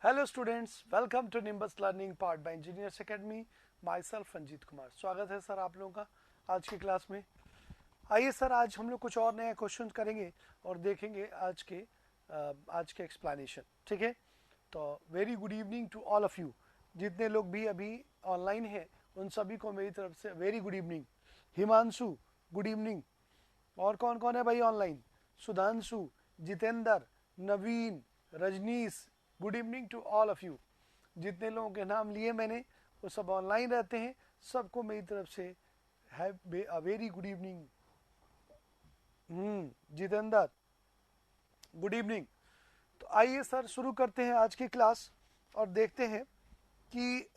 Hello students, welcome to Nimbus Learning part by Engineers Academy. Myself Ranjeet Kumar, स्वागत है sir आप लोगों का आज की क्लास में। आइए सर, आज हम लोग कुछ और नए क्वेश्चन करेंगे और देखेंगे आज के एक्सप्लेनेशन। ठीक है, तो very good evening to all of you. जितने लोग भी अभी ऑनलाइन हैं उन सभी को मेरी तरफ से very good evening. Himanshu good evening. और कौन कौन है भाई online? Sudhanshu, Jitendra, Naveen, Rajneesh, good evening to all of you. जितने लोगों के नाम लिए मैंने वो सब ऑनलाइन रहते हैं, सबको मेरी तरफ से have a very good evening. Jitendra good evening. तो आइए सर शुरू करते हैं आज की क्लास और देखते हैं कि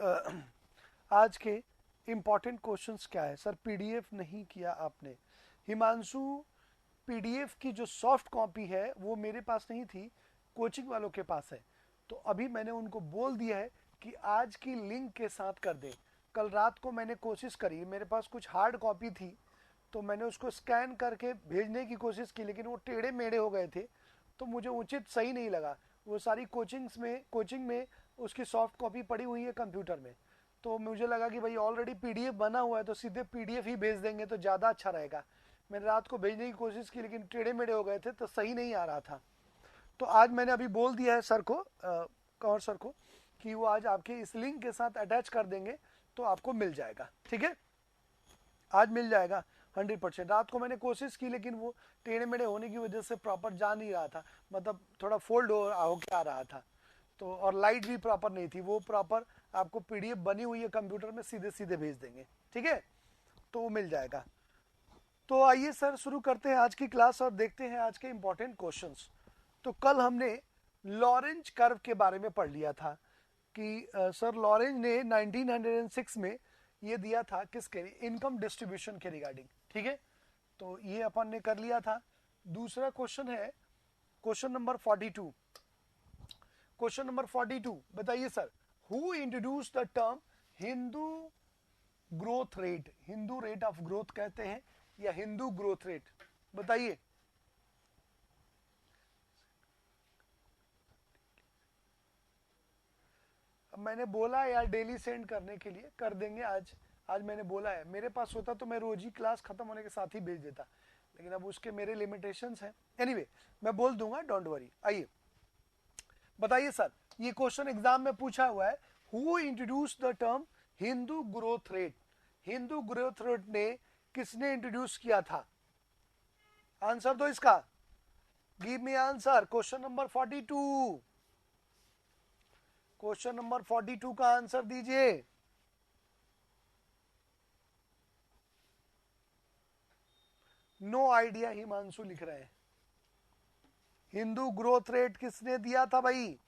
आज के इम्पॉर्टेंट क्वेश्चंस क्या है। सर पीडीएफ नहीं किया आपने? हिमांशु, पीडीएफ की जो सॉफ्ट कॉपी है वो मेरे पास नहीं थी, कोचिंग वालों के पास है। तो अभी मैंने उनको बोल दिया है कि आज की लिंक के साथ कर दें। कल रात को मैंने कोशिश करी, मेरे पास कुछ हार्ड कॉपी थी तो मैंने उसको स्कैन करके भेजने की कोशिश की, लेकिन वो टेढ़े मेढ़े हो गए थे तो मुझे उचित सही नहीं लगा। वो सारी कोचिंग में उसकी सॉफ्ट कॉपी पड़ी हुई है कंप्यूटर में, तो मुझे लगा कि भाई ऑलरेडी पीडीएफ बना हुआ है तो सीधे पीडीएफ ही भेज देंगे तो ज़्यादा अच्छा रहेगा। मैंने रात को भेजने की कोशिश की लेकिन टेढ़े मेढ़े हो गए थे तो सही नहीं आ रहा था। तो आज मैंने अभी बोल दिया है सर को, कंवर सर को, कि वो आज आपके इस लिंक के साथ अटैच कर देंगे तो आपको मिल जाएगा। ठीक है, आज मिल जाएगा 100%। रात को मैंने कोशिश की लेकिन वो टेढ़े मेढ़े होने की वजह से प्रॉपर जा नहीं रहा था, मतलब थोड़ा फोल्ड होके आ रहा था। तो और लाइट भी प्रॉपर नहीं थी, वो प्रॉपर आपको पीडीएफ बनी हुई है कंप्यूटर में, सीधे सीधे भेज देंगे। ठीक है, तो वो मिल जाएगा। तो आइए सर शुरू करते हैं आज की क्लास और देखते हैं आज के इंपॉर्टेंट क्वेश्चंस। तो कल हमने लॉरेंज कर्व के बारे में पढ़ लिया था कि सर लॉरेंज ने 1906 में ये दिया था किसके, इनकम डिस्ट्रीब्यूशन के रिगार्डिंग। ठीक है, तो ये अपन ने कर लिया था। दूसरा क्वेश्चन है क्वेश्चन नंबर 42। क्वेश्चन नंबर 42 बताइए sir, who introduce the term Hindu growth rate? Hindu rate of growth कहते हैं या हिंदू ग्रोथ रेट, बताइए। अब मैंने बोला है यार डेली सेंड करने के लिए, कर देंगे आज। आज मैंने बोला है, मेरे पास होता तो मैं रोज ही क्लास खत्म होने के साथ ही भेज देता, लेकिन अब उसके मेरे लिमिटेशंस हैं। एनीवे मैं बोल दूंगा, डोंट वरी। आइए बताइए सर, ये क्वेश्चन एग्जाम में पूछा हुआ है, who introduce the term Hindu growth rate? Hindu growth rate ने किसने इंट्रोड्यूस किया था? आंसर दो इसका, give me answer. Question number 42, question number 42 का आंसर दीजिए। नो आइडिया, हिमांशु लिख रहे हैं। हिंदू ग्रोथ रेट किसने दिया था भाई?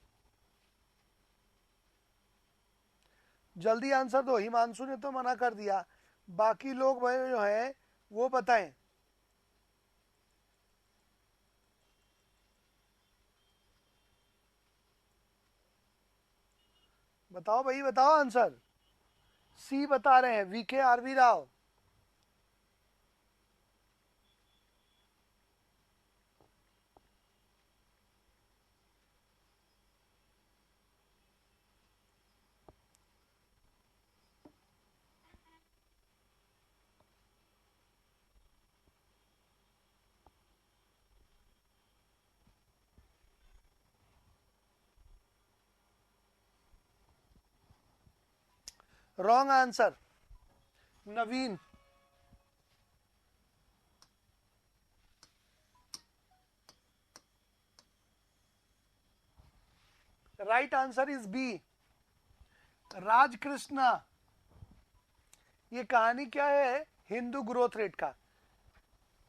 जल्दी आंसर दो। हिमांशु ने तो मना कर दिया, बाकी लोग भाई जो है वो बताएं। बताओ भाई, बताओ आंसर। सी बता रहे हैं, VK RV Rao. Wrong answer, Naveen. Right answer is B, Rajkrishna. ये कहानी क्या है हिंदू ग्रोथ रेट का?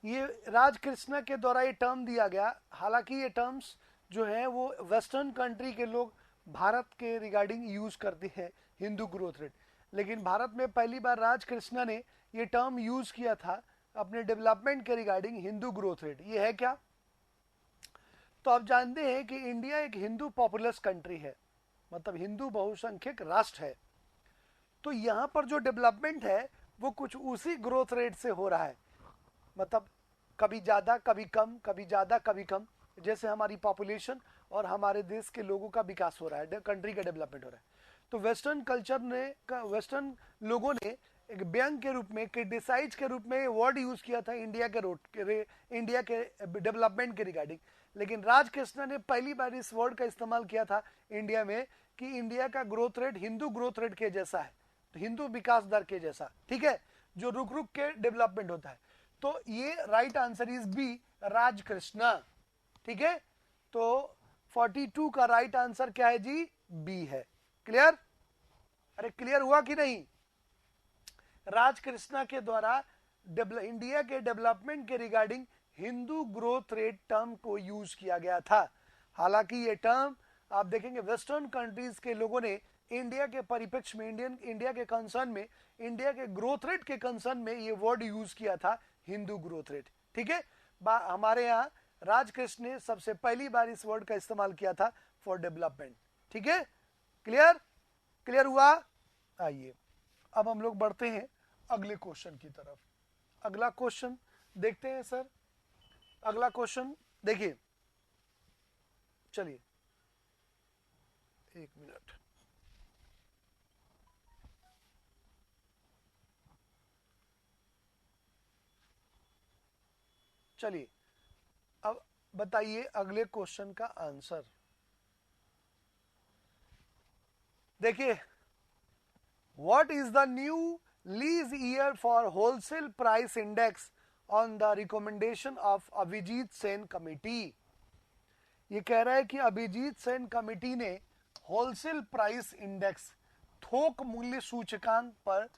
ये राजकृष्णा के द्वारा ये टर्म दिया गया। हालांकि ये टर्म्स जो है वो वेस्टर्न कंट्री के लोग भारत के रिगार्डिंग यूज करते हैं हिंदू ग्रोथ रेट, लेकिन भारत में पहली बार राजकृष्णा ने ये टर्म यूज किया था अपने डेवलपमेंट के रिगार्डिंग हिंदू ग्रोथ रेट। ये है क्या? तो आप जानते हैं कि इंडिया एक हिंदू पॉपुलस कंट्री है, मतलब हिंदू बहुसंख्यक राष्ट्र है। तो यहाँ पर जो डेवलपमेंट है वो कुछ उसी ग्रोथ रेट से हो रहा है, मतलब कभी ज़्यादा कभी कम, कभी ज़्यादा कभी कम, जैसे हमारी पॉपुलेशन और हमारे देश के लोगों का विकास हो रहा है, कंट्री का डेवलपमेंट हो रहा है। तो वेस्टर्न कल्चर ने वेस्टर्न लोगों ने एक व्यंग के रूप में, क्रिटिसाइज के रूप में वर्ड यूज किया था इंडिया के डेवलपमेंट के रिगार्डिंग। लेकिन राजकृष्ण ने पहली बार इस वर्ड का इस्तेमाल किया था इंडिया में कि इंडिया का growth rate Hindu growth rate के जैसा है, तो हिंदू विकास दर के जैसा, ठीक है, जो रुक रुक के डेवलपमेंट होता है। तो ये right answer is B, Rajkrishna, ठीक है। तो 42 का राइट आंसर क्या है जी? बी है। क्लियर? अरे क्लियर हुआ कि नहीं? राजकृष्णा के द्वारा इंडिया के डेवलपमेंट के regarding Hindu growth rate term को यूज किया गया था। हालांकि ये टर्म आप देखेंगे वेस्टर्न कंट्रीज के लोगों ने इंडिया के परिप्रेक्ष्य में, इंडिया के कंसर्न में, इंडिया के ग्रोथ रेट के कंसर्न में ये वर्ड यूज किया था हिंदू ग्रोथ रेट, ठीक है। हमारे यहाँ राजकृष्ण ने सबसे पहली बार इस वर्ड का इस्तेमाल किया था फॉर डेवलपमेंट, ठीक है। क्लियर? क्लियर हुआ? आइए अब हम लोग बढ़ते हैं अगले क्वेश्चन की तरफ। अगला क्वेश्चन देखते हैं सर। अगला क्वेश्चन देखिए, चलिए एक मिनट। चलिए अब बताइए अगले क्वेश्चन का आंसर। देखिए, what is the new lease year for wholesale price index on the recommendation of Abhijit Sen committee. ये कह रहा है कि अभिजीत सेन कमिटी ने होलसेल प्राइस इंडेक्स, थोक मूल्य सूचकांक पर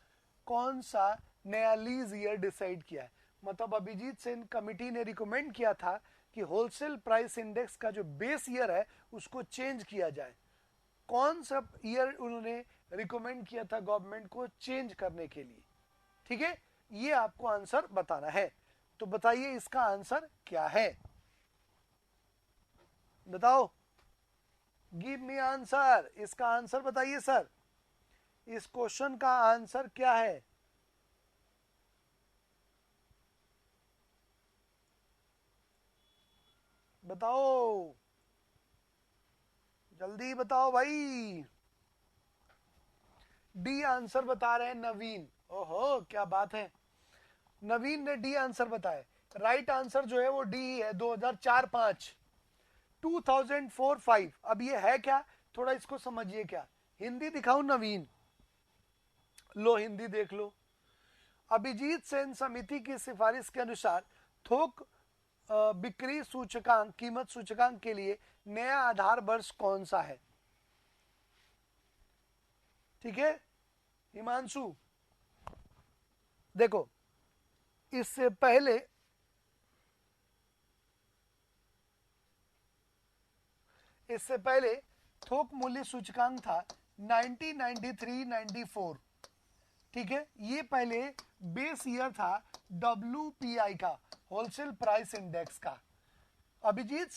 कौन सा नया लीज ईयर डिसाइड किया है। मतलब अभिजीत सेन कमिटी ने रिकमेंड किया था कि होलसेल प्राइस इंडेक्स का जो बेस ईयर है उसको चेंज किया जाए। कौन सा ईयर उन्होंने रिकमेंड किया था गवर्नमेंट को चेंज करने के लिए, ठीक है, ये आपको आंसर बताना है। तो बताइए इसका आंसर क्या है, बताओ, गिव मी आंसर। इसका आंसर बताइए सर, इस क्वेश्चन का आंसर क्या है? बताओ, जल्दी बताओ भाई। डी आंसर बता रहे हैं नवीन। ओहो क्या बात है, नवीन ने डी आंसर बताया। राइट आंसर जो है वो डी है, 2004-5, 2004-5। अब ये है क्या, थोड़ा इसको समझिए। क्या हिंदी दिखाऊं नवीन? लो हिंदी देख लो। अभिजीत सेन समिति की सिफारिश के अनुसार थोक बिक्री सूचकांक, कीमत सूचकांक के लिए नया आधार वर्ष कौन सा है? ठीक है हिमांशु, देखो इससे पहले थोक मूल्य सूचकांक था 1993-94, ठीक है। ये पहले बेस ईयर था WPI का, होलसेल प्राइस इंडेक्स का। अभिजीत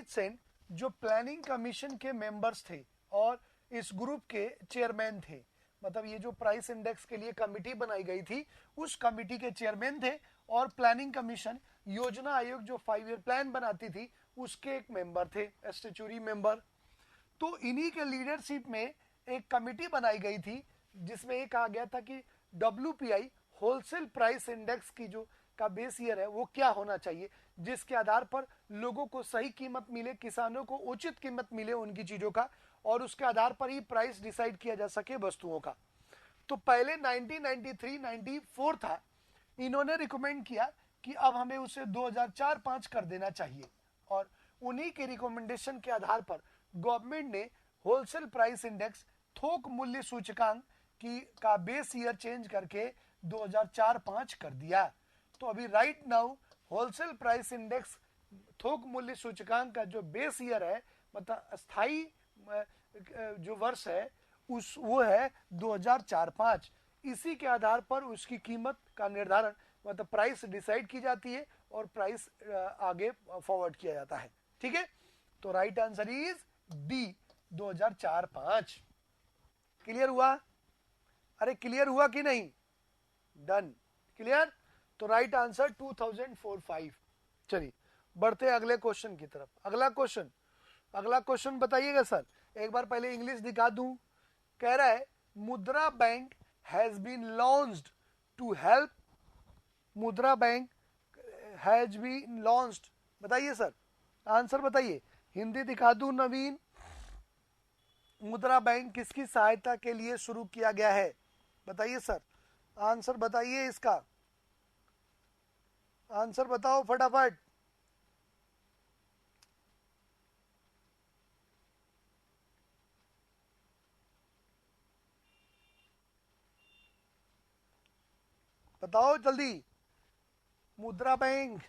सेन जो प्लानिंग कमीशन के मेंबर्स थे और इस ग्रुप के चेयरमैन थे, मतलब ये जो प्राइस इंडेक्स के लिए कमिटी बनाई गई थी उस कमिटी के चेयरमैन थे, और प्लानिंग कमीशन, योजना आयोग जो 5 ईयर प्लान बनाती थी उसके एक मेंबर थे, स्टैट्यूटरी मेंबर। तो इन्हीं के लीडरशिप में एक कमिटी बनाई गई थी जिसमें ये कहा गया था कि WPI होलसेल प्राइस इंडेक्स की जो का बेस ईयर है वो क्या होना चाहिए, जिसके आधार पर लोगों को सही कीमत मिले, किसानों को उचित कीमत मिले उनकी चीजों का, और उसके आधार पर ही प्राइस डिसाइड किया जा सके वस्तुओं का। तो पहले 1993-94 था, इन्होंने रिकमेंड किया कि अब हमें उसे 2004-5 कर देना चाहिए, और उन्हीं के रिकमेंडेशन के आधार पर गवर्नमेंट ने होलसेल प्राइस इंडेक्स, थोक मूल्य सूचकांक की का बेस ईयर चेंज करके 2004-5 कर दिया। तो अभी right now wholesale price index, थोक मूल्य सूचकांक का जो बेस ईयर है, मतलब स्थायी जो वर्ष है उस वो है 2004-5। इसी के आधार पर उसकी कीमत का निर्धारण, मतलब प्राइस डिसाइड की जाती है और प्राइस आगे फॉरवर्ड किया जाता है, ठीक है। तो right answer is D, 2004-5। Clear हुआ? अरे क्लियर हुआ कि नहीं? Done, clear. तो राइट आंसर 2004-5। चलिए बढ़ते अगले क्वेश्चन की तरफ। अगला क्वेश्चन बताइएगा सर। एक बार पहले इंग्लिश दिखा दूं। कह रहा है Mudra bank has been launched to help. Mudra bank has been launched, बताइए सर, आंसर बताइए। हिंदी दिखा दूं नवीन। मुद्रा बैंक किसकी सहायता के लिए शुरू किया गया है, बताइए सर, आंसर बताइए इसका, आंसर बताओ फटाफट। बताओ जल्दी। मुद्रा बैंक,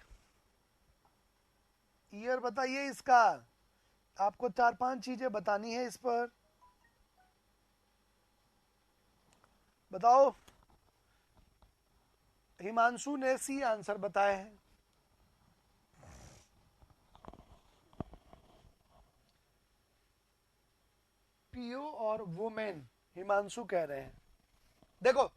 ईयर बताइए इसका। आपको 4-5 चीजें बतानी है इस पर, बताओ। हिमांशु ने सी आंसर बताए हैं। पीओ और वुमेन, हिमांशु कह रहे हैं। देखो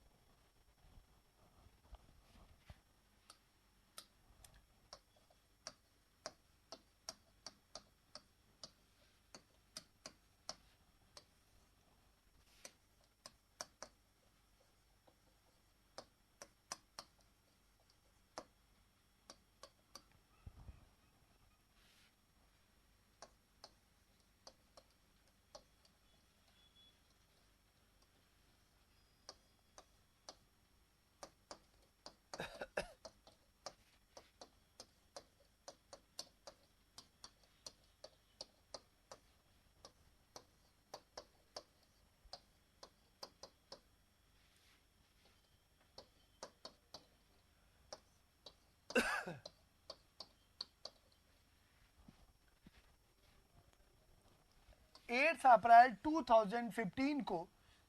एट्थ अप्रैल 2015 को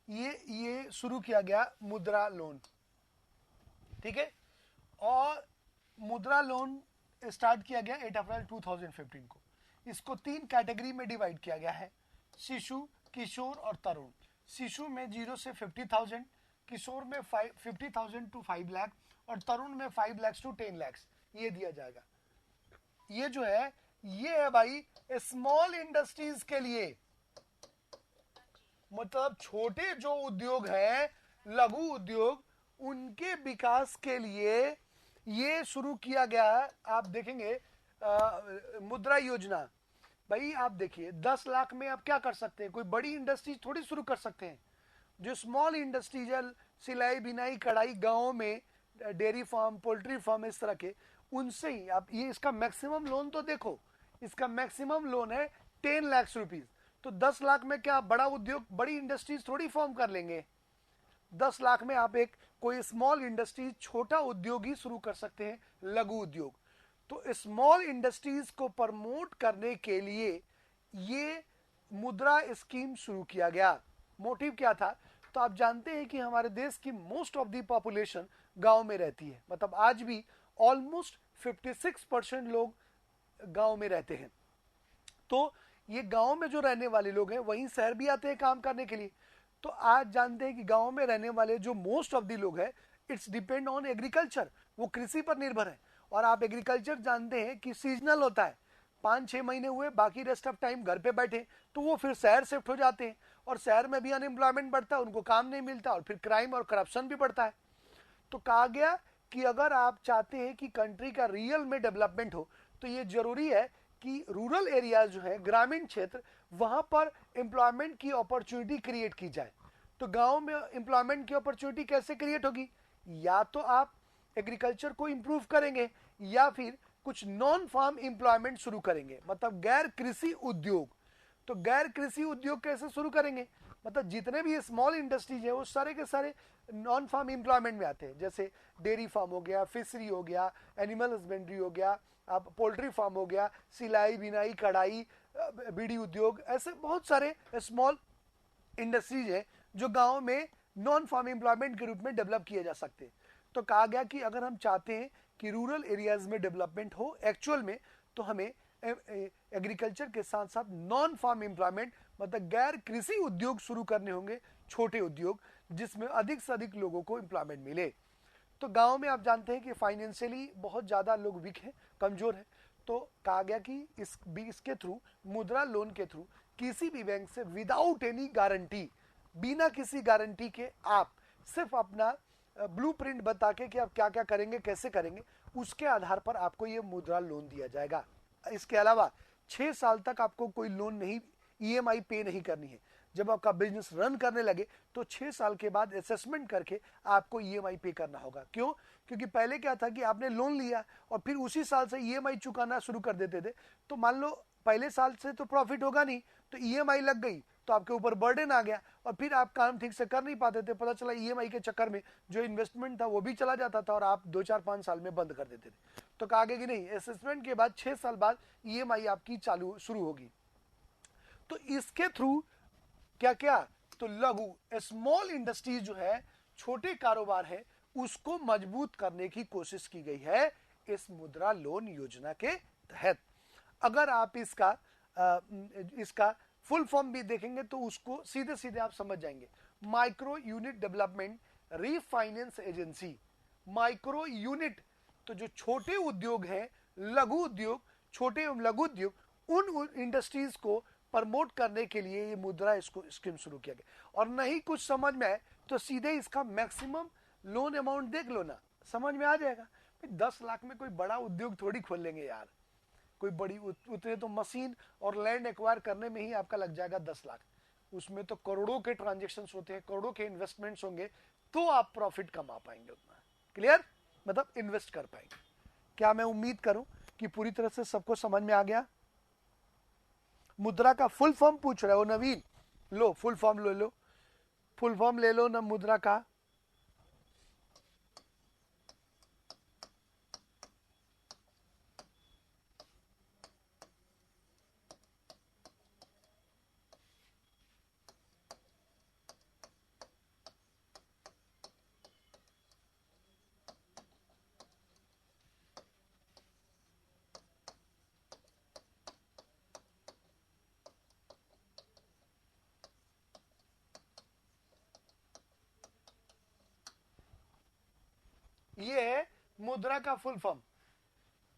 ये शुरू किया गया मुद्रा लोन, ठीक है। और मुद्रा लोन स्टार्ट किया गया 8 अप्रैल 2015 को। इसको 3 कैटेगरी में डिवाइड किया गया है, शिशु, किशोर और तरुण। शिशु में 0 से 50,000, किशोर में 50,000 टू 5 लाख और तरुण में 5 लाख टू 10 लाख ये दिया जाएगा। ये जो है ये है भाई स्मॉल इंडस्ट्रीज के लिए, मतलब छोटे जो उद्योग हैं, लघु उद्योग, उनके विकास के लिए ये शुरू किया गया है। आप देखेंगे मुद्रा योजना, भाई आप देखिए 10 लाख में आप क्या कर सकते हैं, कोई बड़ी इंडस्ट्री थोड़ी शुरू कर सकते हैं। जो स्मॉल इंडस्ट्रीज है, सिलाई बिनाई कढ़ाई, गाँव में डेयरी फार्म, पोल्ट्री फार्म, इस तरह के, उनसे ही आप ये इसका मैक्सिमम लोन तो देखो, इसका मैक्सिमम लोन है 10 लाख रुपीज। तो 10 लाख में क्या बड़ा उद्योग, बड़ी इंडस्ट्रीज थोड़ी फॉर्म कर लेंगे। 10 लाख में आप एक कोई स्मॉल इंडस्ट्रीज, छोटा उद्योग ही शुरू कर सकते हैं, लघु उद्योग। तो स्मॉल इंडस्ट्रीज को प्रमोट करने के लिए ये मुद्रा स्कीम शुरू किया गया। मोटिव क्या था, तो आप जानते हैं कि हमारे देश की मोस्ट ऑफ द पॉपुलेशन गांव में रहती है, मतलब आज भी ऑलमोस्ट 56% लोग गांव में रहते हैं। तो ये गांव में जो रहने वाले लोग हैं वहीं शहर भी आते हैं काम करने के लिए। तो आज जानते हैं कि गांव में रहने वाले जो मोस्ट ऑफ द लोग हैं, इट्स डिपेंड ऑन एग्रीकल्चर, वो कृषि पर निर्भर है। और आप एग्रीकल्चर जानते हैं कि सीजनल होता है, 5-6 महीने हुए, बाकी रेस्ट ऑफ टाइम घर पे बैठे, तो वो फिर शहर शिफ्ट हो जाते हैं और शहर में भी अनएम्प्लॉयमेंट बढ़ता है, उनको काम नहीं मिलता और फिर क्राइम और करप्शन भी बढ़ता है। तो कहा गया कि अगर आप चाहते हैं कि कंट्री का रियल में डेवलपमेंट हो, तो ये जरूरी है कि रूरल एरियाज जो है, ग्रामीण क्षेत्र, वहां पर एम्प्लॉयमेंट की अपॉर्चुनिटी क्रिएट की जाए। तो गांव में एम्प्लॉयमेंट की अपॉर्चुनिटी कैसे क्रिएट होगी, या तो आप एग्रीकल्चर को इंप्रूव करेंगे या फिर कुछ नॉन फार्म एम्प्लॉयमेंट शुरू करेंगे, मतलब गैर कृषि उद्योग। तो गैर कृषि उद्योग कैसे शुरू करेंगे, मतलब जितने भी स्मॉल इंडस्ट्रीज है वो सारे के सारे नॉन फार्म एम्प्लॉयमेंट में आते हैं। जैसे डेयरी फार्म हो गया, फिशरी हो गया, एनिमल हस्बेंड्री हो गया, आप पोल्ट्री फार्म हो गया, सिलाई बिनाई कढ़ाई, बीड़ी उद्योग, ऐसे बहुत सारे स्मॉल इंडस्ट्रीज है जो गांव में नॉन फार्म एम्प्लॉयमेंट के रूप में डेवलप किए जा सकते हैं। तो कहा गया कि अगर हम चाहते हैं कि रूरल एरियाज में डेवलपमेंट हो एक्चुअल में, तो हमें एग्रीकल्चर के साथ साथ नॉन फार्म एम्प्लॉयमेंट, मतलब गैर कृषि उद्योग शुरू करने होंगे, छोटे उद्योग, जिसमें अधिक से अधिक लोगों को एम्प्लॉयमेंट मिले। तो गांव में आप जानते हैं कि फाइनेंशियली बहुत ज़्यादा लोग वीक हैं, कमज़ोर हैं। तो कहा गया कि इसके थ्रू, मुद्रा लोन के थ्रू किसी भी बैंक से विदाउट एनी गारंटी, बिना किसी गारंटी के आप सिर्फ अपना ब्लूप्रिंट बता के कि आप क्या क्या करेंगे, कैसे करेंगे, उसके आधार पर आपको ये मुद्रा लोन दिया जाएगा। इसके अलावा 6 साल तक आपको कोई लोन नहीं, ईएमआई पे नहीं करनी है। जब आपका बिजनेस रन करने लगे तो 6 साल के बाद असेसमेंट करके आपको ईएमआई पे करना होगा। क्यों? क्योंकि पहले क्या था कि आपने लोन लिया और फिर उसी साल से ईएमआई चुकाना शुरू कर देते थे, तो मान लो पहले साल से तो प्रॉफिट होगा नहीं, तो ईएमआई लग गई तो आपके ऊपर बर्डन आ गया और फिर आप काम ठीक से कर नहीं पाते थे। पता चला ईएमआई के चक्कर में जो इन्वेस्टमेंट था वो भी चला जाता था और आप 2 4 5 साल में बंद कर देते थे। तो कहा गया कि नहीं, असेसमेंट के बाद 6 साल बाद ईएमआई आपकी चालू शुरू होगी। तो इसके थ्रू क्या क्या, तो लघु स्मॉल इंडस्ट्रीज जो है, छोटे कारोबार है, उसको मजबूत करने की कोशिश की गई है इस मुद्रा लोन योजना के तहत। अगर आप इसका फुल फॉर्म भी देखेंगे तो उसको सीधे सीधे आप समझ जाएंगे। Micro unit development refinance agency. Micro unit तो जो छोटे उद्योग हैं, लघु उद्योग, छोटे एवं लघु उद्योग, उन इंडस्ट्रीज को प्रमोट करने के लिए ये मुद्रा इसको स्कीम शुरू किया गया। और नहीं कुछ समझ में आए तो सीधे इसका मैक्सिमम लोन अमाउंट देख लो ना, समझ में आ जाएगा। 10 लाख में कोई बड़ा उद्योग थोड़ी खोल लेंगे यार, कोई बड़ी उतने तो मशीन और लैंड एक्वायर करने में ही आपका लग जाएगा 10 लाख। उसमें तो करोड़ों के ट्रांजेक्शन होते हैं, करोड़ों के इन्वेस्टमेंट्स होंगे, तो आप प्रॉफिट कमा पाएंगे उतना। क्लियर? मतलब इन्वेस्ट कर पाएंगे। क्या मैं उम्मीद करूं कि पूरी तरह से सबको समझ में आ गया। मुद्रा का फुल फॉर्म पूछ रहे हो नवीन, लो फुल फॉर्म ले लो, फुल फॉर्म ले लो ना मुद्रा का। ये है मुद्रा का फुल फॉर्म।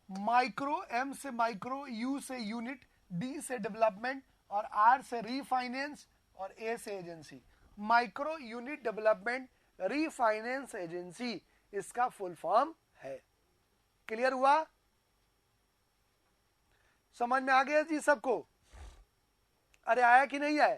माइक्रो, एम से माइक्रो, यू से यूनिट, डी से डेवलपमेंट और आर से रीफाइनेंस और ए से agency. Micro unit development refinance agency इसका फुल फॉर्म है। क्लियर हुआ? समझ में आ गया जी सबको? अरे आया कि नहीं आया?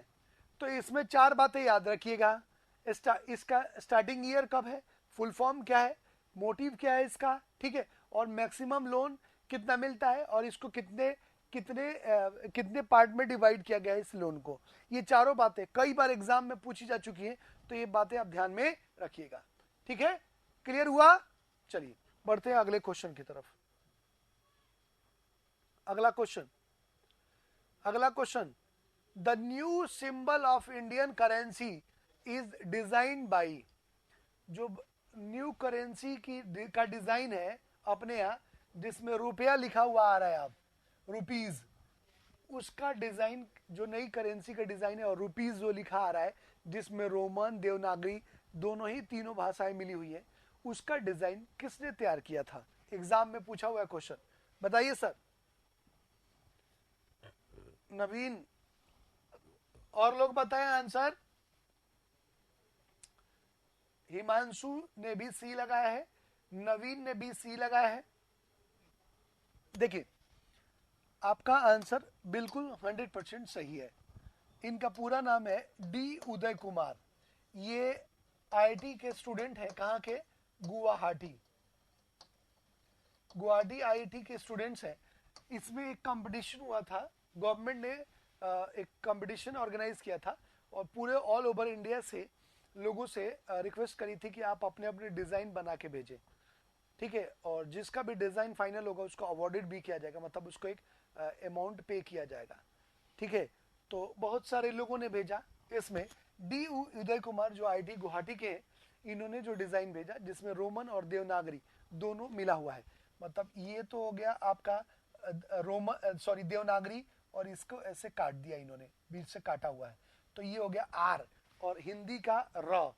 तो इसमें 4 बातें याद रखिएगा। इसका स्टार्टिंग ईयर कब है, फुल फॉर्म क्या है, मोटिव क्या है इसका, ठीक है, और मैक्सिमम लोन कितना मिलता है और इसको कितने कितने कितने पार्ट में डिवाइड किया गया है इस लोन को। ये चारों बातें कई बार एग्जाम में पूछी जा चुकी है, तो ये बातें आप ध्यान में रखिएगा। ठीक है, क्लियर हुआ? चलिए बढ़ते हैं अगले क्वेश्चन की तरफ। अगला question, the new symbol of Indian currency is design by. जो न्यू करेंसी का डिजाइन है अपने यहाँ, जिसमें रुपया लिखा हुआ आ रहा है, अब रुपीज, उसका डिजाइन, जो नई करेंसी का डिजाइन है और रुपीज जो लिखा आ रहा है, जिसमें रोमन, देवनागरी दोनों ही, तीनों भाषाएं मिली हुई है, उसका डिजाइन किसने तैयार किया था? एग्जाम में पूछा हुआ क्वेश्चन, बताइए सर। नवीन, और लोग बताएं आंसर। हिमांशु ने भी सी लगाया है, नवीन ने भी सी लगाया है। देखिए आपका आंसर बिल्कुल 100% सही है। इनका पूरा नाम है डी उदय कुमार। ये आईआईटी के स्टूडेंट हैं, कहाँ के? गुवाहाटी आईआईटी के स्टूडेंट्स हैं। इसमें एक कंपटीशन हुआ था, गवर्नमेंट ने एक कंपटीशन ऑर्गेनाइज किया था और पूरे ऑल ओवर इंडिया से लोगों से रिक्वेस्ट करी थी कि आप अपने अपने डिजाइन बना के भेजें, ठीक है, और जिसका भी डिजाइन फाइनल होगा उसको अवॉर्डेड भी किया जाएगा, मतलब उसको एक अमाउंट पे किया जाएगा, ठीक है। तो बहुत सारे लोगों ने भेजा, इसमें डी उदय कुमार जो आईआईटी गुवाहाटी के, इन्होंने जो डिजाइन भेजा जिसमें रोमन और देवनागरी दोनों मिला हुआ है, मतलब ये तो हो गया आपका रोमन, सॉरी देवनागरी, और इसको ऐसे काट दिया इन्होंने, बीच से काटा हुआ है, तो ये हो गया आर, और हिंदी का र,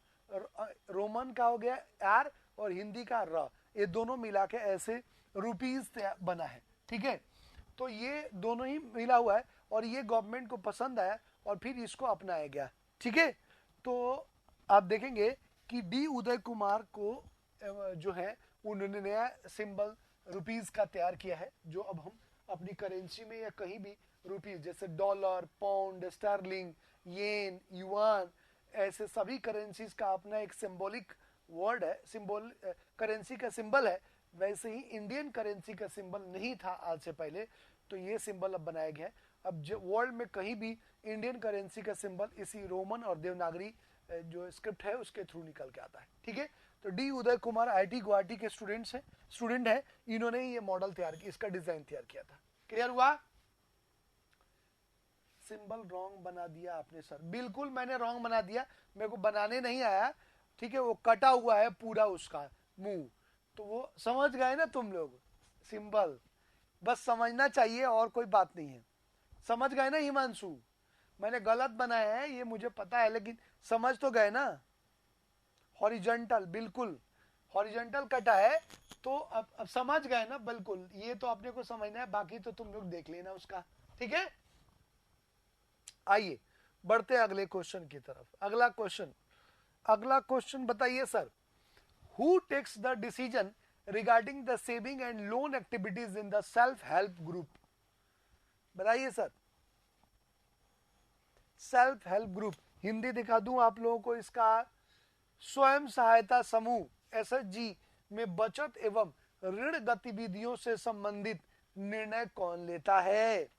रोमन का हो गया आर और हिंदी का र, ये दोनों मिला के ऐसे रुपीज बना है, ठीक है। तो ये दोनों ही मिला हुआ है और ये गवर्नमेंट को पसंद आया और फिर इसको अपनाया गया। ठीक है, तो आप देखेंगे कि डी उदय कुमार को जो है उन्होंने नया सिंबल रुपीस का तैयार किया है, जो अब हम अपनी करेंसी में या कहीं भी रुपीस जैसे डॉलर, पाउंड, स्टर्लिंग, येन, युआन, ऐसे सभी करेंसीज का अपना एक सिंबॉलिक वर्ड है, सिंबल करेंसी का सिंबल है। वैसे ही इंडियन करेंसी का सिंबल नहीं था आज से पहले, तो ये सिंबल अब बनाया गया है। अब वर्ल्ड में कहीं भी इंडियन करेंसी का सिंबल इसी रोमन और देवनागरी जो स्क्रिप्ट है उसके थ्रू निकल के आता है। ठीक है, तो डी उदय कुमार आईआईटी गुवाहाटी के स्टूडेंट है, इन्होंने ये मॉडल तैयार किया, इसका डिजाइन तैयार किया था। क्लियर हुआ? सिंबल रॉन्ग बना दिया आपने सर। बिल्कुल मैंने रॉन्ग बना दिया, मेरे को बनाने नहीं आया। ठीक है, वो कटा हुआ है पूरा उसका मुंह, तो वो समझ गए ना तुम लोग। सिंबल बस समझना चाहिए और कोई बात नहीं है। समझ गए ना हिमांशु? मैंने गलत बनाया है ये मुझे पता है, लेकिन समझ तो गए ना। हॉरिजॉन्टल, बिल्कुल हॉरिजॉन्टल कटा है, तो अब समझ गए ना। बिल्कुल ये तो अपने को समझना है, बाकी तो तुम लोग देख लेना उसका। ठीक है, आइए बढ़ते हैं अगले क्वेश्चन की तरफ। अगला क्वेश्चन बताइए sir. Who takes the decision regarding the saving and loan activities in the self help group? बताइए sir. Self help group Hindi दिखा दूं आप लोगों को इसका। स्वयं सहायता समूह एसएचजी में बचत एवं ऋण गतिविधियों से संबंधित निर्णय कौन लेता है?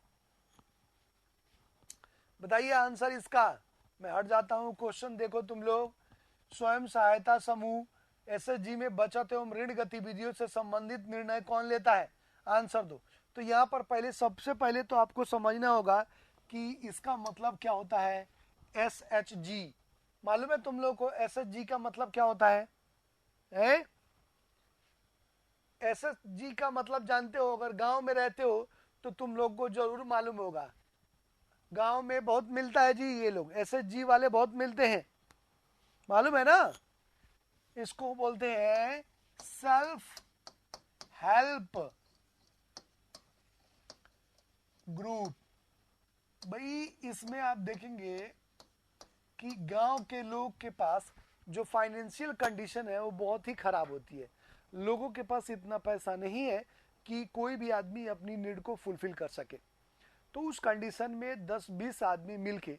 बताइए आंसर इसका। मैं हट जाता हूं, क्वेश्चन देखो तुम लोग। स्वयं सहायता समूह एसएचजी में बचत एवं ऋण गतिविधियों से संबंधित निर्णय कौन लेता है? आंसर दो। तो यहाँ पर पहले सबसे पहले तो आपको समझना होगा कि इसका मतलब क्या होता है। एसएचजी मालूम है तुम लोग को? एसएचजी का मतलब क्या होता है? एसएचजी का मतलब जानते हो? अगर गांव में रहते हो तो तुम लोग को जरूर मालूम होगा। गांव में बहुत मिलता है जी, ये लोग एसएचजी वाले बहुत मिलते हैं, मालूम है ना? इसको बोलते हैं सेल्फ हेल्प ग्रुप। भाई इसमें आप देखेंगे कि गांव के लोग के पास जो फाइनेंशियल कंडीशन है वो बहुत ही खराब होती है। लोगों के पास इतना पैसा नहीं है कि कोई भी आदमी अपनी नीड को फुलफिल कर सके। तो उस कंडीशन में 10-20 आदमी मिलके,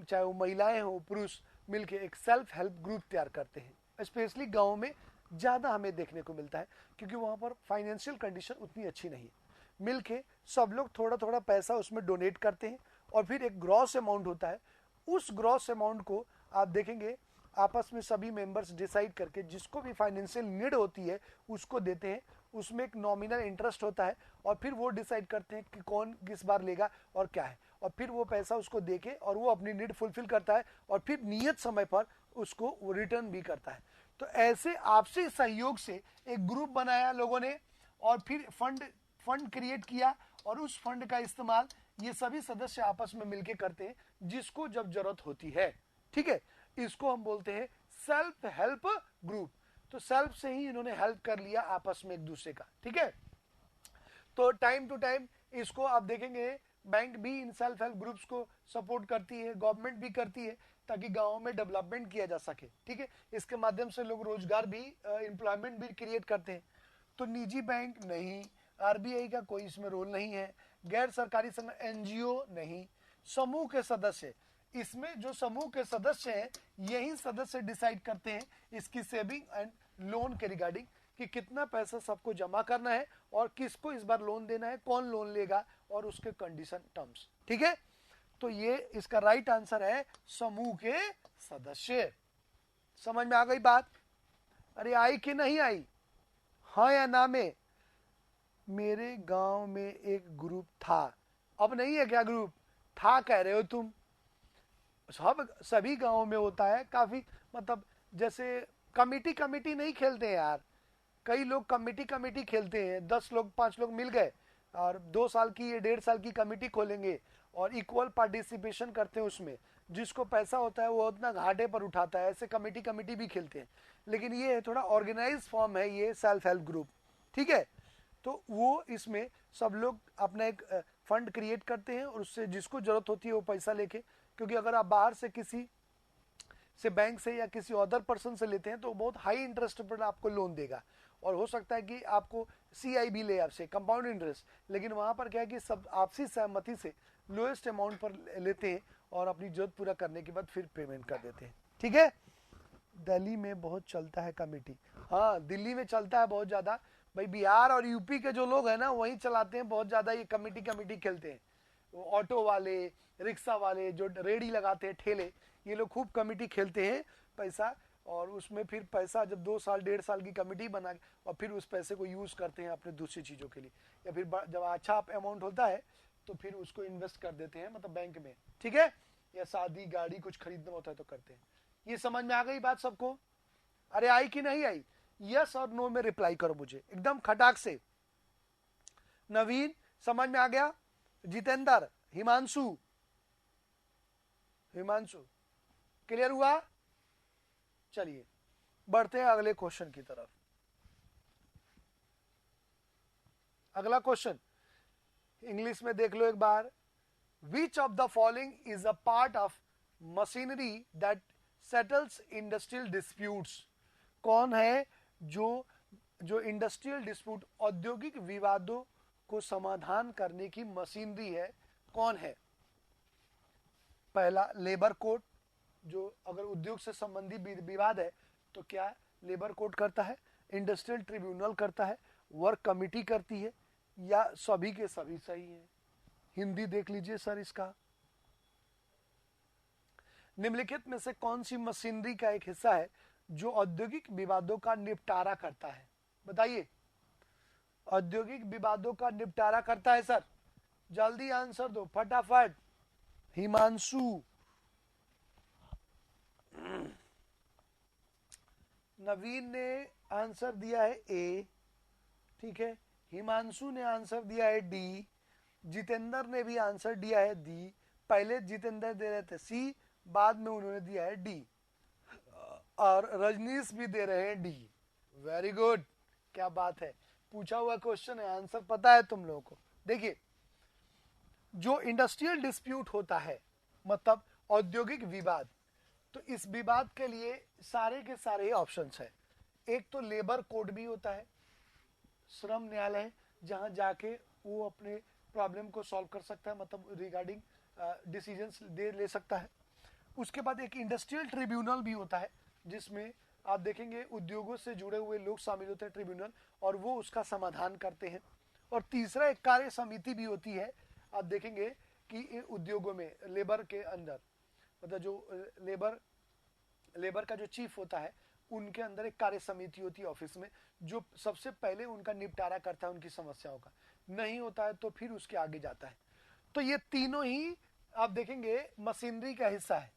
चाहे वो महिलाएं हो पुरुष, मिलके एक सेल्फ हेल्प ग्रुप तैयार करते हैं। स्पेशली गाँव में ज़्यादा हमें देखने को मिलता है, क्योंकि वहाँ पर फाइनेंशियल कंडीशन उतनी अच्छी नहीं है। मिलके सब लोग थोड़ा थोड़ा पैसा उसमें डोनेट करते हैं और फिर एक ग्रॉस अमाउंट होता है। उस ग्रॉस अमाउंट को आप देखेंगे आपस में सभी मेंबर्स डिसाइड करके जिसको भी फाइनेंशियल नीड होती है उसको देते हैं। उसमें एक नॉमिनल इंटरेस्ट होता है और फिर वो डिसाइड करते हैं कि कौन किस बार लेगा और क्या है, और फिर वो पैसा उसको देके और वो अपनी नीड फुलफिल करता है और फिर नियत समय पर उसको रिटर्न भी करता है। तो ऐसे आपसी सहयोग से एक ग्रुप बनाया लोगों ने और फिर फंड क्रिएट किया और उस फंड का इस्तेमाल ये सभी सदस्य आपस में मिलकर करते हैं जिसको जब जरूरत होती है। ठीक है, इसको हम बोलते हैं सेल्फ हेल्प ग्रुप। तो सेल्फ से ही इन्होंने हेल्प कर लिया आपस में एक दूसरे का। ठीक है, तो टाइम टू टाइम इसको आप देखेंगे बैंक भी इन सेल्फ हेल्प ग्रुप्स को सपोर्ट करती है, गवर्नमेंट भी करती है, ताकि गाँव में डेवलपमेंट किया जा सके। ठीक है, इसके माध्यम से लोग रोजगार भी, एम्प्लॉयमेंट भी क्रिएट करते हैं। तो निजी बैंक नहीं, आरबीआई का कोई इसमें रोल नहीं है, गैर सरकारी संगठन एनजीओ नहीं, समूह के सदस्य। इसमें जो समूह के सदस्य हैं यही सदस्य डिसाइड करते हैं इसकी सेविंग एंड लोन के रिगार्डिंग कि कितना पैसा सबको जमा करना है और किसको इस बार लोन देना है, कौन लोन लेगा और उसके कंडीशन टर्म्स। ठीक है, तो ये इसका राइट आंसर है समूह के सदस्य। समझ में आ गई बात? अरे आई कि नहीं आई? हाँ या ना में? मेरे गांव में एक ग्रुप था, अब नहीं है क्या ग्रुप? था कह रहे हो तुम? सभी गांवों में होता है काफी, मतलब जैसे कमिटी नहीं खेलते हैं यार। कई लोग कमिटी खेलते हैं, 10 लोग 5 लोग मिल गए और 2 साल की 1.5 साल की कमिटी खोलेंगे और इक्वल पार्टिसिपेशन करते हैं उसमें। जिसको पैसा होता है वो उतना घाटे पर उठाता है। ऐसे कमिटी भी खेलते हैं, लेकिन ये थोड़ा ऑर्गेनाइज फॉर्म है ये सेल्फ हेल्प ग्रुप। ठीक है, तो वो इसमें सब लोग अपना एक फंड क्रिएट करते हैं और उससे जिसको जरूरत होती है वो पैसा लेके, क्योंकि अगर आप बाहर से किसी से बैंक से या किसी अदर पर्सन से लेते हैं तो बहुत हाई इंटरेस्ट पर आपको लोन देगा, और हो सकता है कि आपको CI भी ले आपसे, कंपाउंड इंटरेस्ट। लेकिन वहां पर क्या है कि सब आपसी सहमति से लोएस्ट अमाउंट पर लेते हैं और अपनी जरूरत पूरा करने के बाद फिर पेमेंट कर देते हैं। ठीक है, दिल्ली में बहुत चलता है कमेटी। हाँ, दिल्ली में चलता है बहुत ज्यादा भाई। बिहार और यूपी के जो लोग हैं ना वही चलाते हैं बहुत ज्यादा, ये कमेटी कमेटी खेलते हैं। ऑटो वाले, रिक्शा वाले, जो रेडी लगाते हैं ठेले, ये लोग खूब कमेटी खेलते हैं पैसा, और उसमें फिर पैसा जब 2 साल 1.5 साल की कमेटी बना और फिर उस पैसे को यूज करते हैं अपने दूसरी चीजों के लिए, या फिर जब अच्छा अमाउंट होता है तो फिर उसको इन्वेस्ट कर देते हैं, मतलब बैंक में। ठीक है, या शादी गाड़ी कुछ खरीदना होता है तो करते हैं। ये समझ में आ गई बात सबको? अरे आई कि नहीं आई? यस और नो में रिप्लाई करो मुझे एकदम खटाक से। नवीन समझ में आ गया? जितेंद्र, हिमांशु, हिमांशु क्लियर हुआ? चलिए बढ़ते हैं अगले क्वेश्चन की तरफ। अगला क्वेश्चन इंग्लिश में देख लो एक बार। Which of the following is a part of machinery that settles industrial disputes? कौन है जो इंडस्ट्रियल डिस्प्यूट, औद्योगिक विवादों को समाधान करने की मशीनरी है, कौन है? पहला लेबर कोड, जो अगर उद्योग से संबंधित विवाद है तो क्या लेबर कोड करता है, इंडस्ट्रियल ट्रिब्यूनल करता है, वर्क कमिटी करती है, या सभी के सभी सही है? हिंदी देख लीजिए सर इसका। निम्नलिखित में से कौन सी मशीनरी का एक हिस्सा है जो औद्योगिक विवादों का निपटारा करता है? बताइए, औद्योगिक विवादों का निपटारा करता है सर? जल्दी आंसर दो फटाफट। हिमांशु, नवीन ने आंसर दिया है ए, ठीक है। हिमांशु ने आंसर दिया है डी, जितेंद्र ने भी आंसर दिया है डी। पहले जितेंद्र दे रहे थे सी, बाद में उन्होंने दिया है डी, और रजनीश भी दे रहे हैं डी। वेरी गुड, क्या बात है, पूछा हुआ क्वेश्चन है, आंसर पता है तुम लोगों को। देखिए, जो इंडस्ट्रियल डिस्प्यूट होता है मतलब औद्योगिक विवाद, तो इस विवाद के लिए सारे के सारे ऑप्शंस है। एक तो लेबर कोड भी होता है, श्रम न्यायालय, जहां जाके वो अपने प्रॉब्लम को सॉल्व कर सकता है, मतलब रिगार्डिंग डिसीजंस ले सकता है। उसके बाद एक इंडस्ट्रियल ट्रिब्यूनल भी होता है, जिसमें आप देखेंगे उद्योगों से जुड़े हुए लोग शामिल होते हैं ट्रिब्यूनल, और वो उसका समाधान करते हैं। और तीसरा एक कार्य समिति भी होती है, आप देखेंगे कि उद्योगों में लेबर के अंदर, मतलब जो लेबर का जो चीफ होता है उनके अंदर एक कार्य समिति होती है ऑफिस में, जो सबसे पहले उनका निपटारा करता है उनकी समस्याओं का। नहीं होता है तो फिर उसके आगे जाता है। तो ये तीनों ही आप देखेंगे मशीनरी का हिस्सा है,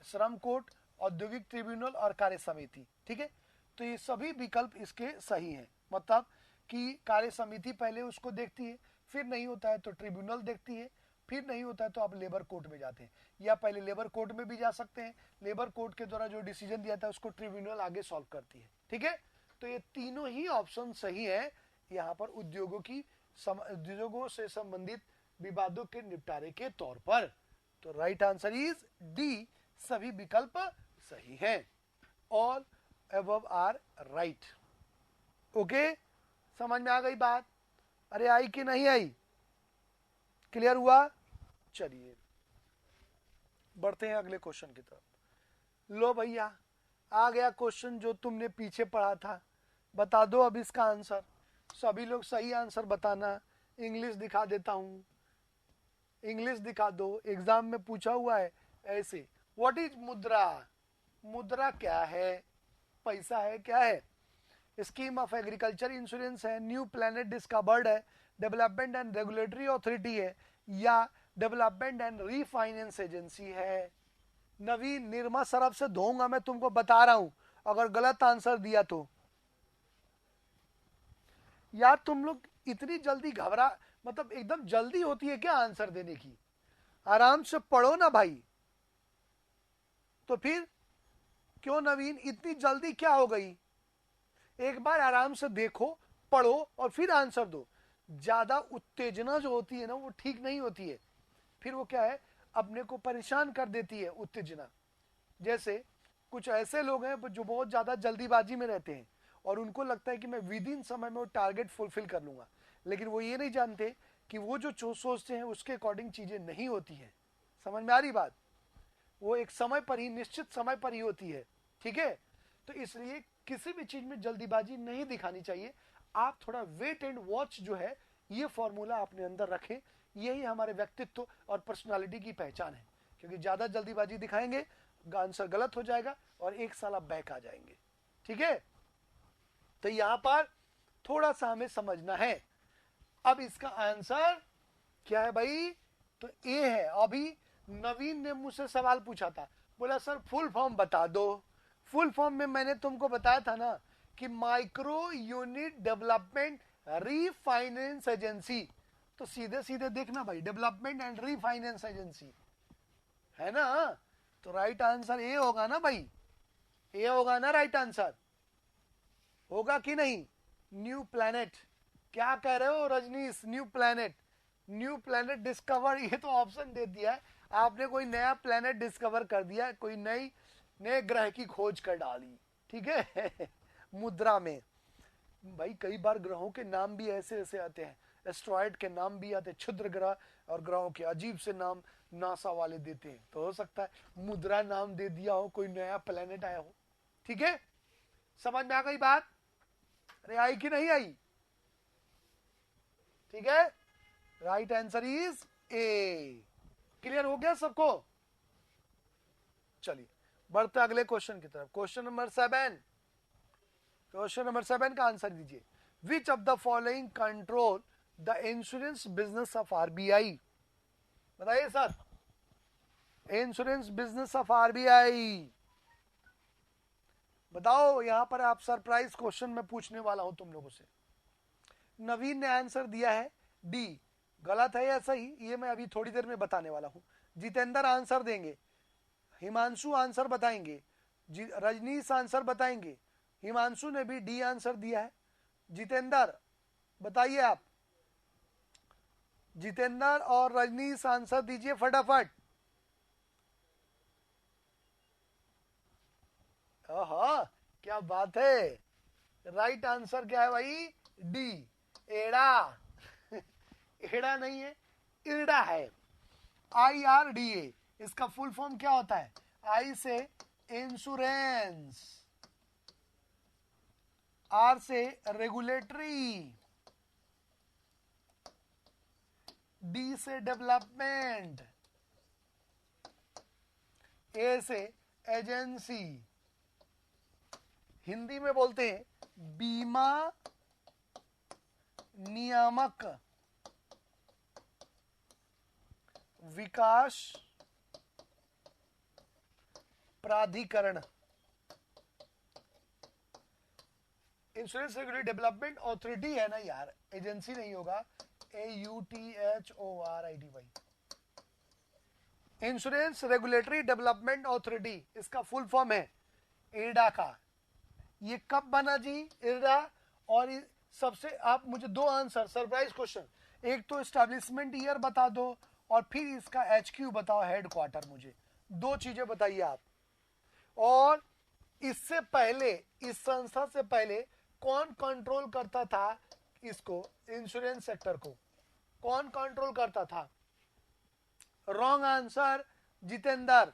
श्रम कोर्ट, औद्योगिक ट्रिब्यूनल और कार्य समिति। ठीक है, तो ये सभी विकल्प इसके सही हैं, मतलब कि कार्य समिति पहले उसको देखती है, फिर नहीं होता है तो ट्रिब्यूनल देखती है, फिर नहीं होता है तो आप लेबर कोर्ट में जाते हैं, या पहले लेबर कोर्ट में भी जा सकते हैं, लेबर कोर्ट के द्वारा जो डिसीजन दिया था उसको ट्रिब्यूनल आगे सॉल्व करती है। ठीक है, तो ये तीनों ही ऑप्शन सही है यहाँ पर उद्योगों से संबंधित विवादों के निपटारे के तौर पर। तो राइट आंसर इज डी, सभी विकल्प सही हैं, all above are right. Okay, समझ में आ गई बात? अरे आई कि नहीं आई? क्लियर हुआ? चलिए बढ़ते हैं अगले क्वेश्चन की तरफ। लो भैया, आ गया क्वेश्चन जो तुमने पीछे पढ़ा था, बता दो अब इसका आंसर। सभी लोग सही आंसर बताना। इंग्लिश दिखा देता हूं, इंग्लिश दिखा दो, एग्जाम में पूछा हुआ है ऐसे। व्हाट इज मुद्रा? मुद्रा क्या है? पैसा है, क्या है? स्कीम ऑफ एग्रीकल्चर इंश्योरेंस है, न्यू प्लैनेट डिस्कवर्ड है, डेवलपमेंट एंड रेगुलेटरी अथॉरिटी है, या डेवलपमेंट एंड रीफाइनेंस एजेंसी है? नवीन, निर्मा सरफ से धोऊंगा मैं, तुमको बता रहा हूं, अगर गलत आंसर दिया तो। यार तुम लोग इतनी जल्दी घबरा, मतलब एकदम जल्दी होती है क्या आंसर देने की? आराम से पढ़ो ना भाई। तो फिर क्यों नवीन, इतनी जल्दी क्या हो गई? एक बार आराम से देखो, पढ़ो और फिर आंसर दो। ज्यादा उत्तेजना जो होती है ना वो ठीक नहीं होती है, फिर वो क्या है, अपने को परेशान कर देती है उत्तेजना। जैसे कुछ ऐसे लोग हैं जो बहुत ज्यादा जल्दीबाजी में रहते हैं और उनको लगता है कि मैं विद इन समय में वो टारगेट फुलफिल कर लूंगा, लेकिन वो ये नहीं जानते कि वो जो सोचते हैं उसके अकॉर्डिंग चीजें नहीं होती हैं। समझ में आ रही बात? वो एक समय पर ही, निश्चित समय पर ही होती है, ठीक है। तो इसलिए किसी भी चीज में जल्दीबाजी नहीं दिखानी चाहिए। आप थोड़ा वेट एंड वॉच जो है, ये फॉर्मूला अपने अंदर रखें। यही हमारे व्यक्तित्व और पर्सनालिटी की पहचान है, क्योंकि ज्यादा जल्दीबाजी दिखाएंगे आंसर गलत हो जाएगा और एक साल आप बैक आ जाएंगे, ठीक है। तो यहां पर थोड़ा सा हमें समझना है। अब इसका आंसर क्या है भाई? तो ए है। अभी नवीन ने मुझसे सवाल पूछा था, बोला सर फुल फॉर्म बता दो। फुल फॉर्म में मैंने तुमको बताया था ना कि micro unit development refinance agency. तो सीधे सीधे देखना भाई, डेवलपमेंट एंड रीफाइनेंस एजेंसी है ना। तो राइट आंसर ए होगा ना भाई, ए होगा ना राइट आंसर, होगा कि नहीं? न्यू प्लैनेट, क्या कह रहे हो Rajneesh? New planet, new planet discover, ये तो ऑप्शन दे दिया है आपने, कोई नया प्लैनेट डिस्कवर कर दिया, कोई नए ग्रह की खोज कर डाली, ठीक है। मुद्रा में भाई कई बार ग्रहों के नाम भी ऐसे ऐसे आते हैं, एस्ट्रॉइड के नाम भी आते हैं, क्षुद्र ग्रह, और ग्रहों के अजीब से नाम नासा वाले देते हैं। तो हो सकता है मुद्रा नाम दे दिया हो, कोई नया प्लेनेट आया हो, ठीक है। समझ में आ गई बात? अरे आई कि नहीं आई? ठीक है, right answer is a. Clear हो गया सबको? चलिए बढ़ते अगले क्वेश्चन की तरफ। क्वेश्चन नंबर 7, क्वेश्चन नंबर 7 का आंसर दीजिए। Which of the following control the insurance business of RBI? बताइए sir, insurance business of RBI बताओ। यहां पर आप सरप्राइज क्वेश्चन में पूछने वाला हूं तुम लोगों से। नवीन ने आंसर दिया है डी। गलत है या सही, ये मैं अभी थोड़ी देर में बताने वाला हूं। जितेंद्र आंसर देंगे, हिमांशु आंसर बताएंगे, रजनीश आंसर बताएंगे। हिमांशु ने भी डी आंसर दिया है। जितेंद्र बताइए आप, जितेंद्र और रजनीश आंसर दीजिए फटाफट। ओहो क्या बात है, राइट आंसर क्या है भाई? डी, एड़ा। एड़ा नहीं है, इड़ा है, IRDA। इसका फुल फॉर्म क्या होता है? आई से इंश्योरेंस, आर से रेगुलेटरी, डी से डेवलपमेंट, ए से एजेंसी, हिंदी में बोलते हैं बीमा नियामक विकास प्राधिकरण। इंश्योरेंस रेगुलेटरी डेवलपमेंट ऑथोरिटी है ना यार, एजेंसी नहीं होगा। AUTHORITY, insurance regulatory development authority, इसका फुल फॉर्म है इरडा का। ये कब बना जी इरडा? और सबसे आप मुझे दो आंसर, सरप्राइज क्वेश्चन, एक तो एस्टैब्लिशमेंट ईयर बता दो और फिर इसका HQ बताओ, हेडक्वार्टर। मुझे दो चीजें बताइए आप। और इससे पहले, इस संस्था से पहले कौन कंट्रोल करता था इसको, इंश्योरेंस सेक्टर को? कौन कंट्रोल करता था? रॉन्ग आंसर जितेंद्र,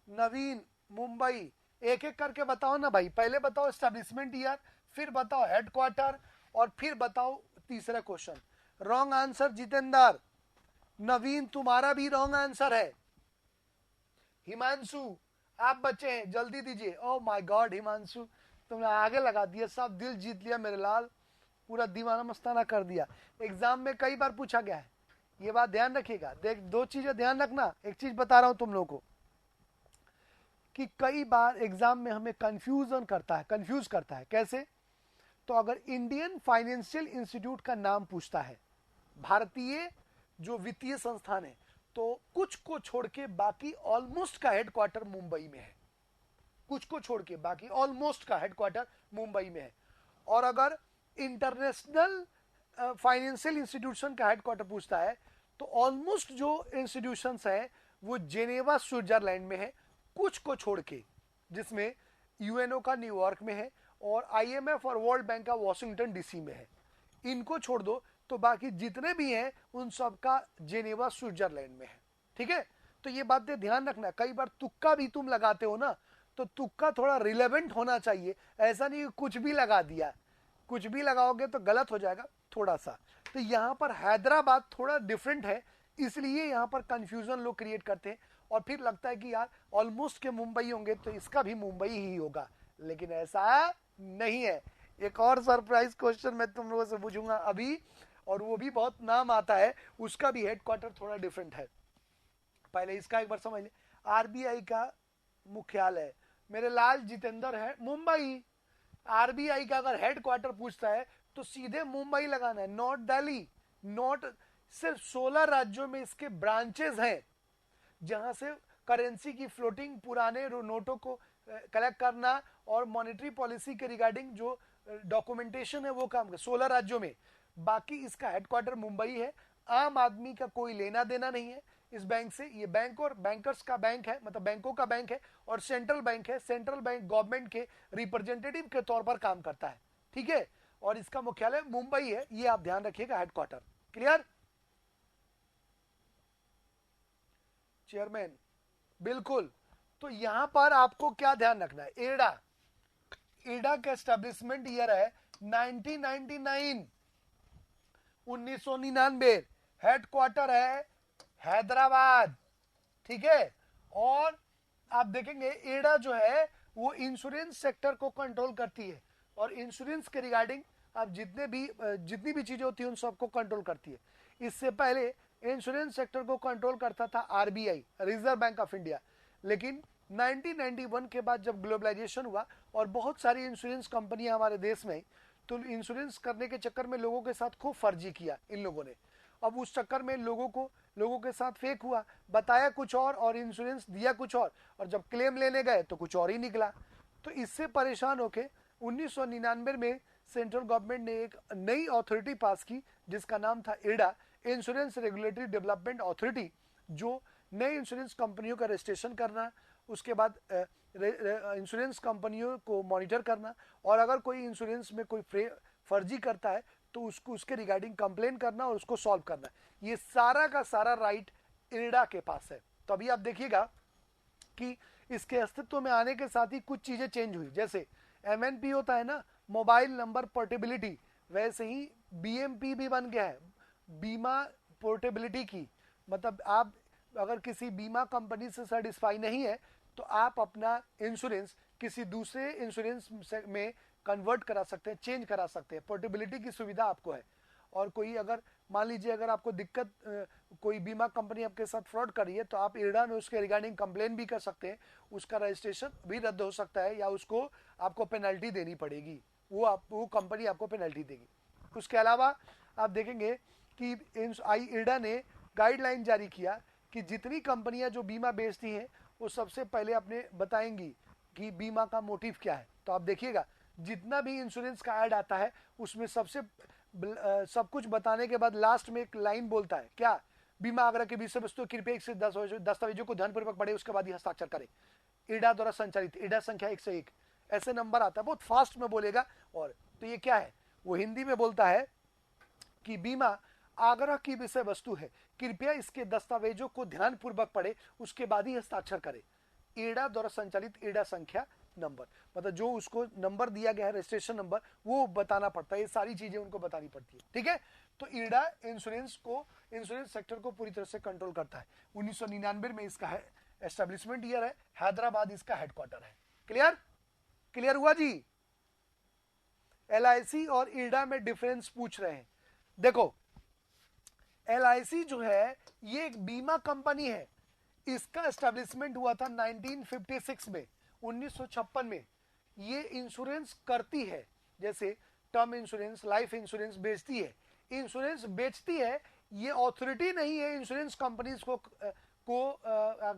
नवीन, मुंबई। एक एक करके बताओ ना भाई, पहले बताओ एस्टैब्लिशमेंट ईयर, फिर बताओ हेडक्वार्टर, और फिर बताओ तीसरा question. Wrong answer Jitendra. Naveen तुम्हारा भी रॉन्ग आंसर है। हिमांशु आप बच्चे हैं, जल्दी दीजिए। ओ माय गॉड हिमांशु, तुमने आगे लगा दिया, सब दिल जीत लिया मेरे लाल, पूरा दीवाना मस्ताना कर दिया। एग्जाम में कई बार पूछा गया है, ये बात ध्यान रखिएगा। देख दो चीजें ध्यान रखना, एक चीज बता रहा हूं तुम लोगों को कि कई बार एग्जाम में हमें कंफ्यूज करता है। कैसे? तो अगर इंडियन फाइनेंशियल इंस्टीट्यूट का नाम पूछता है, भारतीय जो वित्तीय संस्थान है, तो कुछ को छोड़ के बाकी ऑलमोस्ट का हेडक्वार्टर मुंबई में है। कुछ को छोड़ के बाकी ऑलमोस्ट का हेडक्वार्टर मुंबई में है। और अगर इंटरनेशनल फाइनेंशियल इंस्टीट्यूशन का हेडक्वार्टर पूछता है तो ऑलमोस्ट जो इंस्टीट्यूशंस हैं वो जेनेवा स्विट्जरलैंड में है, कुछ को छोड़ के, जिसमें यूएनओ का न्यूयॉर्क में है और आईएमएफ और वर्ल्ड बैंक का वॉशिंगटन डीसी में है। इनको छोड़ दो तो बाकी जितने भी हैं उन सब का जेनेवा स्विट्जरलैंड में है। ठीक है, तो ये बातें ध्यान रखना। कई बार तुक्का भी तुम लगाते हो ना, तो तुक्का थोड़ा रिलेवेंट होना चाहिए, ऐसा नहीं कुछ भी लगा दिया। कुछ भी लगाओगे तो गलत हो जाएगा थोड़ा सा। तो यहाँ पर हैदराबाद थोड़ा डिफरेंट है, इसलिए यहाँ पर कंफ्यूजन लोग क्रिएट करते हैं और फिर लगता है कि यार ऑलमोस्ट के मुंबई होंगे तो इसका भी मुंबई ही होगा, लेकिन ऐसा नहीं है। एक और सरप्राइज क्वेश्चन मैं तुम लोगों से पूछूंगा अभी, और वो भी बहुत नाम आता है, उसका भी हेडक्वार्टर थोड़ा डिफरेंट है। पहले इसका एक बार समझ ले। आरबीआई का मुख्यालय मेरे लाल जितेंद्र है मुंबई। आरबीआई का अगर हेडक्वार्टर पूछता है तो सीधे मुंबई लगाना है, नॉट दिल्ली, नॉट। सिर्फ 16 राज्यों में इसके ब्रांचेस हैं जहां से करेंसी की फ्लोटिंग, पुराने नोटों को कलेक्ट करना और मॉनेटरी पॉलिसी के रिगार्डिंग जो डॉक्यूमेंटेशन है वो काम कर 16 राज्यों में। बाकी इसका हेडक्वार्टर मुंबई है। आम आदमी का कोई लेना देना नहीं है इस बैंक से। ये बैंक और बैंकर्स का बैंक है, मतलब बैंकों का बैंक है, और सेंट्रल बैंक है। सेंट्रल बैंक गवर्नमेंट के रिप्रेजेंटेटिव के तौर पर काम करता है। ठीक है, और इसका मुख्यालय मुंबई है, ये आप ध्यान रखिएगा, हेडक्वार्टर। क्लियर? चेयरमैन, बिल्कुल। तो यहां पर आपको क्या ध्यान रखना है, एडा, एडा का एस्टेब्लिशमेंट ईयर है 1999, 1999। हेडक्वार्टर है हैदराबाद। ठीक है, और आप देखेंगे एडा जो है वो इंश्योरेंस सेक्टर को कंट्रोल करती है, और इंश्योरेंस के रिगार्डिंग आप जितनी भी चीजें होती है उन सबको कंट्रोल करती है। इससे पहले इंश्योरेंस सेक्टर को कंट्रोल करता था RBI, reserve bank of India. लेकिन 1991 के बाद जब ग्लोबलाइजेशन हुआ और बहुत सारी इंश्योरेंस कंपनियां हमारे देश में, तो इंश्योरेंस करने के चक्कर में लोगों के साथ खूब फर्जी किया इन लोगों ने। अब उस चक्कर में लोगों के साथ फेक हुआ, बताया कुछ और इंश्योरेंस दिया कुछ और जब क्लेम लेने गए तो कुछ और ही निकला। तो इससे परेशान होके 1999 में सेंट्रल गवर्नमेंट ने एक नई अथॉरिटी पास की जिसका नाम था एडा, इंश्योरेंस रेगुलेटरी डेवलपमेंट अथॉरिटी, जो नए इंश्योरेंस कंपनियों का रजिस्ट्रेशन करना, उसके बाद इंश्योरेंस कंपनियों को मॉनिटर करना, और अगर कोई इंश्योरेंस में कोई फर्जी करता है तो उसको उसके रिगार्डिंग कंप्लेन करना और उसको सॉल्व करना। ये सारा का सारा राइट इरडा के पास है। तो अभी आप देखिएगा कि इसके अस्तित्व में आने के साथ ही कुछ चीजें चेंज हुई। जैसे एमएनपी होता है ना, मोबाइल नंबर पोर्टेबिलिटी, वैसे ही बीएमपी भी बन गया है, बीमा पोर्टेबिलिटी की। मतलब आप अगर किसी बीमा कंपनी से सेटिस्फाई नहीं है तो आप अपना इंश्योरेंस किसी दूसरे इंश्योरेंस में कन्वर्ट करा सकते हैं, चेंज करा सकते हैं। पोर्टेबिलिटी की सुविधा आपको है। और कोई अगर मान लीजिए अगर आपको दिक्कत, कोई बीमा कंपनी आपके साथ फ्रॉड कर रही है तो आप इरडा में उसके रिगार्डिंग कंप्लेन भी कर सकते हैं, उसका रजिस्ट्रेशन भी रद्द हो सकता है, या उसको आपको पेनल्टी देनी पड़ेगी, वो कंपनी आपको पेनल्टी देगी। उसके अलावा आप देखेंगे कि इरडा ने गाइडलाइन जारी किया कि जितनी कंपनियां जो बीमा बेचती हैं वो सबसे पहले अपने बताएंगी कि बीमा का मोटिव क्या है। तो आप देखिएगा जितना भी इंश्योरेंस का ऐड आता है उसमें सब कुछ बताने के बाद लास्ट में एक लाइन बोलता है, क्या? बीमा आग्रह के विषय वस्तु कृपया 1 से 10 दस्तावेजों को ध्यानपूर्वक पढ़े, उसके बाद ही हस्ताक्षर करें। इडा द्वारा संचालित, इडा संख्या 101, ऐसे नंबर आता है, बहुत फास्ट में बोलेगा। और तो ये क्या है, वो हिंदी में बोलता है कि बीमा आग्रह की विषय वस्तु है, कृपया इसके दस्तावेजों को ध्यानपूर्वक पढ़े, उसके बाद ही हस्ताक्षर करें। एडा द्वारा संचालित एडा संख्या नंबर, मतलब जो उसको नंबर दिया गया है, रजिस्ट्रेशन नंबर, वो बताना पड़ता है। ये सारी चीजें उनको बतानी पड़ती है। ठीक है, तो ईडा इंश्योरेंस सेक्टर को पूरी तरह से कंट्रोल करता है। 1999 में इसका है एस्टेब्लिशमेंट ईयर है, हैदराबाद इसका हेडक्वार्टर है। क्लियर? क्लियर हुआ जी? एलआईसी और ईडा में डिफरेंस पूछ रहे हैं। देखो एलआईसी जो है ये एक बीमा कंपनी है, इसका एस्टेब्लिशमेंट हुआ था 1956 में, 1956 में। ये इंश्योरेंस करती है, जैसे टर्म इंश्योरेंस, लाइफ इंश्योरेंस बेचती है। इंश्योरेंस बेचती है, ये अथॉरिटी नहीं है इंश्योरेंस कंपनीज को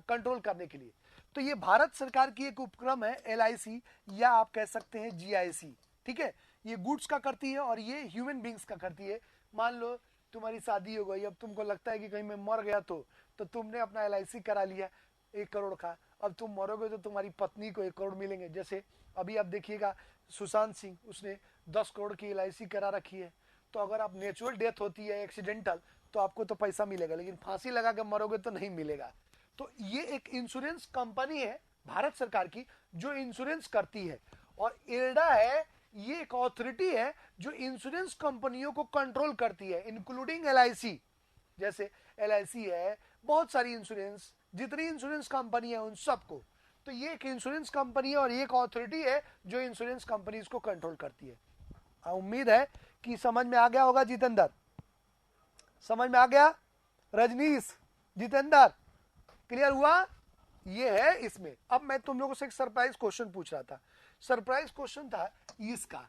कंट्रोल करने के लिए। तो ये भारत सरकार की एक उपक्रम है एलआईसी, या आप कह सकते हैं जीआईसी। ठीक है, ये गुड्स का करती है और ये ह्यूमन बींग्स का करती है। मान लो तुम्हारी शादी हो गई, अब तुमको लगता है कि कहीं मैं मर गया तो तुमने अपना LIC करा लिया 1 करोड़ का। अब तुम मरोगे तो तुम्हारी पत्नी को 1 करोड़ मिलेंगे। जैसे अभी आप देखिएगा सुशांत सिंह, उसने 10 करोड़ की LIC करा रखी है। तो अगर आप नेचुरल डेथ होती है एक्सीडेंटल तो आपको तो पैसा मिलेगा, लेकिन फांसी लगा के मरोगे तो नहीं मिलेगा। तो ये एक इंश्योरेंस कंपनी है भारत सरकार की जो इंश्योरेंस करती है। और इरडा है, ये एक अथॉरिटी है जो इंश्योरेंस कंपनियों को कंट्रोल करती है, इंक्लूडिंग LIC। जैसे LIC है, बहुत सारी इंश्योरेंस, जितनी इंश्योरेंस कंपनी है उन सबको। तो ये एक इंश्योरेंस कंपनी है और ये एक अथॉरिटी है जो इंश्योरेंस कंपनीज को कंट्रोल करती है। उम्मीद है कि समझ में आ गया होगा। जितेंद्र, समझ में आ गया? रजनीश, जितेंद्र, क्लियर हुआ? ये है इसमें। अब मैं तुम लोगों से एक सरप्राइज क्वेश्चन पूछ रहा था। सरप्राइज क्वेश्चन था इसका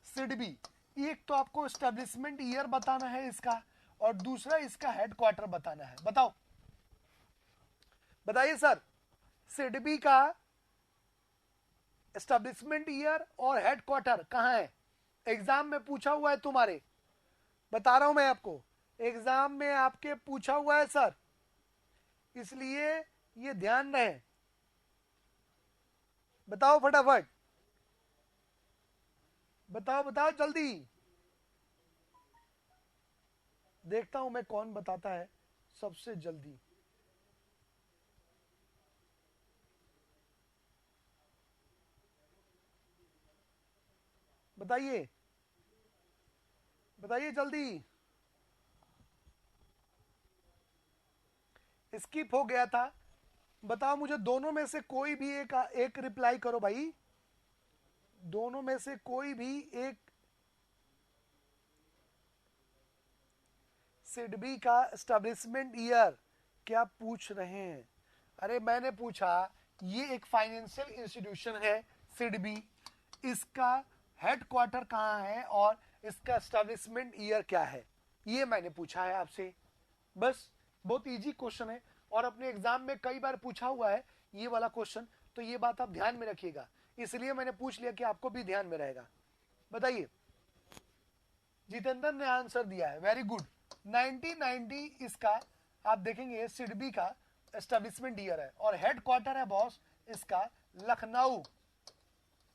सिडबी। एक तो आपको एस्टेब्लिशमेंट ईयर बताना है इसका, और दूसरा इसका हेडक्वार्टर बताना है। बताओ, बताइए सर, सिडबी का एस्टेब्लिशमेंट ईयर और हेडक्वार्टर कहां है? एग्जाम में पूछा हुआ है तुम्हारे, बता रहा हूं मैं आपको, एग्जाम में आपके पूछा हुआ है सर, इसलिए ये ध्यान रहे। बताओ फटाफट, बताओ बताओ जल्दी, देखता हूं मैं कौन बताता है सबसे जल्दी। बताइए, बताइए जल्दी। स्किप हो गया था, बताओ मुझे। दोनों में से कोई भी एक रिप्लाई करो भाई, दोनों में से कोई भी एक। सिडबी का एस्टेब्लिशमेंट ईयर क्या पूछ रहे हैं? अरे मैंने पूछा, ये एक फाइनेंशियल इंस्टीट्यूशन है सिडबी, इसका हेडक्वार्टर कहाँ है और इसका एस्टेब्लिशमेंट ईयर क्या है, ये मैंने पूछा है आपसे। बस, बहुत इजी क्वेश्चन है और अपने एग्जाम में कई बार पूछा हुआ है ये वाला क्वेश्चन, तो ये बात आप ध्यान में रखिएगा, इसलिए मैंने पूछ लिया कि आपको भी ध्यान में रहेगा। बताइए, जितेंद्र ने आंसर दिया है, वेरी गुड। 1990 इसका आप देखेंगे सिडबी का एस्टेब्लिशमेंट ईयर है और हेडक्वार्टर है बॉस इसका लखनऊ।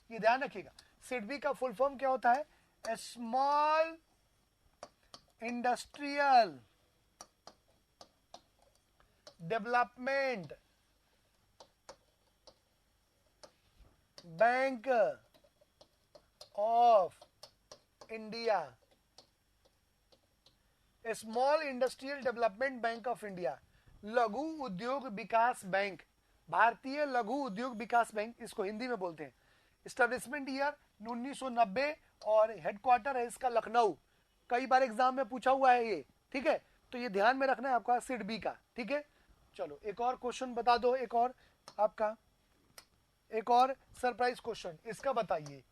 ये ध्यान रखिएगा। सिडबी का फुल फॉर्म क्या होता है? Small industrial development bank of India. Small industrial development bank of India, लघु उद्योग विकास बैंक, भारतीय लघु उद्योग विकास बैंक इसको हिंदी में बोलते हैं। एस्टेब्लिशमेंट ईयर 1990 और हेडक्वार्टर है इसका लखनऊ। कई बार एग्जाम में पूछा हुआ है ये, ठीक है, तो ये ध्यान में रखना है आपका सिडबी का, ठीक है। चलो एक और क्वेश्चन बता दो, एक और आपका, एक और सरप्राइज क्वेश्चन इसका बताइए,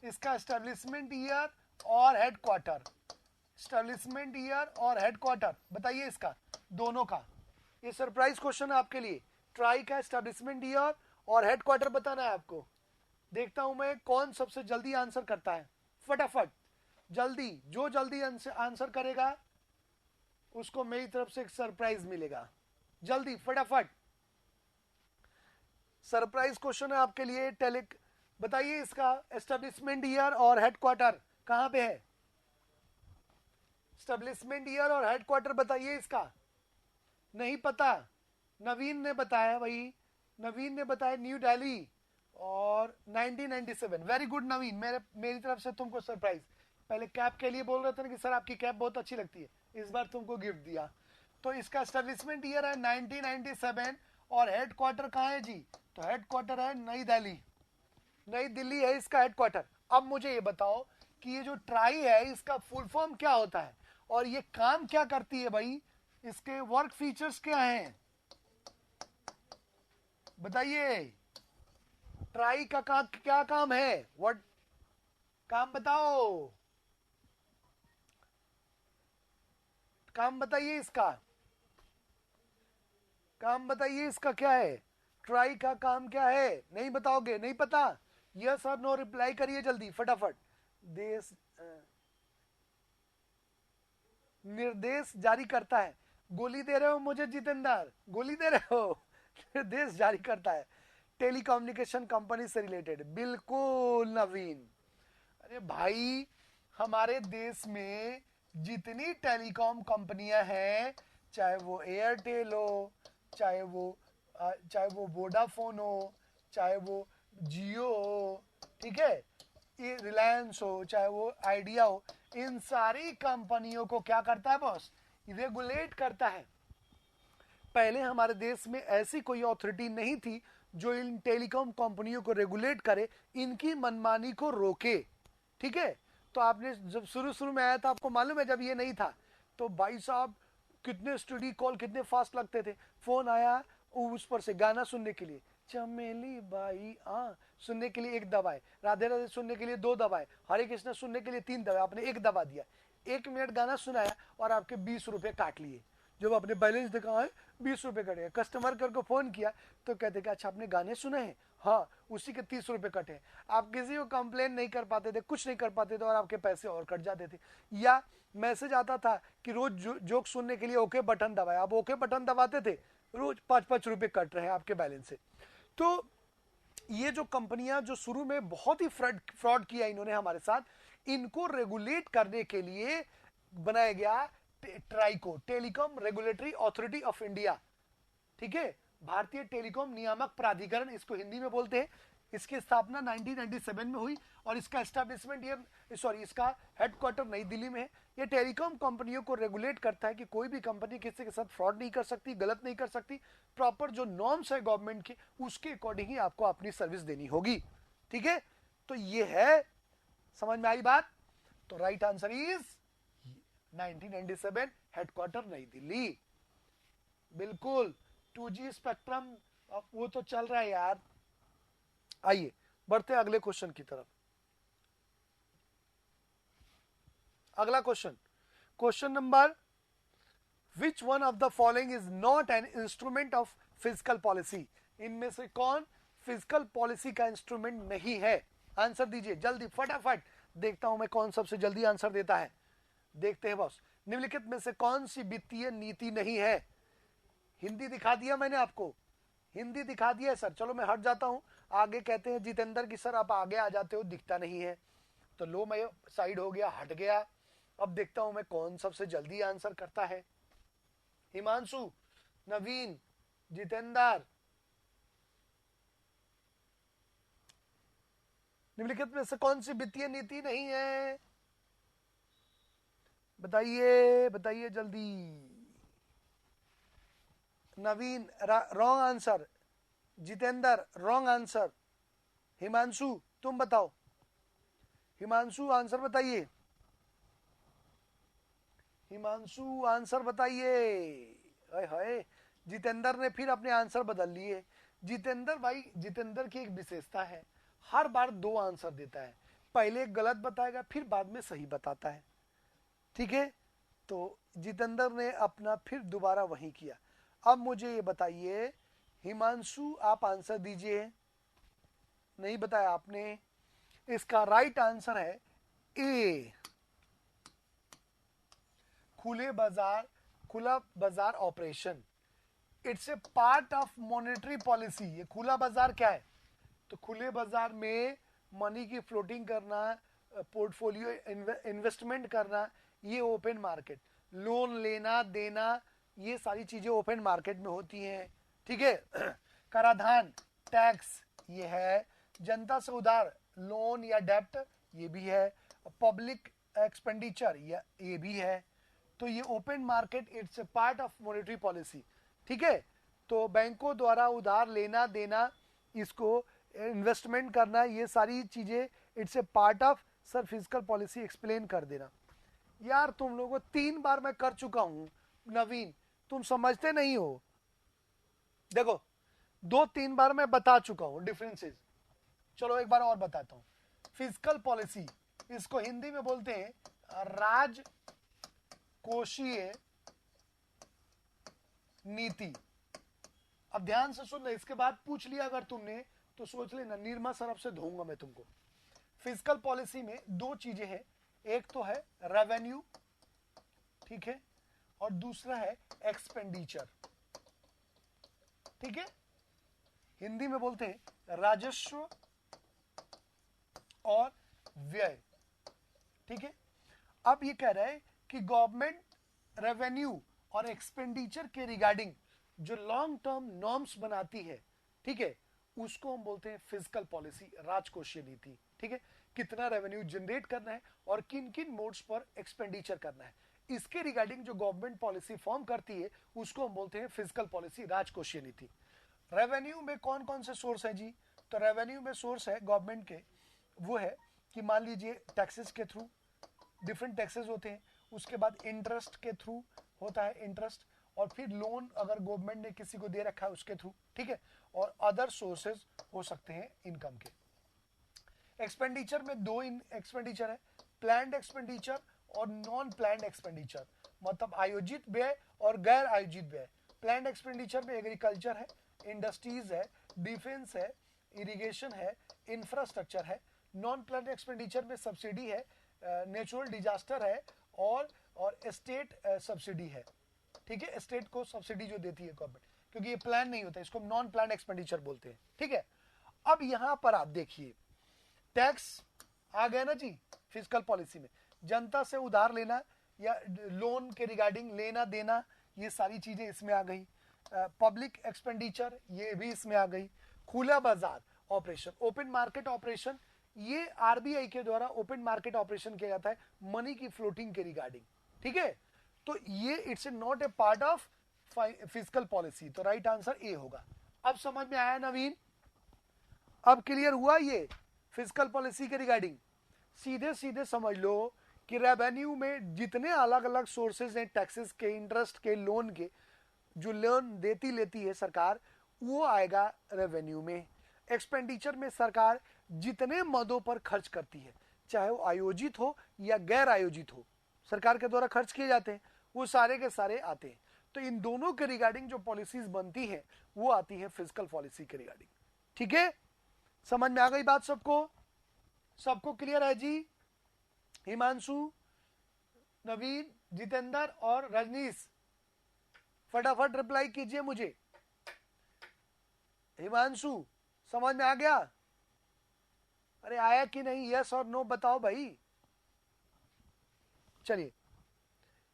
इसका एस्टेब्लिशमेंट ईयर और हेडक्वार्टर, एस्टेब्लिशमेंट ईयर और हेडक्वार्टर बताइए इसका, दोनों का। ये सरप्राइज क्वेश्चन है आपके लिए। ट्राई का एस्टेब्लिशमेंट ईयर और हेडक्वार्टर बताना है आपको। देखता हूं मैं कौन सबसे जल्दी आंसर करता है, फटाफट जल्दी, जो जल्दी आंसर करेगा उसको मेरी तरफ से एक सरप्राइज मिलेगा। जल्दी फटाफट, सरप्राइज क्वेश्चन है आपके लिए। टेलिक बताइए, इसका एस्टेब्लिशमेंट ईयर और हेडक्वार्टर कहां पे है? एस्टेब्लिशमेंट ईयर और हेडक्वार्टर बताइए इसका। नहीं पता? नवीन ने बताया भाई, नवीन ने बताया न्यू दिल्ली और 1997। वेरी गुड नवीन, मेरी तरफ से तुमको सरप्राइज। पहले कैप के लिए बोल रहे थे ना कि सर आपकी कैप बहुत अच्छी लगती है, इस बार तुमको गिफ्ट दिया। तो इसका एस्टेब्लिशमेंट ईयर है 1997 और हेडक्वार्टर कहाँ है जी? तो हेडक्वार्टर है नई दिल्ली, नई दिल्ली है इसका हेडक्वार्टर। अब मुझे ये बताओ कि ये जो ट्राई है इसका फुल फॉर्म क्या होता है और ये काम क्या करती है भाई, इसके वर्क फीचर्स क्या हैं बताइए। ट्राई का क्या काम है, व्हाट काम बताओ, काम बताइए इसका, काम बताइए इसका क्या है। ट्राई का काम क्या है? नहीं बताओगे? नहीं पता? यस और नो रिप्लाई करिए जल्दी फटाफट। देश निर्देश जारी करता है। गोली दे रहे हो मुझे जितेंद्र? गोली दे रहे हो? निर्देश जारी करता है टेलीकम्युनिकेशन कंपनी से रिलेटेड। बिल्कुल नवीन। अरे भाई, हमारे देश में जितनी टेलीकॉम कंपनियां हैं, चाहे वो एयरटेल हो, चाहे वो वोडाफोन हो, चाहे वो जियो हो, ठीक है, ये रिलायंस हो, चाहे वो आइडिया हो, इन सारी कंपनियों को क्या करता है बॉस? रेगुलेट करता है। पहले हमारे देश में ऐसी कोई अथॉरिटी नहीं थी जो इन टेलीकॉम कंपनियों को रेगुलेट करे, इनकी मनमानी को रोके। ठीक है, तो आपने जब शुरू शुरू में आया था, आपको मालूम है जब ये नहीं था, तो भाई साहब कितने स्टडी कॉल कितने फास्ट लगते थे। फोन आया उस पर से गाना सुनने के लिए, चमेली बाई सुनने के लिए एक दबाए, राधे राधे सुनने के लिए 2 दबाए, हरे कृष्ण सुनने के लिए 3 दबाए, आपने 1 दबा दिया, 1 मिनट गाना सुनाया और आपके 20 रुपए काट लिए। जब आपने बैलेंस दिखाया 20 रुपए कटे, कस्टमर केयर को फोन किया तो कहते कि अच्छा आपने गाने सुने हैं? हाँ, उसी के 30 रुपए कटे। आप किसी को कंप्लेन नहीं कर पाते थे, कुछ नहीं कर पाते थे और आपके पैसे और कट जाते थे। या मैसेज आता था कि रोज जोक सुनने के लिए ओके बटन दबाए, आप ओके बटन दबाते थे, रोज 5-5 रुपए कट रहे हैं आपके बैलेंस से। तो ये जो कंपनियां जो शुरू में बहुत ही फ्रॉड किया इन्होंने हमारे साथ, इनको रेगुलेट करने के लिए बनाया गया tricho, telecom regulatory authority of India. ठीक है, भारतीय टेलीकॉम नियामक प्राधिकरण इसको हिंदी में बोलते हैं। इसकी स्थापना 1997 में हुई और इसका एस्टैब्लिशमेंट इसका हेडक्वार्टर नई दिल्ली में है। ये टेलीकॉम कंपनियों को रेगुलेट करता है कि कोई भी कंपनी किसी के साथ फ्रॉड नहीं कर सकती, गलत नहीं कर सकती। प्रॉपर जो नॉर्म्स है गवर्नमेंट के, उसके अकॉर्डिंग ही आपको अपनी सर्विस देनी होगी। ठीक है, तो ये है, समझ में आई बात? तो राइट आंसर इज 1997, हेडक्वार्टर नई दिल्ली। बिल्कुल, 2G स्पेक्ट्रम वो तो चल रहा है यार। आइए बढ़ते हैं अगले क्वेश्चन की तरफ। अगला question, question number, which one of the following is not an instrument of physical policy? इनमें से कौन फिजिकल पॉलिसी का इंस्ट्रूमेंट नहीं है? आंसर दीजिए जल्दी फटाफट, देखता हूं मैं कौन सबसे जल्दी आंसर देता है। देखते हैं बॉस, निम्नलिखित में से कौन सी वित्तीय नीति नहीं है? हिंदी दिखा दिया मैंने आपको, हिंदी दिखा दिया है सर। चलो मैं हट जाता हूं, आगे कहते हैं जितेंद्र की सर आप आगे आ जाते हो, दिखता नहीं है। तो लो मैं साइड हो गया, हट गया। अब देखता हूं मैं कौन सबसे जल्दी आंसर करता है। हिमांशु, नवीन, जितेंद्र, निम्नलिखित में से कौन सी वित्तीय नीति नहीं है? बताइए बताइए जल्दी। Naveen wrong answer, Jitendra wrong answer, Himanshu तुम बताओ, हिमांशु आंसर बताइए, हिमांशु आंसर बताइए। हाय हाय, जितेंद्र ने फिर अपने आंसर बदल लिए। जितेंद्र भाई, जितेंद्र की एक विशेषता है, हर बार 2 आंसर देता है, पहले गलत बताएगा फिर बाद में सही बताता है। ठीक है, तो जितेंद्र ने अपना फिर दोबारा वही किया। अब मुझे ये बताइए हिमांशु, आप आंसर दीजिए। नहीं बताया आपने, इसका राइट आंसर है ए, खुला बाजार operation. It's a part of monetary policy. ये खुला बाजार क्या है? तो खुले बाजार में मनी की फ्लोटिंग करना, पोर्टफोलियो इन्वेस्टमेंट करना, ये ओपन मार्केट, लोन लेना देना, ये सारी चीजें ओपन मार्केट में होती हैं। ठीक है, कराधान टैक्स ये है, जनता से उधार लोन या डेप्ट ये भी है, पब्लिक एक्सपेंडिचर ये भी है। तो ये open market it's a part of monetary policy. ठीक है, तो बैंकों द्वारा उधार लेना देना, इसको इन्वेस्टमेंट करना, ये सारी चीजें it's a part of, sir physical policy explain कर देना। यार तुम लोगों को 3 बार मैं कर चुका हूं, नवीन तुम समझते नहीं हो। देखो 2-3 बार मैं बता चुका हूं डिफरेंसेस। चलो एक बार और बताता हूं। फिजिकल पॉलिसी, इसको हिंदी में बोलते हैं राजकोषीय नीति। अब ध्यान से सुनना, इसके बाद पूछ लिया अगर तुमने तो सोच लेना निर्मा सरफ से धोऊंगा मैं तुमको। फिजिकल पॉलिसी में दो चीजें हैं, एक तो है रेवेन्यू, ठीक है, और दूसरा है एक्सपेंडिचर, ठीक है, हिंदी में बोलते हैं राजस्व और व्यय, ठीक है। अब ये कह रहा है कि गवर्नमेंट रेवेन्यू और एक्सपेंडिचर के रिगार्डिंग जो लॉन्ग टर्म नॉर्म्स बनाती है, ठीक है, उसको हम बोलते हैं फिजिकल पॉलिसी, राजकोषीय नीति, ठीक है। कितना रेवेन्यू जनरेट करना है और किन किन मोड्स पर एक्सपेंडिचर करना है, इसके रिगार्डिंग जो गवर्नमेंट पॉलिसी फॉर्म करती है उसको हम बोलते हैं फिजिकल पॉलिसी, राजकोषीय नीति। रेवेन्यू में कौन कौन से सोर्स है जी? तो रेवेन्यू में सोर्स है गवर्नमेंट के, वो है कि मान लीजिए टैक्सेस के थ्रू, डिफरेंट टैक्सेस होते हैं, उसके बाद इंटरेस्ट के थ्रू होता है इंटरेस्ट, और फिर लोन अगर गवर्नमेंट ने किसी को दे रखा है उसके थ्रू, ठीक है, और अदर सोर्सेज हो सकते हैं इनकम के। एक्सपेंडिचर में दो एक्सपेंडिचर है, प्लान्ड एक्सपेंडिचर और नॉन प्लान्ड एक्सपेंडिचर, मतलब आयोजित व्यय और गैर आयोजित व्यय। प्लान्ड एक्सपेंडिचर में एग्रीकल्चर है, इंडस्ट्रीज है, डिफेंस है, इरिगेशन है, इंफ्रास्ट्रक्चर है। नॉन प्लान्ड एक्सपेंडिचर में सब्सिडी है, नेचुरल डिजास्टर है, और स्टेट सब्सिडी है, ठीक है, स्टेट को सब्सिडी जो देती है गवर्नमेंट, क्योंकि ये प्लान नहीं होता, इसको नॉन प्लान एक्सपेंडिचर बोलते हैं, ठीक है। अब यहां पर आप देखिए टैक्स आ गया ना जी, फिजिकल पॉलिसी में जनता से उधार लेना या लोन के रिगार्डिंग लेना देना, ये सारी चीजें इसमें आ गई। पब्लिक एक्सपेंडिचर ये भी इसमें आ गई। खुला बाजार ऑपरेशन, ओपन मार्केट ऑपरेशन, ये आरबीआई के द्वारा ओपन मार्केट ऑपरेशन किया जाता है मनी की फ्लोटिंग के रिगार्डिंग, ठीक है। तो ये it's not a part of physical policy, तो राइट आंसर ए होगा। अब समझ में आया नवीन? अब क्लियर हुआ ये फिजिकल पॉलिसी के रिगार्डिंग? सीधे सीधे समझ लो कि रेवेन्यू में जितने अलग अलग सोर्सेज हैं टैक्सेस के, इंटरेस्ट के, लोन के, जो लोन देती लेती है सरकार, वो आएगा रेवेन्यू में। एक्सपेंडिचर में सरकार जितने मदों पर खर्च करती है, चाहे वो आयोजित हो या गैर आयोजित हो, सरकार के द्वारा खर्च किए जाते हैं, वो सारे के सारे आते हैं। तो इन दोनों के रिगार्डिंग जो पॉलिसीज बनती है वो आती है फिजिकल पॉलिसी के रिगार्डिंग, ठीक है। समझ में आ गई बात सबको? सबको क्लियर है जी? हिमांशु, नवीन, जितेंद्र और रजनीश, फटाफट रिप्लाई कीजिए मुझे। हिमांशु समझ में आ गया? अरे आया कि नहीं, यस और नो बताओ भाई। चलिए,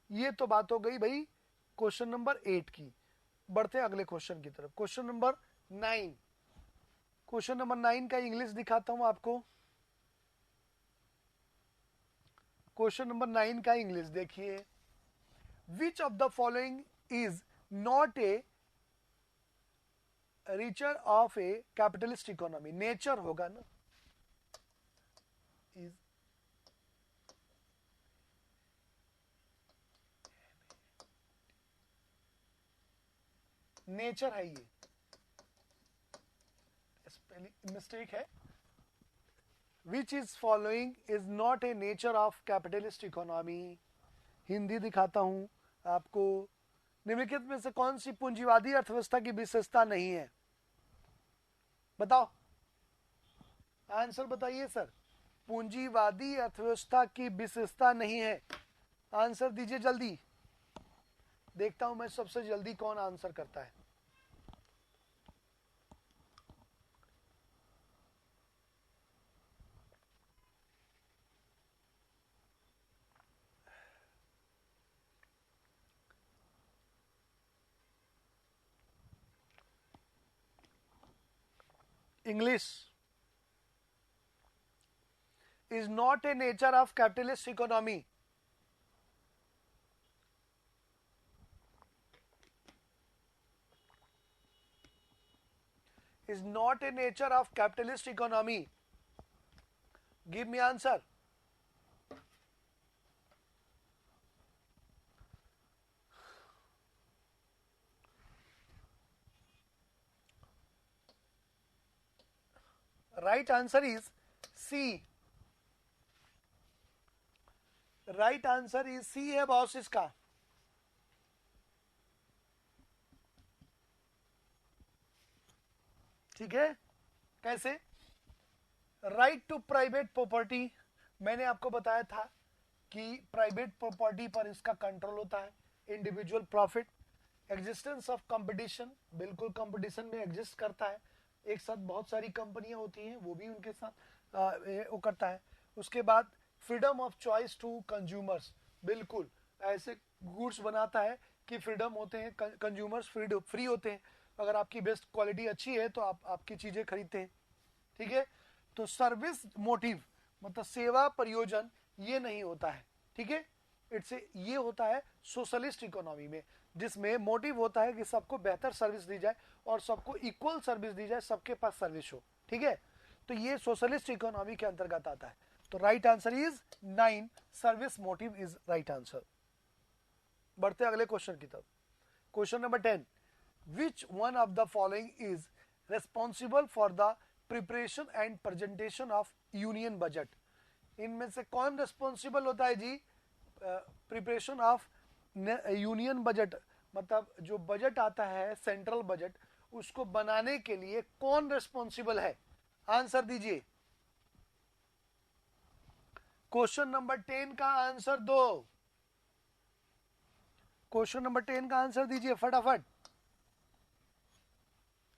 ये तो बात हो गई भाई क्वेश्चन नंबर 8 की। बढ़ते हैं अगले क्वेश्चन की तरफ, क्वेश्चन नंबर 9। क्वेश्चन नंबर 9 का इंग्लिश दिखाता हूं आपको। क्वेश्चन नंबर 9 का इंग्लिश देखिए, which of the following is not a richer of a capitalist economy? Nature होगा ना, इज नेचर है, ये मिस्टेक है। Which is following is not a nature of capitalist economy. Hindi दिखाता हूं आपको, निम्नलिखित में से कौन सी पूंजीवादी अर्थव्यवस्था की विशेषता नहीं है? बताओ, आंसर बताइए सर। पूंजीवादी अर्थव्यवस्था की विशेषता नहीं है, आंसर दीजिए जल्दी। देखता हूं मैं सबसे जल्दी कौन आंसर करता है। English is not a nature of capitalist economy. Is not a nature of capitalist economy. Give me answer. Right answer is C. Right answer is C है बॉस इसका। ठीक है, कैसे? राइट टू प्राइवेट प्रॉपर्टी, मैंने आपको बताया था कि प्राइवेट प्रॉपर्टी पर इसका कंट्रोल होता है। Individual profit, existence of competition, बिल्कुल कंपटीशन में एग्जिस्ट करता है, एक साथ बहुत सारी कंपनियां होती हैं, वो भी उनके साथ वो करता है। उसके बाद freedom of choice to consumers, बिल्कुल ऐसे गुड्स बनाता है कि फ्रीडम होते हैं, कंज्यूमर्स फ्री होते हैं, अगर आपकी बेस्ट क्वालिटी अच्छी है तो आप आपकी चीजें खरीदते हैं, ठीक है। तो सर्विस मोटिव मतलब सेवा प्रयोजन ये नहीं होता है, ठीक है। ये होता है सोशलिस्ट इकोनॉमी में, जिसमें मोटिव होता है कि सबको बेहतर सर्विस दी जाए और सबको इक्वल सर्विस दी जाए, सबके पास सर्विस हो, ठीक है। तो ये सोशलिस्ट इकोनॉमी के अंतर्गत आता है। तो right answer is 9, service motive is right answer. बढ़ते अगले क्वेश्चन की तरफ। Question number 10, which one of the following is responsible for the preparation and presentation of union budget? इनमें से कौन रेस्पॉन्सिबल होता है जी प्रिपरेशन ऑफ यूनियन बजट, मतलब जो बजट आता है सेंट्रल बजट, उसको बनाने के लिए कौन रेस्पॉन्सिबल है? आंसर दीजिए। क्वेश्चन नंबर 10 का आंसर दो, क्वेश्चन नंबर 10 का आंसर दीजिए फटाफट,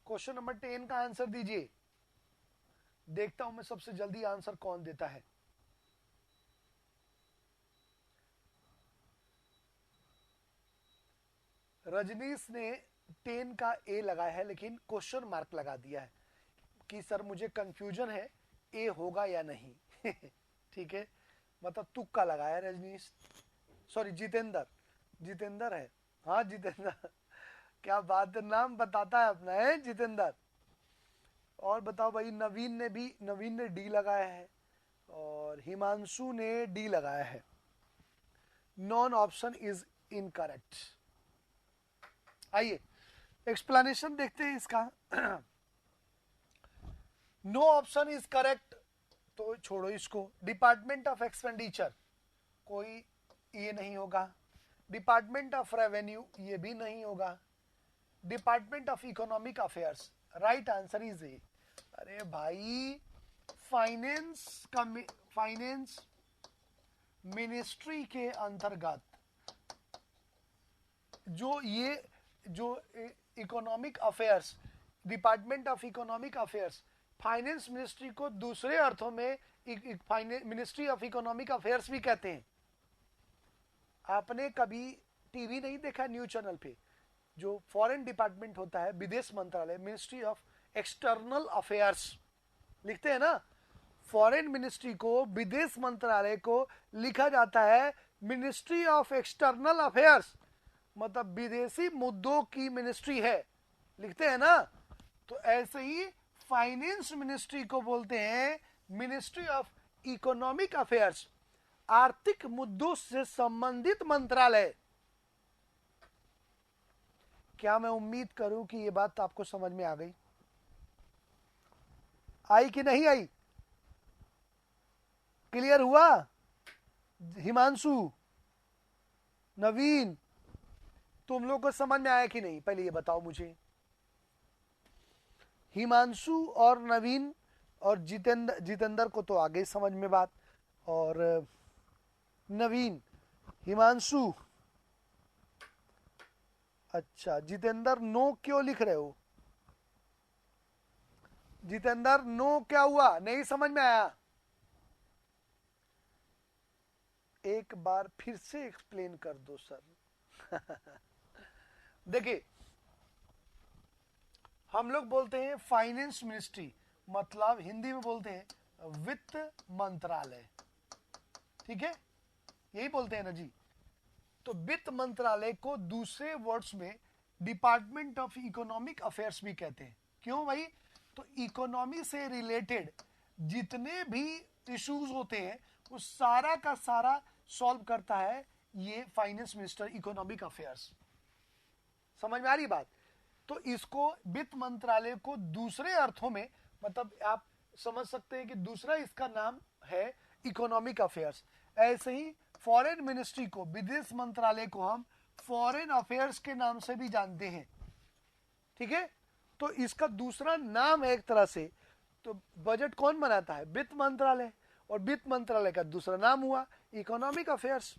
क्वेश्चन नंबर 10 का आंसर दीजिए। देखता हूं मैं सबसे जल्दी आंसर कौन देता है। रजनीश ने 10 का ए लगाया है, लेकिन क्वेश्चन मार्क लगा दिया है कि सर मुझे कंफ्यूजन है ए होगा या नहीं। ठीक है, मतलब तुक्का लगाया रजनीश, सॉरी जितेंद्र, जितेंद्र है, हाँ जितेंद्र। क्या बात है, नाम बताता है अपना, है जितेंद्र। और बताओ भाई, नवीन ने डी लगाया है और हिमांशु ने डी लगाया है। Non option is incorrect. आइए एक्सप्लेनेशन देखते हैं इसका। नो ऑप्शन इज करेक्ट तो छोड़ो इसको। डिपार्टमेंट ऑफ एक्सपेंडिचर, कोई ये नहीं होगा। डिपार्टमेंट ऑफ रेवेन्यू, ये भी नहीं होगा। Department of economic affairs, right answer is a. अरे भाई, फाइनेंस मिनिस्ट्री के अंतर्गत जो economic affairs, department of economic affairs, finance ministry को दूसरे अर्थों में मिनिस्ट्री ऑफ इकोनॉमिक अफेयर्स भी कहते हैं। आपने कभी टीवी नहीं देखा न्यूज चैनल पे, जो फॉरेन डिपार्टमेंट होता है, विदेश मंत्रालय, मिनिस्ट्री ऑफ एक्सटर्नल अफेयर्स लिखते हैं ना, फॉरेन मिनिस्ट्री को, विदेश मंत्रालय को लिखा जाता है मिनिस्ट्री ऑफ एक्सटर्नल अफेयर्स, मतलब विदेशी मुद्दों की मिनिस्ट्री है, लिखते हैं ना। तो ऐसे ही फाइनेंस मिनिस्ट्री को बोलते हैं मिनिस्ट्री ऑफ इकोनॉमिक अफेयर्स, आर्थिक मुद्दों से संबंधित मंत्रालय। क्या मैं उम्मीद करूं कि यह बात आपको समझ में आ गई? आई कि नहीं आई? क्लियर हुआ? हिमांशु, नवीन, तुम लोग को समझ में आया कि नहीं, पहले ये बताओ मुझे। हिमांशु और नवीन और जितेंद्र को तो आगे समझ में बात, और नवीन, हिमांशु, अच्छा जितेंद्र नो क्यों लिख रहे हो? जितेंद्र नो क्या हुआ, नहीं समझ में आया? एक बार फिर से एक्सप्लेन कर दो सर। देखिए, हम लोग बोलते हैं फाइनेंस मिनिस्ट्री, मतलब हिंदी में बोलते हैं वित्त मंत्रालय, ठीक है, यही बोलते हैं ना जी। तो वित्त मंत्रालय को दूसरे वर्ड्स में डिपार्टमेंट ऑफ इकोनॉमिक अफेयर्स भी कहते हैं। क्यों भाई? तो इकोनॉमी से रिलेटेड जितने भी इश्यूज होते हैं वो सारा का सारा सॉल्व करता है ये फाइनेंस मिनिस्टर, इकोनॉमिक अफेयर्स। समझ में आ रही बात? तो इसको वित्त मंत्रालय को दूसरे अर्थों में, मतलब आप समझ सकते हैं कि दूसरा इसका नाम है इकोनॉमिक अफेयर्स। ऐसे ही फॉरेन मिनिस्ट्री को, विदेश मंत्रालय को हम फॉरेन अफेयर्स के नाम से भी जानते हैं, ठीक है। तो इसका दूसरा नाम है एक तरह से। तो बजट कौन बनाता है? वित्त मंत्रालय। और वित्त मंत्रालय का दूसरा नाम हुआ इकोनॉमिक अफेयर्स।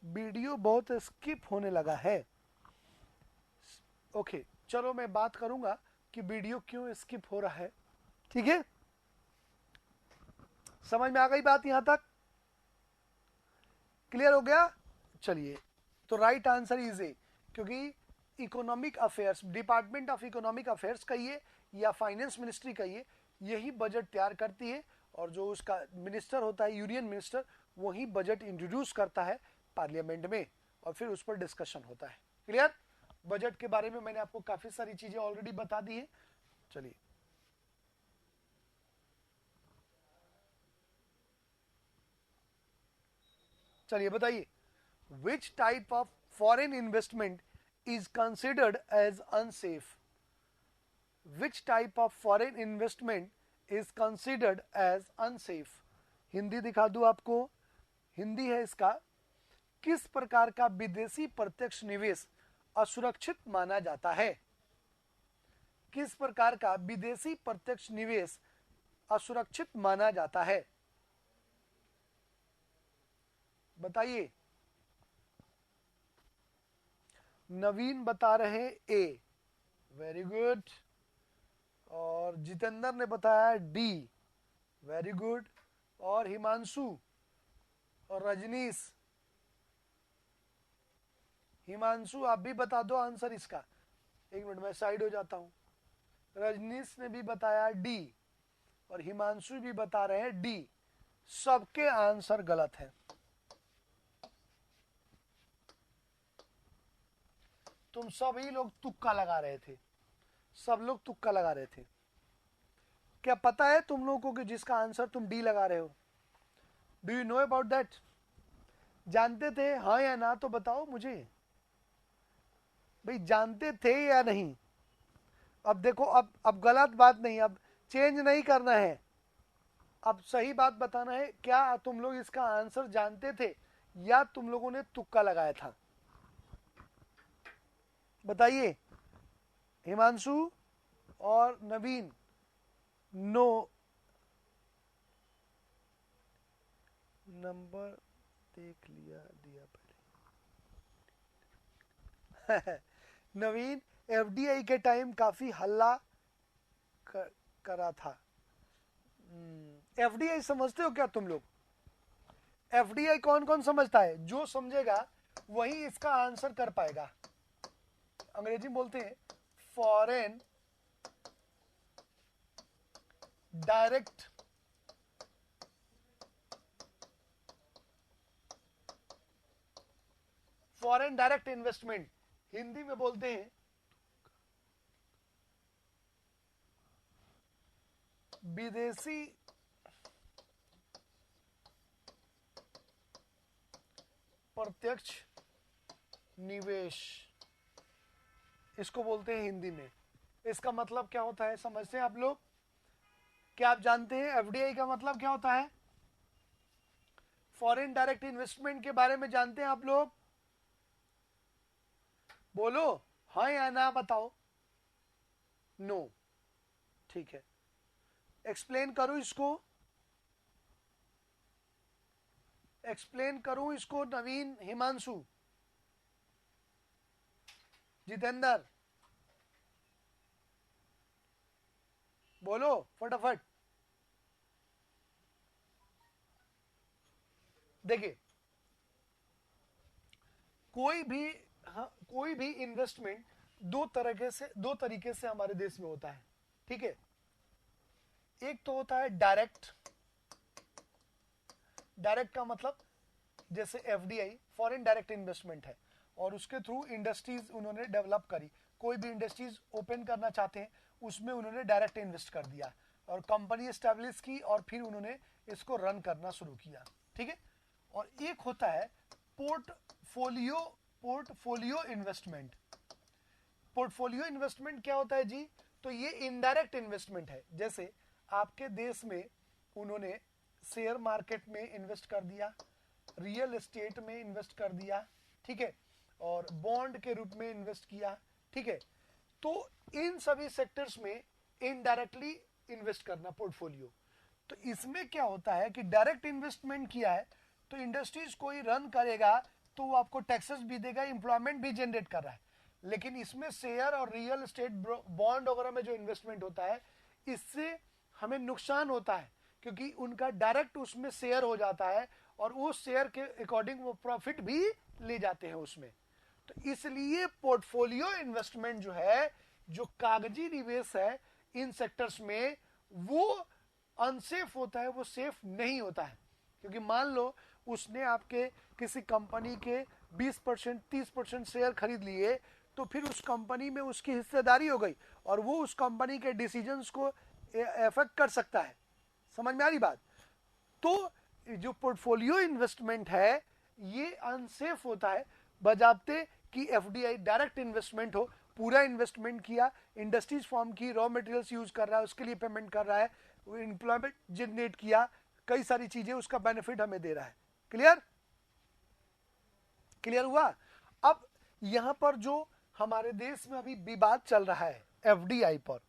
वीडियो बहुत स्किप होने लगा है। ओके, चलो मैं बात करूंगा कि वीडियो क्यों स्किप हो रहा है। ठीक है, समझ में आ गई बात यहां तक? क्लियर हो गया? चलिए, तो राइट आंसर इज ए, क्योंकि economic affairs, department of economic affairs कहिए या फाइनेंस मिनिस्ट्री कहिए, यही बजट तैयार करती है। और जो उसका मिनिस्टर होता है, यूनियन मिनिस्टर, वही बजट इंट्रोड्यूस करता है पार्लियामेंट में और फिर उस पर डिस्कशन होता है। क्लियर? बजट के बारे में मैंने आपको काफी सारी चीजें ऑलरेडी बता दी है। चलिए, चलिए बताइए, which type of foreign investment is considered as unsafe? Which type of foreign investment is considered as unsafe? Hindi दिखा दूं आपको, हिंदी है इसका, किस प्रकार का विदेशी प्रत्यक्ष निवेश असुरक्षित माना जाता है? किस प्रकार का विदेशी प्रत्यक्ष निवेश असुरक्षित माना जाता है? बताइए। नवीन बता रहे ए, वेरी गुड। और जितेंद्र ने बताया डी, वेरी गुड। और हिमांशु और रजनीश, हिमांशु आप भी बता दो आंसर इसका। एक मिनट, मैं साइड हो जाता हूं। रजनीश ने भी बताया डी और हिमांशु भी बता रहे हैं डी। सबके आंसर गलत है। तुम सभी लोग तुक्का लगा रहे थे, सब लोग तुक्का लगा रहे थे। क्या पता है तुम लोगों को कि जिसका आंसर तुम डी लगा रहे हो? Do you know about that? जानते थे हाँ या ना तो बताओ मुझे भाई, जानते थे या नहीं? अब देखो, अब गलत बात नहीं, अब चेंज नहीं करना है, अब सही बात बताना है। क्या तुम लोग इसका आंसर जानते थे या तुम लोगों ने तुक्का लगाया था? बताइए। हिमांशु और नवीन, नो। नंबर देख लिया दिया पहले। नवीन, एफडीआई के टाइम काफी हल्ला करा था। एफडीआई समझते हो क्या तुम लोग? एफडीआई कौन कौन समझता है? जो समझेगा वही इसका आंसर कर पाएगा। अंग्रेजी में बोलते हैं फॉरेन डायरेक्ट इन्वेस्टमेंट, हिंदी में बोलते हैं विदेशी प्रत्यक्ष निवेश, इसको बोलते हैं हिंदी में। इसका मतलब क्या होता है समझते हैं आप लोग? क्या आप जानते हैं एफडीआई का मतलब क्या होता है? फॉरेन डायरेक्ट इन्वेस्टमेंट के बारे में जानते हैं आप लोग? बोलो हाँ या ना बताओ। नो, ठीक है। एक्सप्लेन करूं इसको? एक्सप्लेन करूं इसको? नवीन, हिमांशु, जितेंद्र, बोलो फटाफट। देखिए, कोई भी इन्वेस्टमेंट दो तरीके से हमारे देश में होता है। ठीक है, एक तो होता है डायरेक्ट। डायरेक्ट का मतलब जैसे एफडीआई फॉरेन डायरेक्ट इन्वेस्टमेंट है और उसके थ्रू इंडस्ट्रीज उन्होंने डेवलप करी। कोई भी इंडस्ट्रीज ओपन करना चाहते हैं उसमें उन्होंने डायरेक्ट इन्वेस्ट कर दिया और कंपनी एस्टेब्लिश की और फिर उन्होंने इसको रन करना शुरू किया। ठीक है, और एक होता है पोर्टफोलियो इन्वेस्टमेंट। पोर्टफोलियो इन्वेस्टमेंट क्या होता है जी? तो ये इनडायरेक्ट इन्वेस्टमेंट है। जैसे आपके देश में उन्होंने शेयर मार्केट में इन्वेस्ट कर दिया रियल एस्टेट में इन्वेस्ट कर दिया, ठीक है, और बॉन्ड के रूप में इन्वेस्ट किया, ठीक है। तो इन सभी सेक्टर्स में इनडायरेक्टली इन्वेस्ट करना पोर्टफोलियो। तो इसमें क्या होता है कि डायरेक्ट इन्वेस्टमेंट किया है तो इंडस्ट्रीज कोई रन करेगा तो वो आपको टैक्सेस भी देगा, एम्प्लॉयमेंट भी जनरेट कर रहा है। लेकिन इसमें शेयर और रियल एस्टेट बॉन्ड वगैरह में जो इन्वेस्टमेंट होता है इससे हमें नुकसान होता है, क्योंकि उनका डायरेक्ट उसमें शेयर हो जाता है और उस शेयर के अकॉर्डिंग वो प्रॉफिट भी ले जाते हैं उसमें। तो इसलिए पोर्टफोलियो इन्वेस्टमेंट जो है, जो कागजी निवेश है इन सेक्टर्स में, वो अनसेफ होता है, वो सेफ नहीं होता है। क्योंकि मान लो उसने आपके किसी कंपनी के 20% 30% शेयर खरीद लिए, तो फिर उस कंपनी में उसकी हिस्सेदारी हो गई और वो उस कंपनी के डिसीजंस को इफेक्ट कर सकता है। समझ में आ रही बात? तो जो पोर्टफोलियो इन्वेस्टमेंट है ये अनसेफ होता है, बजाबते कि एफडीआई डायरेक्ट इन्वेस्टमेंट हो, पूरा इन्वेस्टमेंट किया, इंडस्ट्रीज फॉर्म की, रॉ मटेरियल्स यूज कर रहा है, उसके लिए पेमेंट कर रहा है, एम्प्लॉयमेंट जनरेट किया, कई सारी चीजें, उसका बेनिफिट हमें दे रहा है। क्लियर? क्लियर हुआ? अब यहां पर जो हमारे देश में अभी विवाद चल रहा है एफडीआई पर,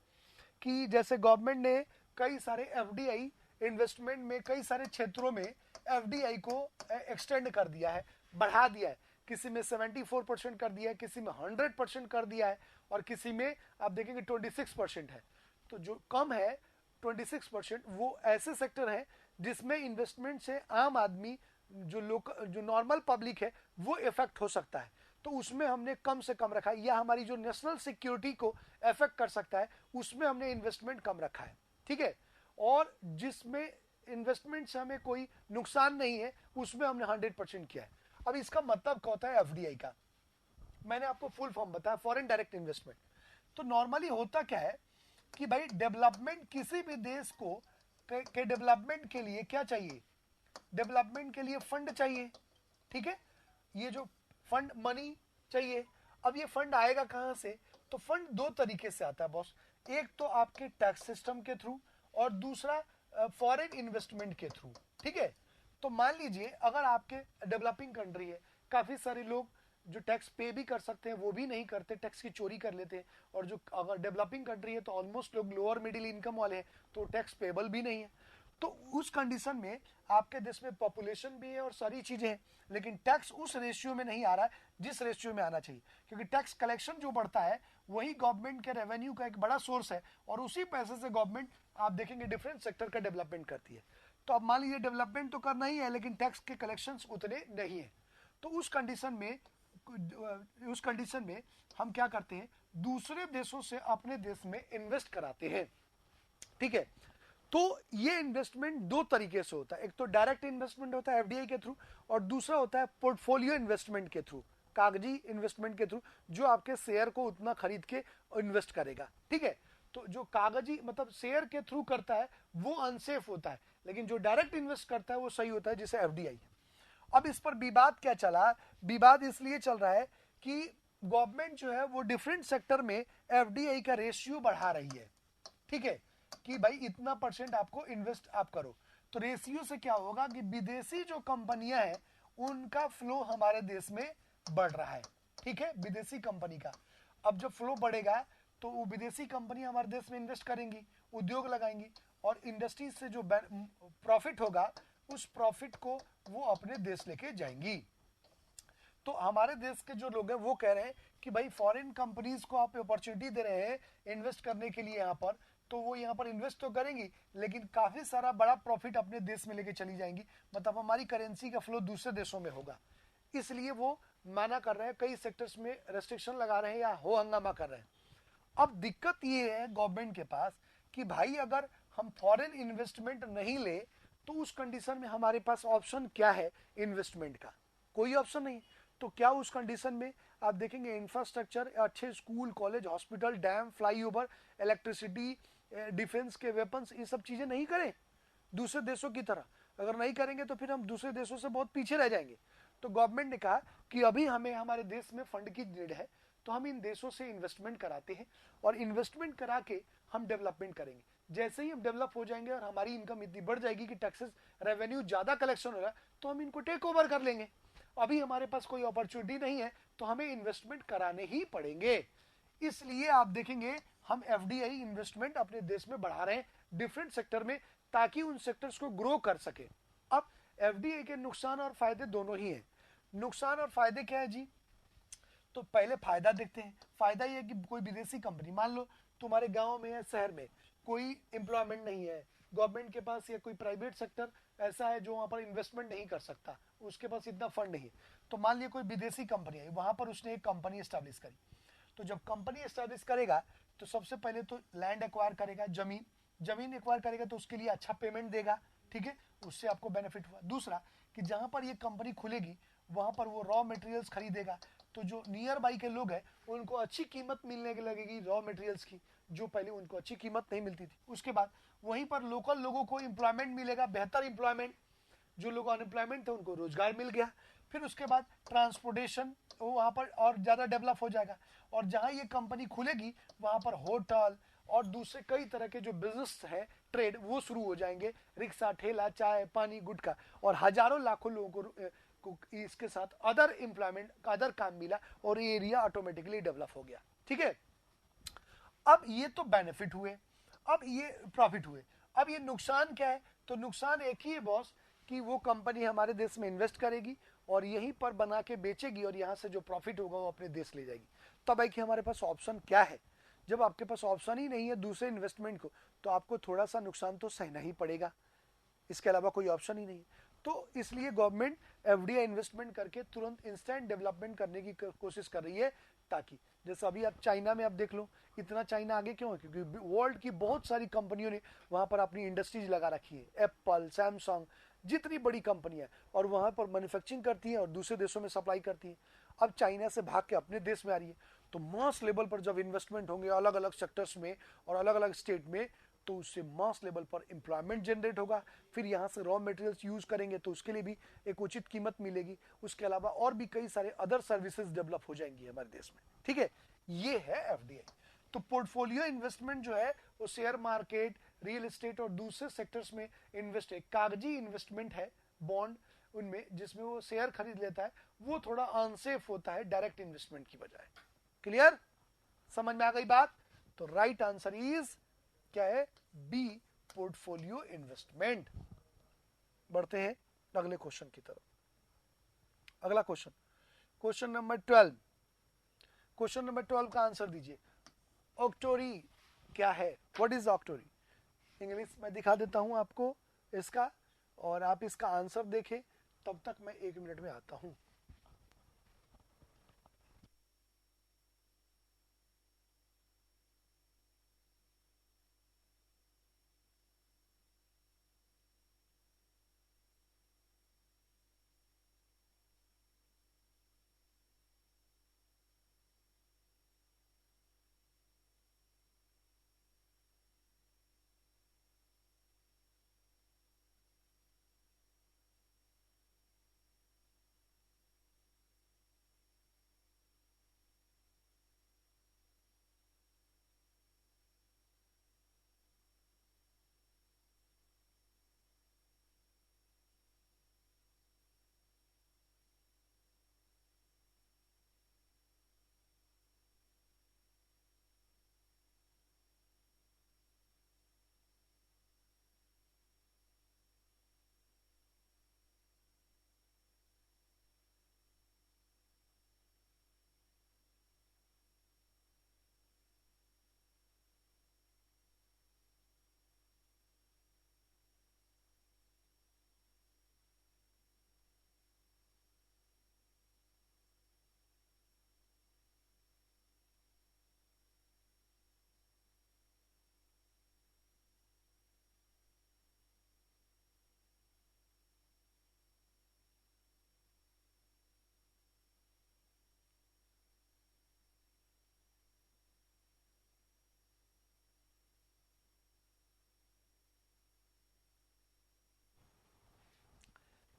कि जैसे गवर्नमेंट ने कई सारे एफडीआई इन्वेस्टमेंट में कई सारे क्षेत्रों में एफडीआई को एक्सटेंड कर दिया है, बढ़ा दिया है। किसी में 74% कर दिया है, किसी में 100% कर दिया है, और किसी में आप देखेंगे 26% है। तो जो कम है 26%, वो ऐसे सेक्टर है जिसमें इन्वेस्टमेंट से आम आदमी, जो नॉर्मल पब्लिक है, वो इफेक्ट हो सकता है। तो उसमें हमने कम से कम रखा है, या हमारी जो नेशनल सिक्योरिटी को इफेक्ट कर सकता है उसमें हमने इन्वेस्टमेंट कम रखा है, ठीक है। और जिसमें इन्वेस्टमेंट से हमें कोई नुकसान नहीं है उसमें हमने 100% किया है। अब इसका मतलब क्या होता है एफडीआई का? मैंने आपको फुल फॉर्म बताया, फॉरेन डायरेक्ट इन्वेस्टमेंट। तो नॉर्मली होता क्या है कि भाई डेवलपमेंट, किसी भी देश को के डेवलपमेंट के लिए क्या चाहिए? डेवलपमेंट के लिए फंड चाहिए, ठीक है। ये जो फंड मनी चाहिए। अब ये फंड आएगा कहां से? तो फंड दो तरीके से आता है बॉस। एक तो आपके टैक्स सिस्टम के थ्रू और दूसरा फॉरेन इन्वेस्टमेंट के थ्रू, ठीक है। तो मान लीजिए अगर आपके डेवलपिंग कंट्री है, काफी सारे लोग जो टैक्स पे भी कर सकते हैं वो भी नहीं करते, टैक्स की चोरी कर लेते हैं। और जो अगर डेवलपिंग कंट्री है तो ऑलमोस्ट लोग लोअर मिडिल इनकम वाले हैं, तो टैक्स पेबल भी नहीं है। तो उस कंडीशन में आपके देश में पॉपुलेशन भी है और सारी चीजें हैं, लेकिन टैक्स उस रेशियो में नहीं आ रहा है जिस रेशियो में आना चाहिए। क्योंकि टैक्स कलेक्शन जो बढ़ता है वही गवर्नमेंट के रेवेन्यू का एक बड़ा सोर्स है, और उसी पैसे से गवर्नमेंट आप देखेंगे डिफरेंट सेक्टर का डेवलपमेंट करती है। तो अब मान लीजिए डेवलपमेंट तो करना ही है लेकिन टैक्स के कलेक्शन उतने नहीं है। तो उस कंडीशन में हम क्या करते हैं? दूसरे देशों से अपने देश में इन्वेस्ट कराते हैं, ठीक है। तो ये इन्वेस्टमेंट दो तरीके से होता है, एक तो डायरेक्ट इन्वेस्टमेंट होता है एफडीआई के थ्रू, और दूसरा होता है पोर्टफोलियो इन्वेस्टमेंट के थ्रू, कागजी इन्वेस्टमेंट के थ्रू, जो आपके शेयर को उतना खरीद के इन्वेस्ट करेगा, ठीक है। तो जो कागजी मतलब शेयर के थ्रू करता है वो अनसेफ होता है, लेकिन जो डायरेक्ट इन्वेस्ट करता है वो सही होता है, जैसे एफडीआई। अब इस पर विवाद क्या चला? विवाद इसलिए चल रहा है कि गवर्नमेंट जो है वो डिफरेंट सेक्टर में एफडीआई का रेशियो बढ़ा रही है, ठीक है, कि भाई इतना परसेंट आपको इन्वेस्ट आप करो। तो रेशियो से क्या होगा कि विदेशी जो कंपनियां हैं उनका फ्लो हमारे देश में बढ़ रहा है, ठीक है, विदेशी कंपनी का। अब जब फ्लो बढ़ेगा तो वो विदेशी कंपनी हमारे देश में इन्वेस्ट करेंगी, उद्योग लगाएंगी, और इंडस्ट्री से जो प्रॉफिट होगा उस प्रॉफिट को वो अपने देश लेके जाएंगी। तो हमारे देश के जो लोग हैं वो कह रहे हैं कि भाई फॉरेन कंपनीज को आप अपॉर्चुनिटी दे रहे हैं इन्वेस्ट करने के लिए यहाँ पर, तो वो यहाँ पर इन्वेस्ट तो करेंगी लेकिन काफी सारा बड़ा प्रॉफिट अपने देश में लेके चली जाएंगी, मतलब हमारी करेंसी का फ्लो दूसरे देशों में होगा। इसलिए वो माना कर रहे हैं, कई सेक्टर्स में रेस्ट्रिक्शन लगा रहे हैं या हो हंगामा कर रहे हैं। अब दिक्कत ये है गवर्नमेंट के पास कि भाई अगर हम फॉरेन इन्वेस्टमेंट नहीं ले तो उस कंडीशन में हमारे पास ऑप्शन क्या है इन्वेस्टमेंट का? कोई ऑप्शन नहीं। तो क्या उस कंडीशन में आप देखेंगे इंफ्रास्ट्रक्चर, अच्छे school, college, hospital, dam, flyover, electricity, defence के वेपन्स, ये सब चीजें नहीं करें दूसरे देशों की तरह? अगर नहीं करेंगे तो फिर हम दूसरे देशों से बहुत पीछे रह जाएंगे। तो गवर्नमेंट ने कहा कि अभी हमें हमारे देश में फंड की नीड है, तो हम इन देशों से इन्वेस्टमेंट कराते हैं और इन्वेस्टमेंट करा के हम डेवलपमेंट करेंगे। जैसे ही हम डेवलप हो जाएंगे और हमारी इनकम इतनी बढ़ जाएगी कि टैक्सेस रेवेन्यू ज्यादा कलेक्शन हो रहा है, तो हम इनको टेक ओवर कर लेंगे। अभी हमारे पास कोई अपॉर्चुनिटी नहीं है, तो हमें इन्वेस्टमेंट कराने ही पड़ेंगे। इसलिए आप देखेंगे हम एफडीआई इन्वेस्टमेंट अपने देश में बढ़ा रहे हैं डिफरेंट सेक्टर में, ताकि उन सेक्टर्स को ग्रो कर सके। अब एफडीआई के नुकसान और फायदे दोनों ही हैं। नुकसान और फायदे क्या है जी? तो पहले फायदा देखते हैं। फायदा ये है कि कोई विदेशी कंपनी, मान लो तुम्हारे गांव में या शहर में कोई एम्प्लॉयमेंट नहीं है, गवर्नमेंट के पास या कोई प्राइवेट सेक्टर ऐसा है जो वहां पर इन्वेस्टमेंट नहीं कर सकता, उसके पास इतना फंड नहीं है, तो मान लिया कोई विदेशी कंपनी आई, वहां पर उसने एक कंपनी स्टैब्लिश करी। तो जब कंपनी स्टैब्लिश करेगा तो सबसे पहले तो लैंड एक्वायर करेगा, जमीन एक्वायर करेगा, तो उसके लिए अच्छा पेमेंट देगा, ठीक है, उससे आपको बेनिफिट हुआ। दूसरा कि जहां पर ये कंपनी खुलेगी वहां पर वो रॉ मटेरियल्स खरीदेगा, तो जो नियर बाई के लोग हैं उनको अच्छी कीमत मिलने के लगेगी रॉ मटेरियल्स की, जो पहले उनको अच्छी कीमत नहीं मिलती थी। उसके बाद वहीं पर लोकल लोगों को एम्प्लॉयमेंट मिलेगा, बेहतर एम्प्लॉयमेंट, जो लोग अनएम्प्लॉयमेंट थे उनको रोजगार मिल गया। फिर उसके बाद ट्रांसपोर्टेशन वहां पर और ज्यादा डेवलप हो जाएगा, और जहां ये कंपनी खुलेगी वहां पर होटल और दूसरे कई तरह के जो बिजनेस है, ट्रेड, वो शुरू हो जाएंगे, रिक्शा, ठेला, चाय, पानी, गुटखा, और हजारों लाखों लोगों को इसके साथ अदर एम्प्लॉयमेंट, अदर काम मिला, और ये एरिया ऑटोमेटिकली डेवलप हो गया। ठीक है, अब ये तो बेनिफिट हुए, अब ये प्रॉफिट हुए। अब ये नुकसान क्या है? तो नुकसान एक ही है बॉस, कि वो कंपनी हमारे देश में इन्वेस्ट करेगी और यहीं पर बना के बेचेगी, और यहां से जो प्रॉफिट होगा वो अपने देश ले जाएगी। तब है कि हमारे पास ऑप्शन क्या है? जब आपके पास ऑप्शन ही नहीं है दूसरे इन्वेस्टमेंट को, तो आपको थोड़ा सा नुकसान तो सहना ही पड़ेगा, इसके अलावा कोई ऑप्शन ही नहीं है। तो इसलिए गवर्नमेंट एफडीआई इन्वेस्टमेंट करके तुरंत इंस्टेंट डेवलपमेंट करने की कोशिश कर रही है, ताकि जैसे अभी आप चाइना में आप देख लो, इतना चाइना आगे क्यों है? क्योंकि वर्ल्ड की बहुत सारी कंपनियों ने वहां पर अपनी इंडस्ट्रीज लगा रखी है, एप्पल, सैमसंग, जितनी बड़ी कंपनियां, और वहां पर मैन्युफैक्चरिंग करती है और दूसरे देशों में सप्लाई करती है। अब चाइना से भाग के अपने देश में आ रही है, तो मास लेवल पर जब इन्वेस्टमेंट होंगे अलग अलग सेक्टर्स में और अलग अलग स्टेट में, तो उससे मास लेवल पर एम्प्लॉयमेंट जनरेट होगा। फिर यहाँ से रॉ मटेरियल्स यूज करेंगे तो उसके लिए भी एक उचित कीमत मिलेगी। उसके अलावा और भी कई सारे अदर सर्विसेज डेवलप हो जाएंगी हमारे देश में। ठीक है, ये है एफडीआई। तो पोर्टफोलियो इन्वेस्टमेंट जो है वो शेयर मार्केट, रियल एस्टेट और दूसरे सेक्टर्स में इन्वेस्ट है, कागजी इन्वेस्टमेंट है, बॉन्ड उनमें जिसमें वो शेयर खरीद लेता है, वो थोड़ा अनसेफ होता है डायरेक्ट इन्वेस्टमेंट की बजाय। क्लियर? समझ में आ गई बात? तो राइट आंसर इज क्या है? B, portfolio investment. बढ़ते हैं अगले क्वेश्चन की तरफ। अगला question, question number 12। Question number 12 का आंसर दीजिए। ऑक्टोरी क्या है? What is ऑक्टोरी? इंग्लिश में दिखा देता हूं आपको इसका, और आप इसका आंसर देखें, तब तक मैं 1 मिनट में आता हूं।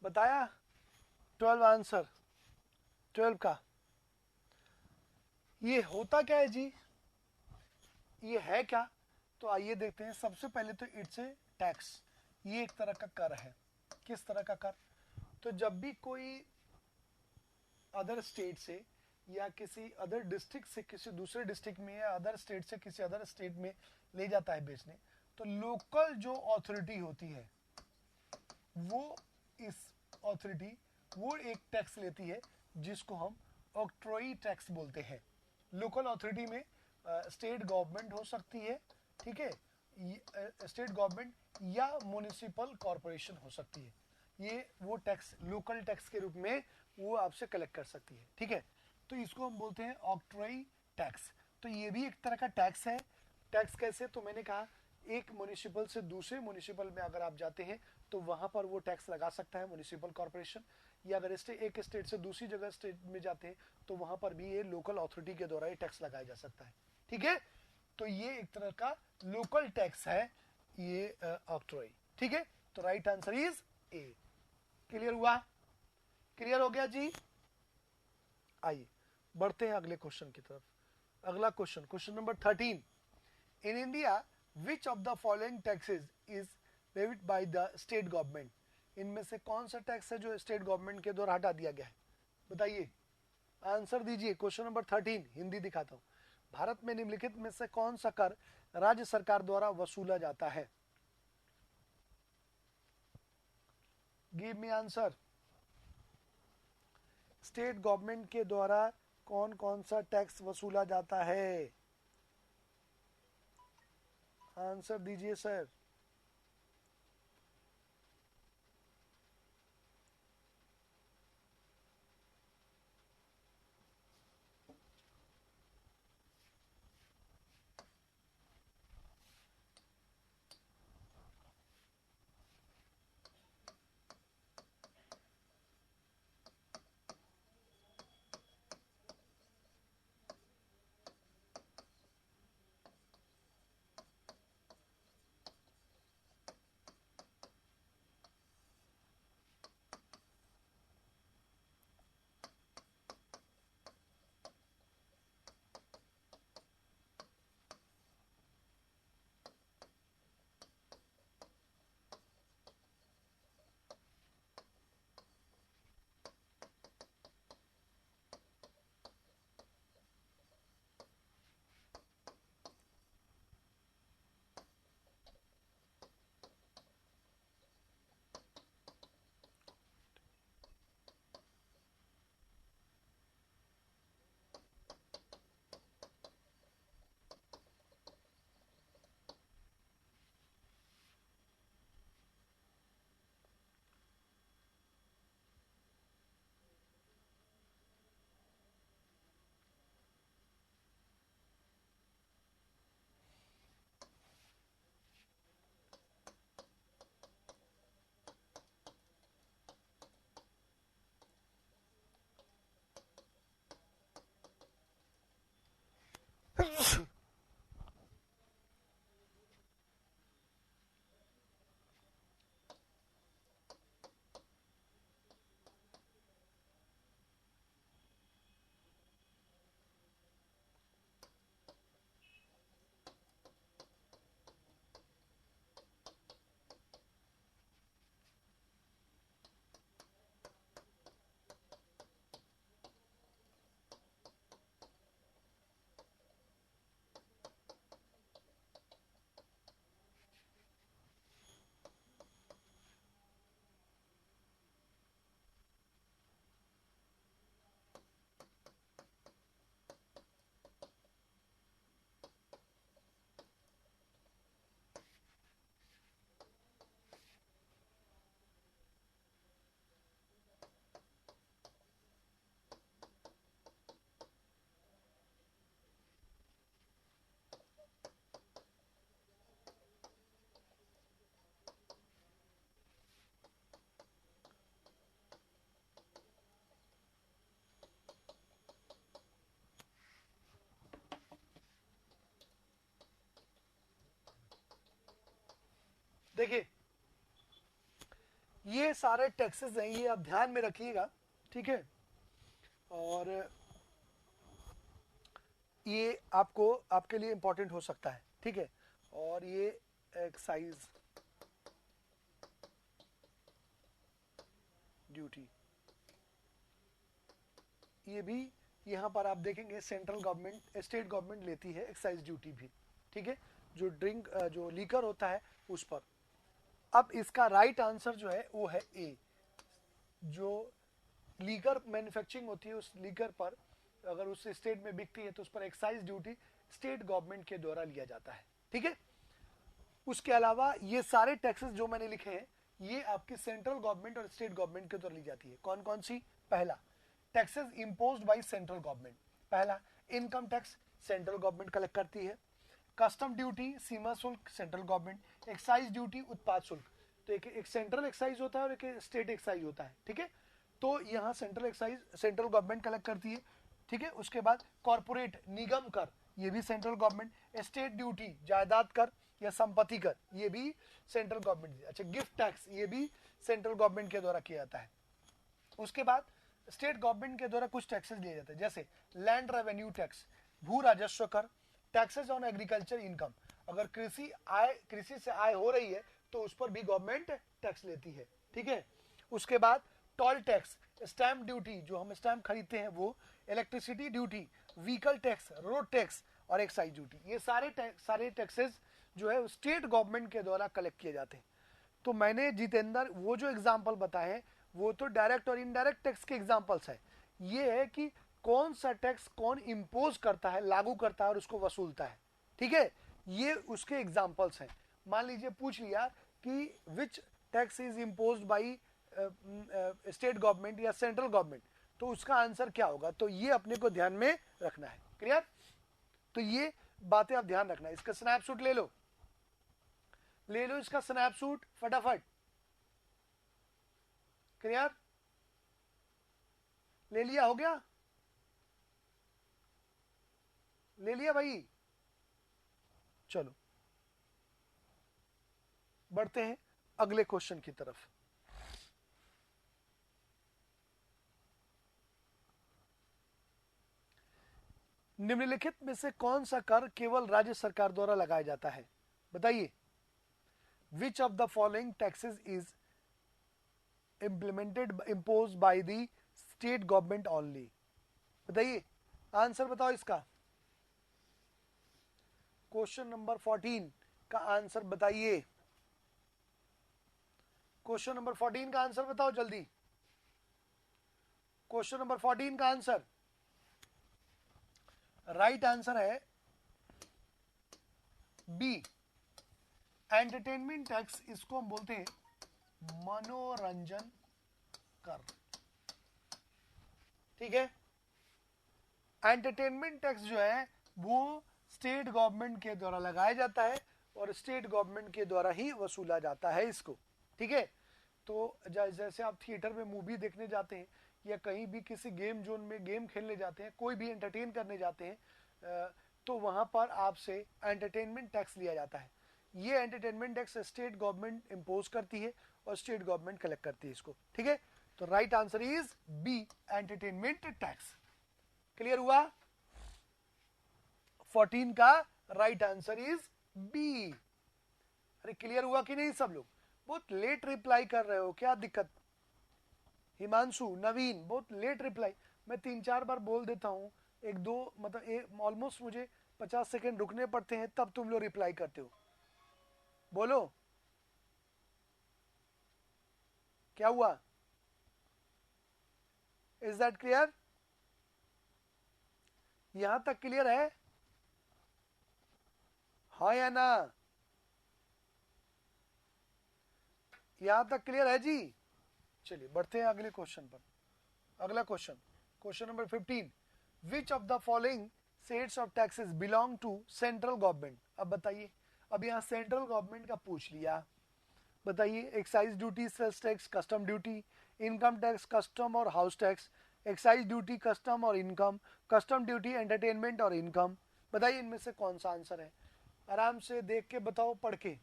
बताया 12 आंसर, 12 का। ये होता क्या है जी? ये है क्या? तो आइए देखते हैं। सबसे पहले तो इट्स ए टैक्स, ये एक तरह का कर है। किस तरह का कर? तो जब भी कोई अदर स्टेट से या किसी अदर डिस्ट्रिक्ट से किसी दूसरे डिस्ट्रिक्ट में या अदर स्टेट से किसी अदर स्टेट में ले जाता है बेचने, तो लोकल जो अथॉरिटी होती है वो इस अथॉरिटी वो एक टैक्स लेती है जिसको हम ऑक्ट्रॉई टैक्स बोलते हैं। लोकल अथॉरिटी में स्टेट गवर्नमेंट हो सकती है, ठीक है, स्टेट गवर्नमेंट या म्युनिसिपल कॉरपोरेशन हो सकती है। ये वो टैक्स लोकल टैक्स के रूप में वो आपसे कलेक्ट कर सकती है, ठीक है। तो इसको हम बोलते हैं ऑक्ट्रॉई टैक्स। तो ये भी एक तरह का टैक्स है। टैक्स कैसे? तो मैंने कहा एक म्युनिसिपल से दूसरे म्युनिसिपल में अगर आप जाते हैं तो वहां पर वो टैक्स लगा सकता है म्युनिसिपल कॉर्पोरेशन, या अगर एक स्टेट से दूसरी जगह स्टेट में जाते हैं तो वहां पर भी ये लोकल अथॉरिटी के द्वारा ये टैक्स लगाया जा सकता है, ठीक है। तो ये एक तरह का लोकल टैक्स है ये ऑक्ट्रॉई, ठीक है। तो right answer is a. Clear हुआ? क्लियर हो गया जी? आइए बढ़ते हैं अगले क्वेश्चन की तरफ। अगला question, question number 13। In India which of the following taxes is levied by the state government? इनमें से कौन सा टैक्स है जो स्टेट गवर्नमेंट के द्वारा हटा दिया गया है? बताइए, आंसर दीजिए। क्वेश्चन नंबर 13 हिंदी दिखाता हूं। भारत में निम्नलिखित में से कौन सा कर राज्य सरकार द्वारा वसूला जाता है? Give me answer. State government के द्वारा कौन कौन सा टैक्स वसूला जाता है? आंसर दीजिए सर। देखिए, ये सारे टैक्सेस हैं, ये आप ध्यान में रखिएगा, ठीक है। और ये आपको आपके लिए इंपॉर्टेंट हो सकता है, ठीक है। और ये एक्साइज ड्यूटी, ये भी यहाँ पर आप देखेंगे सेंट्रल गवर्नमेंट स्टेट गवर्नमेंट लेती है एक्साइज ड्यूटी भी, ठीक है, जो ड्रिंक जो लीकर होता है उस पर। अब इसका राइट आंसर जो है वो है ए, जो लीकर मैन्युफैक्चरिंग होती है उस लीकर पर अगर उस स्टेट में बिकती है तो उस पर एक्साइज ड्यूटी स्टेट गवर्नमेंट के द्वारा लिया जाता है, ठीक है। उसके अलावा ये सारे टैक्सेस जो मैंने लिखे हैं ये आपकी सेंट्रल गवर्नमेंट और स्टेट गवर्नमेंट के द्वारा ली जाती है। कौन कौन सी? पहला, taxes imposed by central government. पहला, income tax central government collect करती है। कस्टम ड्यूटी सीमा शुल्क सेंट्रल गवर्नमेंट। एक्साइज ड्यूटी उत्पाद शुल्क, तो एक सेंट्रल एक्साइज होता है और एक स्टेट एक्साइज होता है, ठीक है। तो यहाँ central excise central government collect करती है, ठीक है। उसके बाद कॉर्पोरेट निगम कर, ये भी सेंट्रल गवर्नमेंट। स्टेट ड्यूटी जायदाद कर या संपत्ति कर, ये भी सेंट्रल गवर्नमेंट। अच्छा, गिफ्ट टैक्स ये भी सेंट्रल गवर्नमेंट के द्वारा किया जाता है। उसके बाद स्टेट गवर्नमेंट के द्वारा कुछ टैक्सेस लिए जाते हैं, जैसे लैंड रेवेन्यू टैक्स, भू राजस्व कर, टैक्सेस ऑन एग्रीकल्चर इनकम, अगर कृषि से आय हो रही है तो उस पर भी गवर्नमेंट टैक्स लेती है, ठीक है। उसके बाद टोल टैक्स, स्टैंप ड्यूटी जो हम स्टैंप खरीदते हैं वो, electricity duty, vehicle tax, road tax और एक्साइज ड्यूटी, ये सारे टैक्सेस जो है स्टेट गवर्नमेंट के द्वारा कलेक्ट किए जाते हैं। तो मैंने जितेंद्र वो जो एग्जाम्पल बताए हैं वो तो डायरेक्ट और इनडायरेक्ट टैक्स के एग्जाम्पल्स है। ये है कि कौन सा टैक्स कौन इम्पोज करता है, लागू करता है और उसको वसूलता है, ठीक है, ये उसके एग्जाम्पल्स हैं। मान लीजिए पूछ लिया कि which tax is imposed by state government या सेंट्रल गवर्नमेंट, तो उसका आंसर क्या होगा, तो ये अपने को ध्यान में रखना है। क्लियर? तो ये बातें आप ध्यान रखना। इसका स्नैपशॉट ले लो इसका स्नैपशॉट फटाफट। क्लियर? ले लिया? हो गया? ले लिया भाई? चलो बढ़ते हैं अगले क्वेश्चन की तरफ। निम्नलिखित में से कौन सा कर केवल राज्य सरकार द्वारा लगाया जाता है? बताइए। विच of the following taxes is imposed by the state government only? बताइए, आंसर बताओ इसका। क्वेश्चन नंबर 14 का आंसर बताइए। क्वेश्चन नंबर 14 का आंसर बताओ जल्दी। क्वेश्चन नंबर 14 का आंसर, राइट आंसर है बी, एंटरटेनमेंट टैक्स। इसको हम बोलते हैं मनोरंजन कर, ठीक है। एंटरटेनमेंट टैक्स जो है वो स्टेट गवर्नमेंट के द्वारा लगाया जाता है और स्टेट गवर्नमेंट के द्वारा ही वसूला जाता है इसको, ठीक है। तो जैसे आप थिएटर में मूवी देखने जाते हैं या कहीं भी किसी गेम जोन में गेम खेलने जाते हैं, कोई भी एंटरटेन करने जाते हैं, तो वहां पर आपसे एंटरटेनमेंट टैक्स लिया जाता है। ये entertainment tax state government impose करती है और स्टेट गवर्नमेंट कलेक्ट करती है इसको, ठीक है। तो right answer is B, entertainment tax. Clear हुआ? 14 का राइट आंसर इज बी। अरे क्लियर हुआ कि नहीं सब लोग? बहुत लेट रिप्लाई कर रहे हो, क्या दिक्कत? हिमांशु, नवीन, बहुत लेट रिप्लाई। मैं 3-4 बार बोल देता हूँ, एक दो मतलब ऑलमोस्ट मुझे 50 सेकेंड रुकने पड़ते हैं तब तुम लोग रिप्लाई करते हो। बोलो क्या हुआ? Is that clear? यहां तक क्लियर है? हाँ या ना? यहां तक क्लियर है जी? चलिए बढ़ते हैं अगले क्वेश्चन पर। अगला question, question number 15, which of the following sets of taxes belong to central government? अब बताइए, अब यहाँ सेंट्रल गवर्नमेंट का पूछ लिया, बताइए। Excise duty, sales tax, custom duty, income tax, custom और house tax, excise duty, custom और इनकम, कस्टम ड्यूटी, एंटरटेनमेंट और इनकम। बताइए इनमें से कौन सा आंसर है? आराम से देख के बताओ, पढ़ के।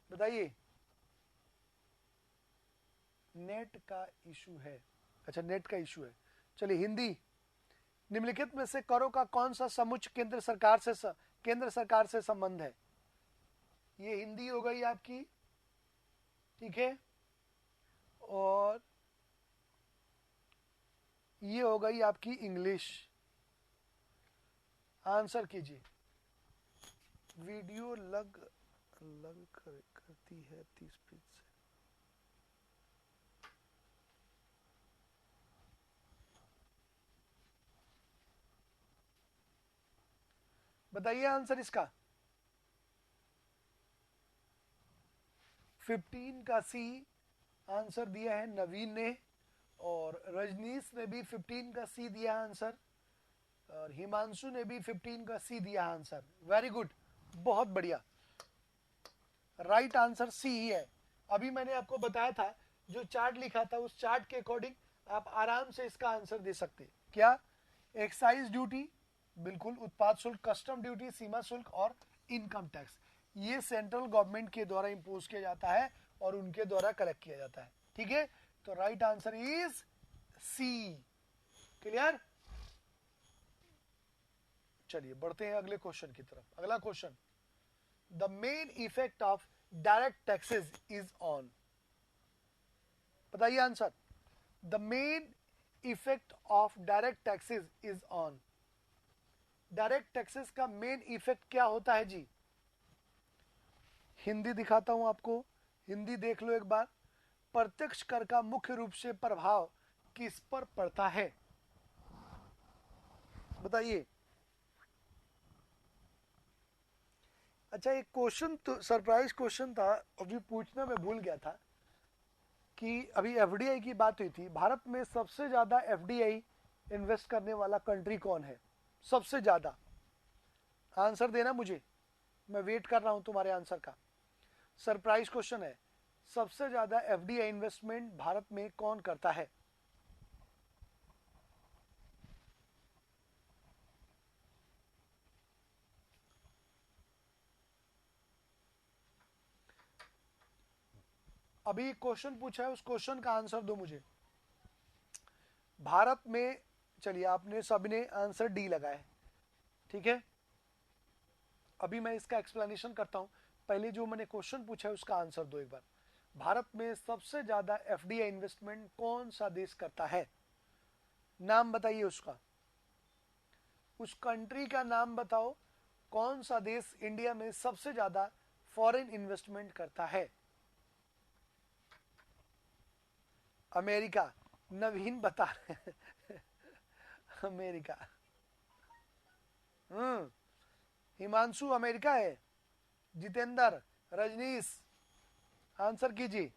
बताइए। नेट का इशू है? अच्छा नेट का इशू है, चलिए हिंदी। निम्नलिखित में से करों का कौन सा समुच्चय केंद्र सरकार से संबंध है? ये हिंदी हो गई आपकी, ठीक है, और ये हो गई आपकी इंग्लिश। आंसर कीजिए। वीडियो लग करती है 30 फीट से। बताइए आंसर इसका। 15 का सी आंसर दिया है नवीन ने, और रजनीश ने भी 15 का सी दिया आंसर, और हिमांशु ने भी 15 का सी दिया आंसर। वेरी गुड, बहुत बढ़िया। राइट आंसर सी ही है। अभी मैंने आपको बताया था, जो चार्ट लिखा था उस चार्ट के अकॉर्डिंग आप आराम से इसका आंसर दे सकते। क्या? एक्साइज ड्यूटी, बिल्कुल, उत्पाद शुल्क, कस्टम ड्यूटी, सीमा शुल्क और इनकम टैक्स, ये सेंट्रल गवर्नमेंट के द्वारा इंपोज किया जाता है और उनके द्वारा कलेक्ट किया जाता है। ठीक है, तो right answer is C. Clear? चलिए बढ़ते हैं अगले क्वेश्चन की तरफ। अगला question, the main effect of direct taxes is on. बताइए answer. The main effect of direct taxes is on. Direct taxes का मेन इफेक्ट क्या होता है जी? हिंदी दिखाता हूं आपको, हिंदी देख लो एक बार। प्रत्यक्ष कर का मुख्य रूप से प्रभाव किस पर पड़ता है? बताइए। अच्छा, एक क्वेश्चन तो सरप्राइज क्वेश्चन था, अभी पूछना मैं भूल गया था कि अभी एफडीआई की बात हुई थी। भारत में सबसे ज्यादा एफडीआई इन्वेस्ट करने वाला कंट्री कौन है? सबसे ज्यादा। आंसर देना मुझे, मैं वेट कर रहा हूं तुम्हारे आंसर का। सरप्राइज क्वेश्चन है, सबसे ज्यादा एफडीआई इन्वेस्टमेंट भारत में कौन करता है? अभी क्वेश्चन पूछा है, उस क्वेश्चन का आंसर दो मुझे। भारत में, चलिए आपने सबने आंसर डी लगाया, ठीक है। अभी मैं इसका एक्सप्लेनेशन करता हूं, पहले जो मैंने क्वेश्चन पूछा है उसका आंसर दो एक बार। भारत में सबसे ज्यादा एफडीआई इन्वेस्टमेंट कौन सा देश करता है? नाम बताइए उसका, उस कंट्री का नाम बताओ, कौन सा देश इंडिया में सबसे ज्यादा फॉरेन इन्वेस्टमेंट करता है? अमेरिका, नवीन बता रहे हैं अमेरिका। हिमांशु अमेरिका है, जितेंद्र, रजनीश, आंसर कीजिए।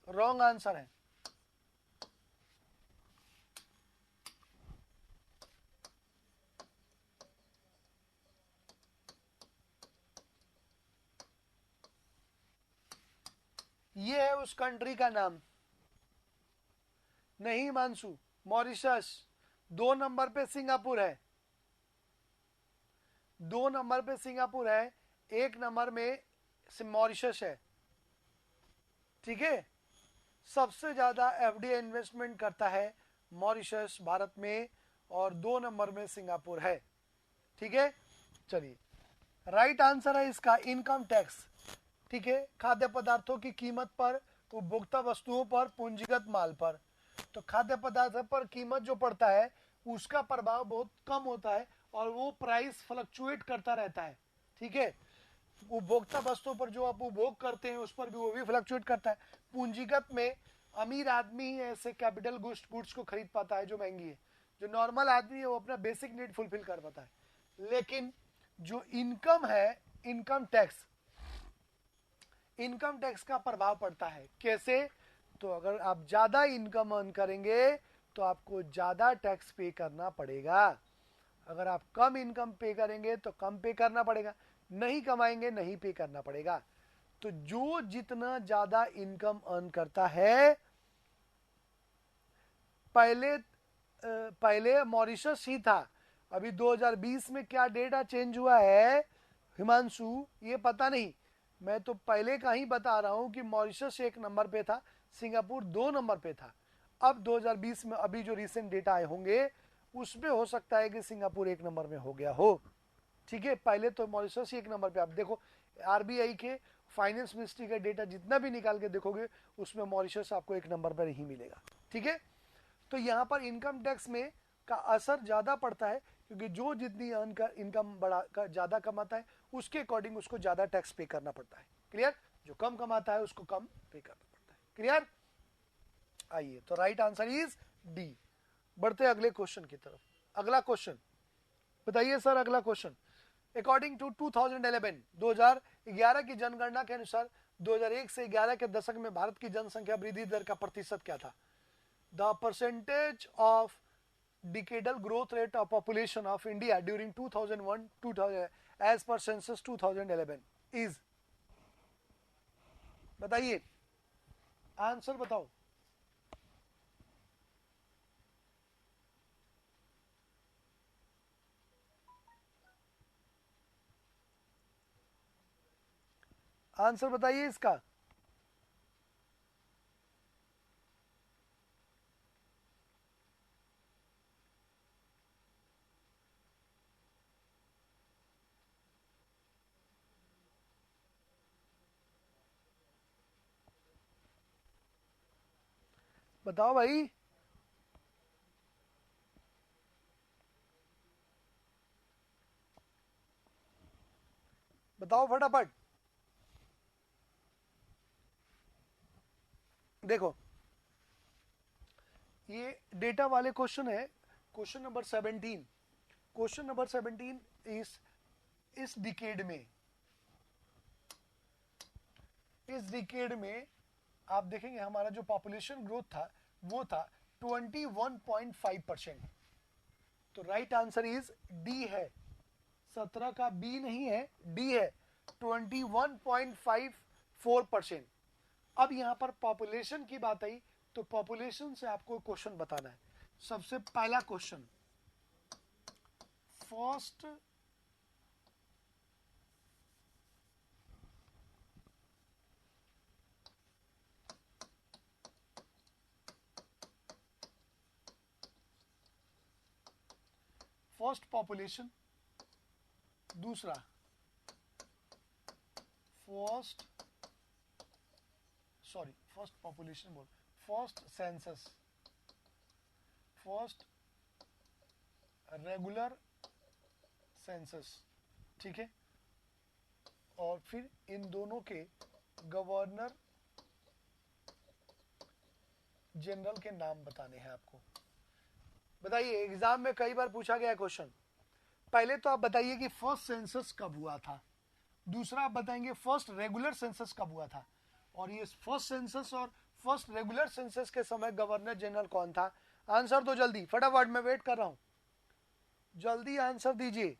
रॉन्ग आंसर है। ये है उस कंट्री का नाम। नहीं मानसू, मॉरिशस। 2 नंबर पे सिंगापुर है, 2 नंबर पे सिंगापुर है, 1 नंबर में मॉरिशस है। ठीक है, सबसे ज्यादा एफडीआई इन्वेस्टमेंट करता है मॉरिशस भारत में, और 2 नंबर में सिंगापुर है। ठीक है, चलिए राइट आंसर है इसका इनकम टैक्स। ठीक है, खाद्य पदार्थों की कीमत पर, उपभोक्ता वस्तुओं पर, पूंजीगत माल पर। तो खाद्य पदार्थ पर कीमत जो पड़ता है उसका प्रभाव बहुत कम होता है और वो प्राइस फ्लक्चुएट करता रहता है। ठीक है, उपभोक्ता वस्तुओं पर जो आप उपभोग करते हैं उस पर भी वो भी फ्लक्चुएट करता है। पूंजीगत में अमीर आदमी ही ऐसे कैपिटल गुड्स को खरीद पाता है जो महंगी है, जो नॉर्मल आदमी है वो अपना बेसिक नीड फुलफिल कर पाता है। लेकिन जो इनकम है, इनकम टैक्स, इनकम टैक्स का प्रभाव पड़ता है। कैसे? तो अगर आप ज्यादा इनकम अर्न करेंगे तो आपको ज्यादा टैक्स पे करना पड़ेगा, अगर आप कम इनकम पे करेंगे तो कम पे करना पड़ेगा, नहीं कमाएंगे नहीं पे करना पड़ेगा। तो जो जितना ज्यादा इनकम अर्न करता है, पहले मॉरिशस ही था, अभी 2020 में क्या डेटा चेंज हुआ है हिमांशु ये पता नहीं, मैं तो पहले का ही बता रहा हूं कि मॉरिशस 1 नंबर पे था, सिंगापुर 2 नंबर पे था। अब 2020 में अभी जो रिसेंट डेटा आए होंगे उसमें हो सकता है कि सिंगापुर 1 नंबर में हो गया हो, ठीक है। पहले तो मॉरिशस ही 1 नंबर पे। आप देखो आरबीआई के फाइनेंस मिनिस्ट्री का डेटा जितना भी निकाल के देखोगे उसमें मॉरिशस आपको 1 नंबर पर ही मिलेगा, ठीक है। तो यहाँ पर इनकम टैक्स में का असर ज्यादा पड़ता है, क्योंकि जो जितनी अर्न का इनकम बड़ा ज्यादा कमाता है उसके अकॉर्डिंग उसको ज्यादा टैक्स पे करना पड़ता है, क्लियर। जो कम कमाता है उसको कम पे करना पड़ता है, क्लियर। आइए, तो राइट आंसर इज डी। बढ़ते अगले क्वेश्चन की तरफ। अगला क्वेश्चन बताइए सर, अगला क्वेश्चन। अकॉर्डिंग टू 2011 की जनगणना के अनुसार 2001 से 11 के दशक में भारत की जनसंख्या वृद्धि दर का प्रतिशत क्या था? The percentage of decadal growth rate of population of India during 2001-2000 as per census 2011 is, बताइए, आंसर बताओ। आंसर बताइए इसका। बताओ भाई, बताओ फटाफट। देखो ये डेटा वाले क्वेश्चन है। Question number 17। क्वेश्चन नंबर 17 इस डिकेड में आप देखेंगे हमारा जो पॉपुलेशन ग्रोथ था वो था 21.5%। तो राइट आंसर इज डी है। 17 का बी नहीं है, डी है, 21.54%। अब यहां पर पॉपुलेशन की बात आई तो पॉपुलेशन से आपको क्वेश्चन बताना है। सबसे पहला क्वेश्चन, फर्स्ट पॉपुलेशन, दूसरा फर्स्ट पॉपुलेशन बोल, first census, first regular census, ठीक है। और फिर इन दोनों के गवर्नर जनरल के नाम बताने हैं आपको। बताइए, एग्जाम में कई बार पूछा गया क्वेश्चन। पहले तो आप बताइए कि फर्स्ट सेंसस कब हुआ था, दूसरा आप बताएंगे फर्स्ट रेगुलर सेंसस कब हुआ था, और ये फर्स्ट सेंसस और फर्स्ट रेगुलर सेंसस के समय गवर्नर जनरल कौन था। आंसर दो जल्दी, फटाफट, मैं वेट कर रहा हूं, जल्दी आंसर दीजिए।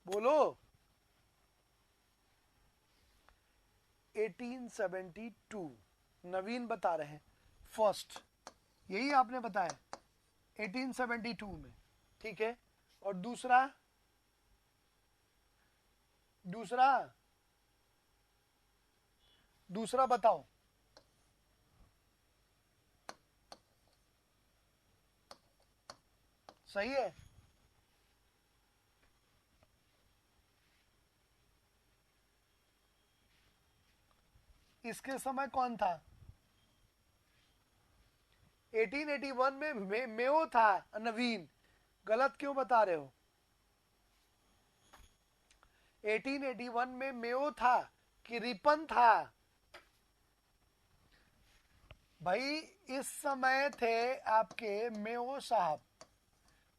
बोलो। 1872 नवीन बता रहे हैं फर्स्ट, यही आपने बताया 1872 में, ठीक है। और दूसरा, दूसरा दूसरा बताओ। सही है। इसके समय कौन था? 1881 में मेओ था। नवीन, गलत क्यों बता रहे हो? 1881 में मेओ था कि रिपन था? भाई इस समय थे आपके मेओ साहब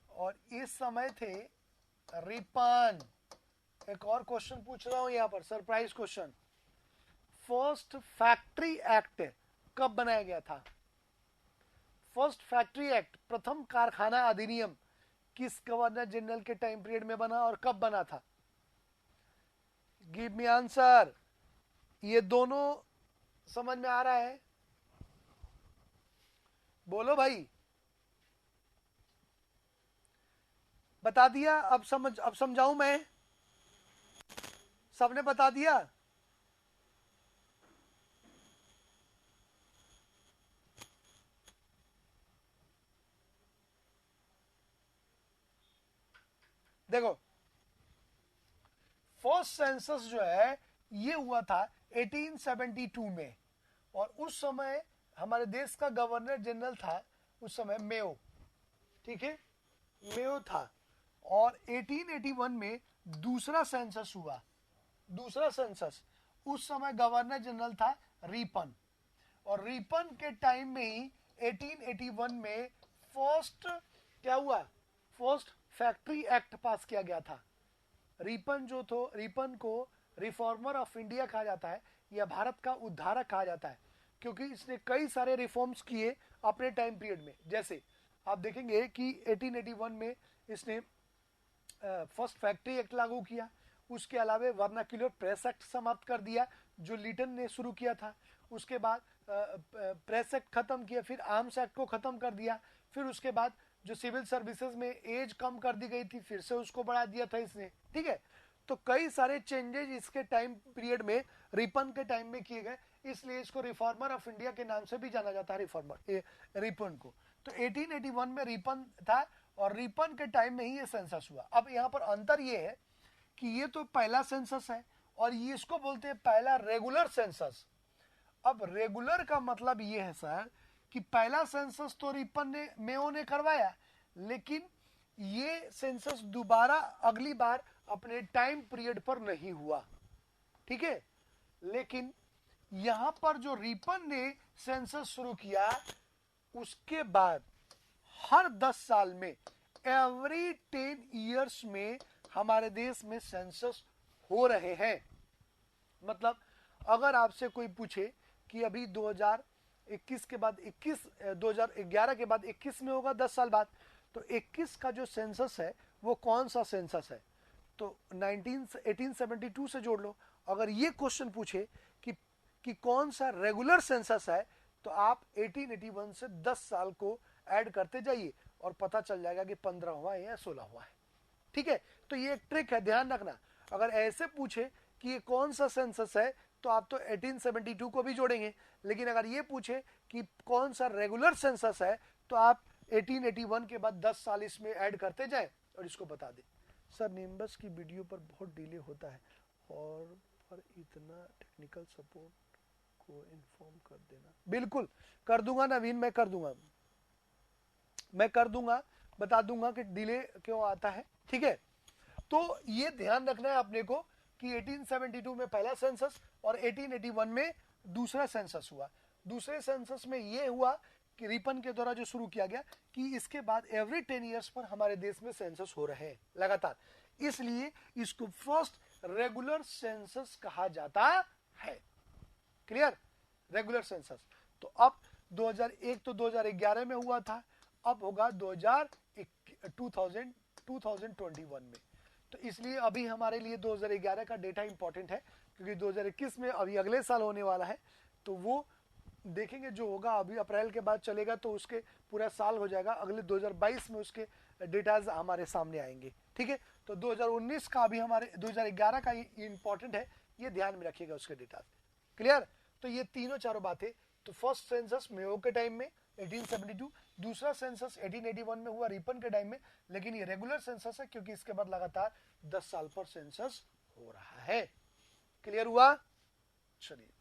और इस समय थे रिपन। एक और क्वेश्चन पूछ रहा हूं यहां पर, surprise question. First factory act कब बनाया गया था? फर्स्ट फैक्ट्री एक्ट, प्रथम कारखाना अधिनियम, किस गवर्नर जनरल के टाइम पीरियड में बना और कब बना था? Give me answer. ये दोनों समझ में आ रहा है? बोलो भाई, बता दिया? अब समझाऊं मैं? सबने बता दिया? देखो, फर्स्ट सेंसस जो है ये हुआ था 1872 में, और उस समय हमारे देश का गवर्नर जनरल था उस समय मेयो, ठीक है, मेयो था। और 1881 में दूसरा सेंसस हुआ, दूसरा सेंसस, उस समय गवर्नर जनरल था रीपन, और रीपन के टाइम में ही 1881 में फर्स्ट क्या हुआ, फर्स्ट फैक्ट्री एक्ट पास किया गया था। रीपन जो थो, रीपन को रिफॉर्मर ऑफ इंडिया कहा जाता है, या भारत का उद्धारक कहा जाता है, क्योंकि इसने कई सारे रिफॉर्म्स किए अपने टाइम पीरियड में। जैसे आप देखेंगे कि 1881 में इसने फर्स्ट फैक्ट्री एक्ट लागू किया, उसके अलावा वर्नाक्यूलर प्रेस एक्ट समाप्त कर दिया जो लीटन ने शुरू किया था, उसके बाद प्रेस एक्ट खत्म किया, फिर आर्म्स एक्ट को खत्म कर दिया, फिर उसके बाद जो सिविल सर्विसेज में एज कम कर दी गई थी फिर से उसको बढ़ा दिया था इसने, ठीक है। तो कई सारे चेंजेस इसके टाइम पीरियड में, रिपन के टाइम में किए गए, इसलिए इसको रिफॉर्मर ऑफ इंडिया के नाम से भी जाना जाता है, रिफॉर्मर रिपन को। तो 1881 में रिपन था, और रिपन के टाइम में ही ये सेंसस हुआ। अब यहाँ पर अंतर ये है कि ये तो पहला सेंसस है, और ये इसको बोलते हैं पहला रेगुलर सेंसस। अब रेगुलर का मतलब ये है सर कि पहला सेंसस तो रिपन ने, मेयो ने करवाया, लेकिन ये सेंसस दोबारा अगली बार अपने टाइम पीरियड पर नहीं हुआ, ठीक है। लेकिन यहां पर जो रिपन ने सेंसस शुरू किया, उसके बाद हर 10 साल में, एवरी 10 इयर्स में हमारे देश में सेंसस हो रहे हैं। मतलब अगर आपसे कोई पूछे कि अभी 2021 के बाद 2011 के बाद 21 में होगा 10 साल बाद, तो 21 का जो सेंसस है वो कौन सा सेंसस है, तो 1872 से जोड़ लो। अगर ये क्वेश्चन पूछे कि कौन सा रेगुलर सेंसस है, तो आप 1881 से 10 साल को ऐड करते जाइए और पता चल जाएगा कि 15वां है या 16वां है, ठीक है। तो ये एक ट्रिक है, ध्यान रखना। अगर ऐसे पूछे कि ये कौन सा सेंसस है, तो आप तो 1872 को भी जोड़ेंगे, लेकिन अगर ये पूछे कि कौन सा रेगुलर सेंसस है, तो आप 1881 के बाद 10 साल इसमें ऐड करते जाएं और इसको बता दें। सर निम्बस की वीडियो पर बहुत डिले होता है, और पर इतना टेक्निकल सपोर्ट को इन्फॉर्म कर देना। बिल्कुल कर दूंगा नवीन, मैं कर दूंगा, मैं कर दूंगा, बता दूंगा कि डिले क्यों आता है, ठीक है। तो ये ध्यान रखना है अपने को कि 1872 में पहला सेंसस और 1881 में दूसरा सेंसस हुआ। दूसरे सेंसस में ये हुआ कि रिपन के द्वारा जो शुरू किया गया कि इसके बाद एवरी 10 इयर्स पर हमारे देश में सेंसस हो रहे हैं लगातार, इसलिए इसको फर्स्ट रेगुलर सेंसस कहा जाता है। क्लियर? Regular census. तो अब 2001 तो 2011 में हुआ था, अब होगा 2021 में। तो इसलिए अभी हमारे लिए 2011 का डेटा इंपॉर्टेंट है, क्योंकि 2021 में अभी अगले साल होने वाला है, तो वो देखेंगे जो होगा। अभी अप्रैल के बाद चलेगा तो उसके पूरा साल हो जाएगा, अगले 2022 में उसके डेटाज हमारे सामने आएंगे, ठीक है। तो 2019 का अभी हमारे 2011 का इंपॉर्टेंट है, ये ध्यान में रखिएगा उसके डेटा। क्लियर? तो ये तीनों चारों बातें। तो फर्स्ट सेंसस मेयो के टाइम में 1872, दूसरा सेंसस 1881 में हुआ रिपन के टाइम में, लेकिन ये रेगुलर सेंसस है क्योंकि इसके बाद लगातार 10 साल पर सेंसस हो रहा है। क्लियर हुआ? चलिए,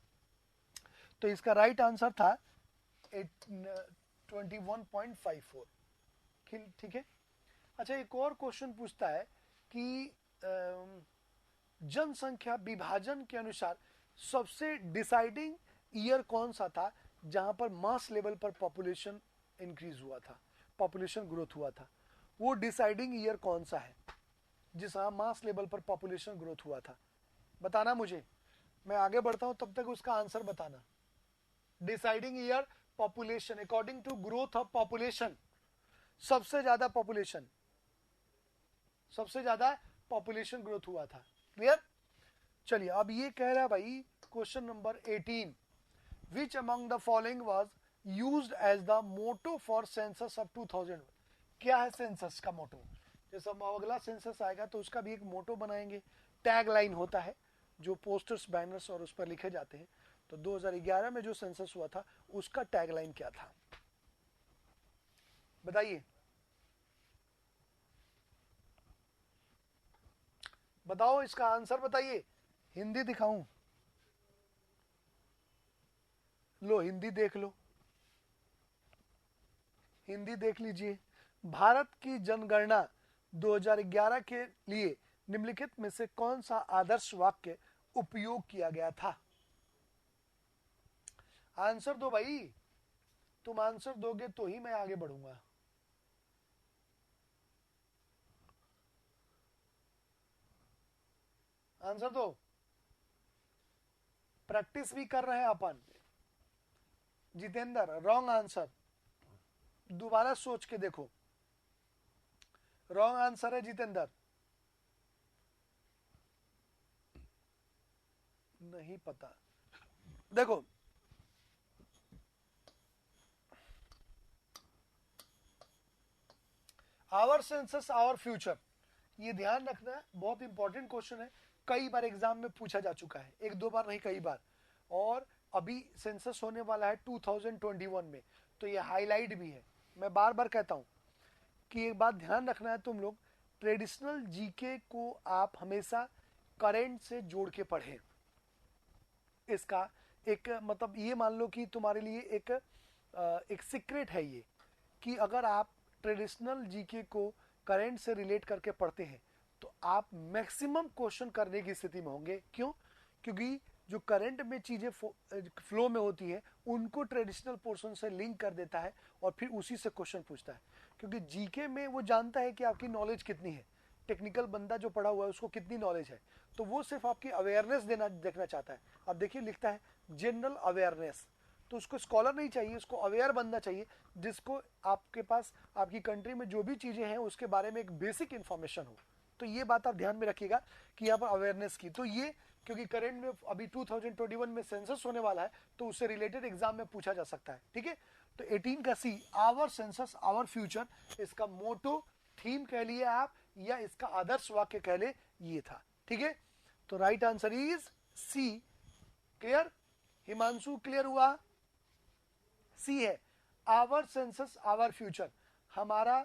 तो इसका राइट आंसर था 21.54, ठीक है। अच्छा, एक और क्वेश्चन पूछता है कि जनसंख्या विभाजन के अनुसार सबसे डिसाइडिंग ईयर कौन सा था जहां पर मास लेवल पर पॉपुलेशन इंक्रीज हुआ था, पॉपुलेशन ग्रोथ हुआ था? वो डिसाइडिंग ईयर कौन सा है जिसका मास लेवल पर पॉपुलेशन ग्रोथ हुआ था? बताना मुझे, मैं आगे बढ़ता हूं तब तक उसका आंसर बताना। Deciding year population according to growth of population, सबसे ज्यादा पॉपुलेशन, सबसे ज्यादा पॉपुलेशन ग्रोथ हुआ था। क्लियर? चलिए, अब ये कह रहा है भाई question number 18, which among the following was used as the motto for census of 2000? क्या है सेंसस का मोटो? जैसे हम अगला सेंसस आएगा तो उसका भी एक मोटो बनाएंगे, टैग लाइन होता है जो पोस्टर्स बैनर्स और उस पर लिखे जाते हैं। तो 2011 में जो सेंसस हुआ था उसका टैग लाइन क्या था, बताइए बताओ, इसका आंसर बताइए। हिंदी दिखाऊं? लो हिंदी देख लो, हिंदी देख लीजिए। भारत की जनगणना 2011 के लिए निम्नलिखित में से कौन सा आदर्श वाक्य उपयोग किया गया था? आंसर दो भाई, तुम आंसर दोगे तो ही मैं आगे बढ़ूंगा। आंसर दो, प्रैक्टिस भी कर रहे हैं अपन। जितेंद्र रॉन्ग आंसर, दोबारा सोच के देखो, रॉन्ग आंसर है जितेंद्र। नहीं पता, देखो आवर सेंसस आवर फ्यूचर, ये ध्यान रखना है, बहुत इंपॉर्टेंट क्वेश्चन है। कई बार एग्जाम में पूछा जा चुका है, एक दो बार नहीं कई बार। और अभी सेंसस होने वाला है 2021 में, तो ये हाईलाइट भी है। मैं बार बार कहता हूं कि एक बात ध्यान रखना है तुम लोग, ट्रेडिशनल जीके को आप हमेशा करेंट से जोड़ के पढ़ें। इसका एक मतलब ये मान लो कि तुम्हारे लिए एक सीक्रेट है ये, कि अगर आप ट्रेडिशनल जीके को करंट से रिलेट करके पढ़ते हैं तो आप मैक्सिमम क्वेश्चन करने की स्थिति में होंगे। क्यों? क्योंकि जो करंट में चीजें फ्लो में होती है उनको ट्रेडिशनल पोर्शन से लिंक कर देता है और फिर उसी से क्वेश्चन पूछता है। क्योंकि जीके में वो जानता है कि आपकी नॉलेज कितनी है, टेक्निकल बंदा जो पढ़ा हुआ है उसको कितनी नॉलेज है, तो वो सिर्फ आपकी अवेयरनेस देखना चाहता है। अब देखिए लिखता है जनरल अवेयरनेस, तो उसको स्कॉलर नहीं चाहिए, उसको अवेयर बनना चाहिए, जिसको आपके पास आपकी कंट्री में जो भी चीजें हैं उसके बारे में एक बेसिक इंफॉर्मेशन हो। तो ये बात आप ध्यान में रखिएगा कि यहाँ पर अवेयरनेस की, तो ये क्योंकि करंट में अभी 2021 में सेंसस होने वाला है तो उससे रिलेटेड एग्जाम में पूछा जा सकता है। ठीक है, तो 18 का सी, आवर सेंसस आवर फ्यूचर, इसका मोटो थीम कह लिए आप या इसका आदर्श वाक्य कह ले, ये था। ठीक है, तो right answer is C. Clear? Himanshu clear हुआ? सी है, आवर सेंसस आवर फ्यूचर, हमारा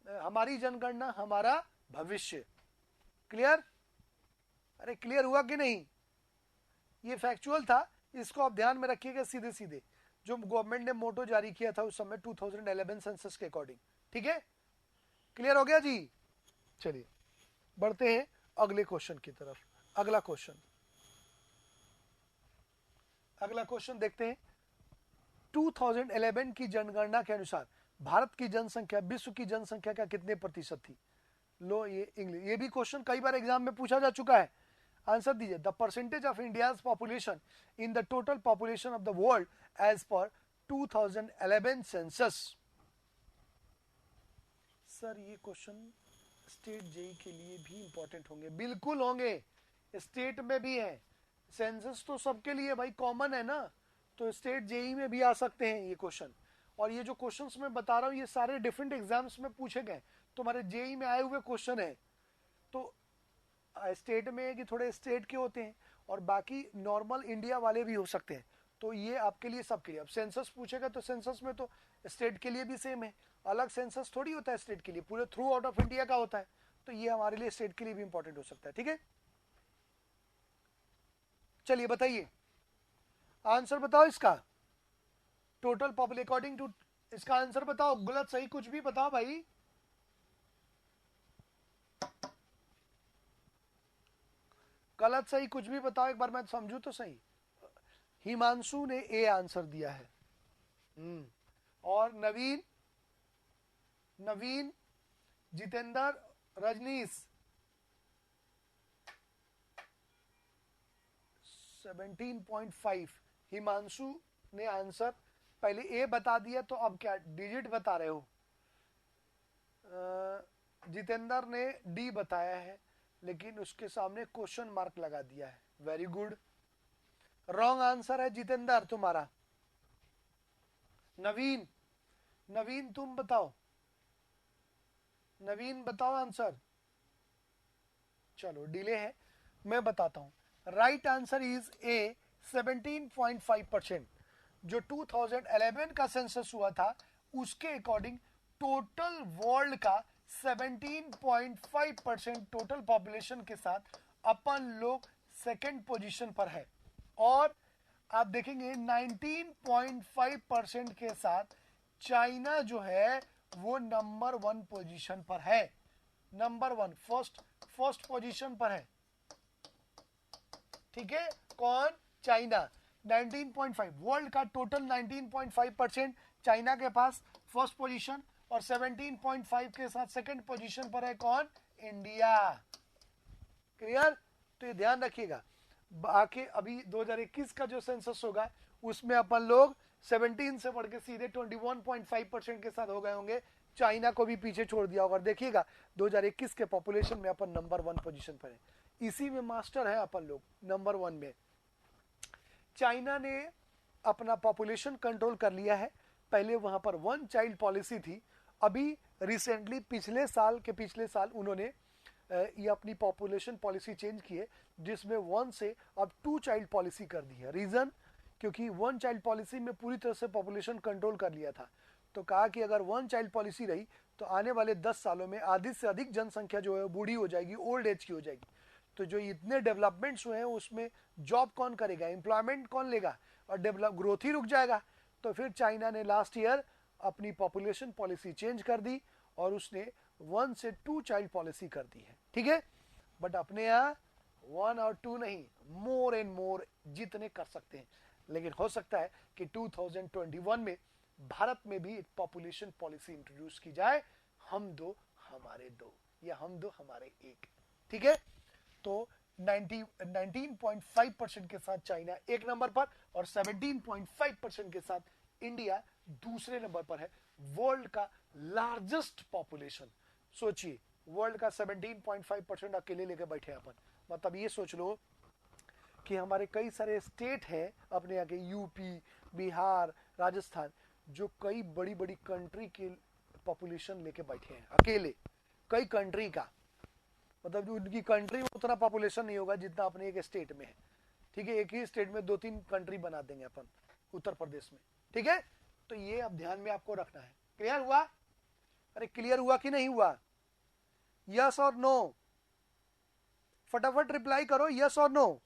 हमारी जनगणना हमारा भविष्य। क्लियर? अरे क्लियर हुआ कि नहीं? ये फैक्चुअल था, इसको आप ध्यान में रखिएगा सीधे सीधे, जो गवर्नमेंट ने मोटो जारी किया था उस समय 2011 सेंसस के अकॉर्डिंग। ठीक है, क्लियर हो गया जी? चलिए बढ़ते हैं अगले क्वेश्चन की तरफ। अगला क्वेश्चन, अगला क्वेश्चन देखते हैं। 2011 की जनगणना के अनुसार भारत की जनसंख्या विश्व की जनसंख्या का कितने प्रतिशत थी? लो ये इंग्लिश, ये भी क्वेश्चन कई बार एग्जाम में पूछा जा चुका है। आंसर दीजिए, the percentage of India's population in the total population of the world as per 2011 census. Sir ये क्वेश्चन स्टेट जेई के लिए भी इंपॉर्टेंट होंगे? बिल्कुल होंगे, स्टेट में भी है, सेंसस तो सबके लिए भाई कॉमन है ना, तो स्टेट जेई में भी आ सकते हैं ये क्वेश्चन। और ये जो क्वेश्चंस मैं बता रहा हूँ ये सारे डिफरेंट एग्जाम्स में पूछे गए, तुम्हारे जेई में आए हुए क्वेश्चन है। तो स्टेट में है कि थोड़े स्टेट के होते हैं और बाकी नॉर्मल इंडिया वाले भी हो सकते हैं। तो ये आपके लिए सबके लिए, अब सेंसस पूछेगा तो सेंसस में तो स्टेट के लिए भी सेम है, अलग सेंसस थोड़ी होता है स्टेट के लिए, पूरे थ्रू आउट ऑफ इंडिया का होता है। तो ये हमारे लिए स्टेट के लिए भी इंपॉर्टेंट हो सकता है। ठीक है, चलिए बताइए आंसर बताओ इसका, टोटल पॉपुलेशन अकॉर्डिंग टू, इसका आंसर बताओ, गलत सही कुछ भी बताओ भाई। गलत सही कुछ भी बताओ, एक बार मैं समझू तो सही। हिमांशु ने ए आंसर दिया है। और नवीन, नवीन, जितेंद्र, रजनीश 17.5। हिमांशु ने आंसर पहले ए बता दिया, तो अब क्या डिजिट बता रहे हो? जितेंद्र ने डी बताया है लेकिन उसके सामने क्वेश्चन मार्क लगा दिया है। वेरी गुड, रॉन्ग आंसर है जितेंद्र तुम्हारा। नवीन, नवीन तुम बताओ। नवीन बताओ आंसर। चलो डिले है, मैं बताता हूं। Right answer is a 17.5%। जो 2011 का सेंसस हुआ था उसके अकॉर्डिंग टोटल वर्ल्ड का 17.5% टोटल पॉपुलेशन के साथ अपन लोग सेकेंड पोजीशन पर है। और आप देखेंगे 19.5% के साथ चाइना जो है वो नंबर 1 पोजीशन पर है। नंबर 1 फर्स्ट पोजीशन पर है। ठीक है, कौन? चाइना। 19.5 वर्ल्ड का टोटल 19.5% चाइना के पास फर्स्ट पोजीशन, और 17.5 के साथ सेकंड पोजीशन पर है कौन? इंडिया। क्लियर? तो ये ध्यान रखिएगा। बाकी अभी 2021 का जो सेंसस होगा उसमें अपन लोग 17 से बढ़ के सीधे 21.5% के साथ हो गए होंगे। चाइना को भी पीछे छोड़ दिया होगा। देखिएगा 2021 के पॉपुलेशन में अपन नंबर 1 पोजीशन पर है। इसी में मास्टर है अपन लोग, नंबर 1 में। चाइना ने अपना पॉपुलेशन कंट्रोल कर लिया है। पहले वहां पर 1 चाइल्ड पॉलिसी थी। अभी रिसेंटली पिछले साल उन्होंने ये अपनी पॉपुलेशन पॉलिसी चेंज की है, जिसमें 1 से अब 2 चाइल्ड पॉलिसी कर दी है। रीजन, क्योंकि 1 चाइल्ड पॉलिसी में पूरी तरह से पॉपुलेशन कंट्रोल कर लिया था। तो कहा कि अगर 1 चाइल्ड पॉलिसी रही तो आने वाले 10 सालों में आधी से अधिक जनसंख्या जो है बूढ़ी हो जाएगी, ओल्ड एज की हो जाएगी। तो जो इतने डेवलपमेंट्स हुए हैं उसमें जॉब कौन करेगा, एम्प्लॉयमेंट कौन लेगा, और डेवलप ग्रोथ ही रुक जाएगा। तो फिर चाइना ने लास्ट ईयर अपनी पॉपुलेशन पॉलिसी चेंज कर दी और उसने 1 से 2 चाइल्ड पॉलिसी कर दी है। ठीक है, बट अपने यहाँ 1 और 2 नहीं, मोर एंड मोर जितने कर सकते हैं। लेकिन हो सकता है कि 2021 में भारत में भी एक पॉपुलेशन पॉलिसी इंट्रोड्यूस की जाए, हम 2 हमारे 2, या हम 2 हमारे 1। ठीक है, तो 19.5% के साथ चाइना एक नंबर पर और 17.5% के साथ इंडिया दूसरे नंबर पर है। वर्ल्ड का लार्जेस्ट पॉपुलेशन, सोचिए वर्ल्ड का 17.5% अकेले लेके बैठे अपन। मतलब ये सोच लो कि हमारे कई सारे स्टेट हैं अपने यहाँ के, यूपी, बिहार, राजस्थान, जो कई बड़ी बड़ी कंट्री के पॉपुलेशन लेके बैठे हैं अकेले, कई कंट्री का। मतलब उनकी कंट्री में उतना पॉपुलेशन नहीं होगा जितना अपने एक स्टेट में है। ठीक है, एक ही स्टेट में 2-3 कंट्री बना देंगे अपन, उत्तर प्रदेश में। ठीक है, तो ये अब ध्यान में आपको रखना है। क्लियर हुआ? अरे क्लियर हुआ कि नहीं हुआ? यस और नो, फटाफट रिप्लाई करो, यस और नो।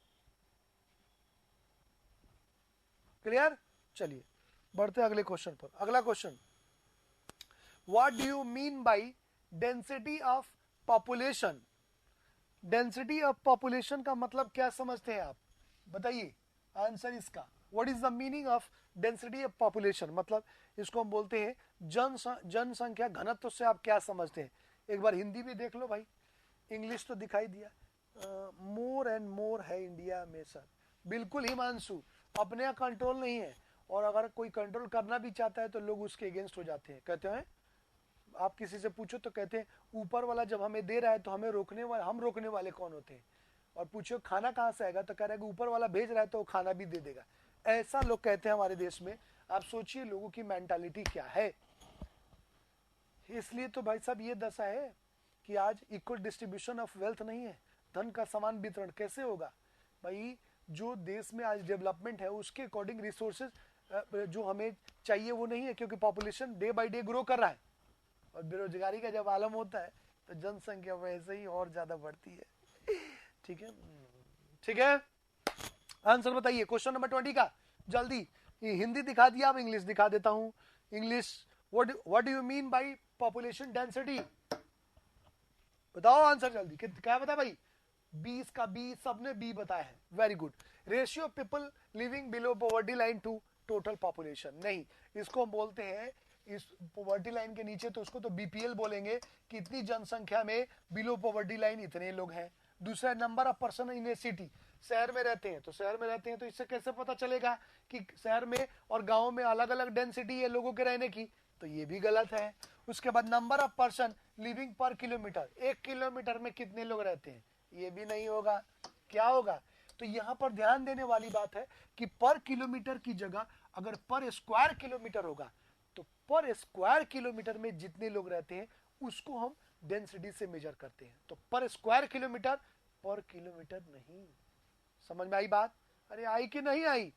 क्लियर? चलिए बढ़ते हैं अगले क्वेश्चन पर। अगला question, what do you mean by density of population? Density of population का मतलब क्या समझते हैं आप? बताइए आंसर इसका। What is the meaning of density of population? मतलब इसको हम बोलते हैं जनसंख्या घनत्व से आप क्या समझते हैं? एक बार हिंदी भी देख लो भाई, इंग्लिश तो दिखाई दिया। मोर एंड मोर है इंडिया में सर। बिल्कुल हिमांशु, अपने यहाँ कंट्रोल नहीं है, और अगर कोई कंट्रोल करना भी चाहता है तो लोग उसके अगेंस्ट हो जाते हैं। कहते हैं, आप किसी से पूछो तो कहते हैं ऊपर वाला जब हमें दे रहा है तो हमें रोकने वाले, हम रोकने वाले कौन होते हैं? और पूछो खाना कहाँ से आएगा तो कह रहा है कि ऊपर वाला भेज रहा है तो वो खाना भी दे देगा। ऐसा लोग कहते हैं हमारे देश में। आप सोचिए लोगों की मेंटालिटी क्या है। इसलिए तो भाई साहब ये दशा है कि आज इक्वल डिस्ट्रीब्यूशन ऑफ वेल्थ नहीं है। धन का समान वितरण कैसे होगा भाई? जो देश में आज डेवलपमेंट है उसके अकॉर्डिंग रिसोर्सेज जो हमें चाहिए वो नहीं है, क्योंकि population day by day grow कर रहा है, और बेरोजगारी का जब आलम होता है तो जनसंख्या वैसे ही और ज्यादा बढ़ती है। ठीक है, ठीक है, आंसर बताइए क्वेश्चन नंबर 20 का। जल्दी, हिंदी दिखा दिया, अब इंग्लिश दिखा देता हूं। English, what do you mean by population density? बताओ आंसर जल्दी। क्या बता भाई? 20 का 20, सबने बी बताया है। Very good. Ratio people living below poverty line to total population. नहीं, इसको हम बोलते हैं, इस पॉवर्टी लाइन के नीचे तो उसको तो बीपीएल बोलेंगे कि इतनी जनसंख्या में बिलो पॉवर्टी लाइन इतने लोग हैं। दूसरा, number of person in A city, शहर में रहते हैं तो शहर में रहते हैं, तो इससे कैसे पता चलेगा कि शहर में और गांव में अलग अलग डेंसिटी है लोगों के रहने की? तो ये भी गलत है। उसके बाद नंबर ऑफ पर्सन लिविंग पर किलोमीटर, 1 किलोमीटर में कितने लोग रहते हैं? ये भी नहीं होगा। क्या होगा? तो यहां पर ध्यान देने वाली बात है कि पर किलोमीटर की जगह अगर पर स्क्वायर किलोमीटर होगा तो पर स्क्वायर किलोमीटर में जितने लोग रहते हैं उसको हम डेंसिटी से मेजर करते हैं, तो पर स्क्वायर किलोमीटर, पर किलोमीटर नहीं। समझ में आई बात? अरे आई कि नहीं आई?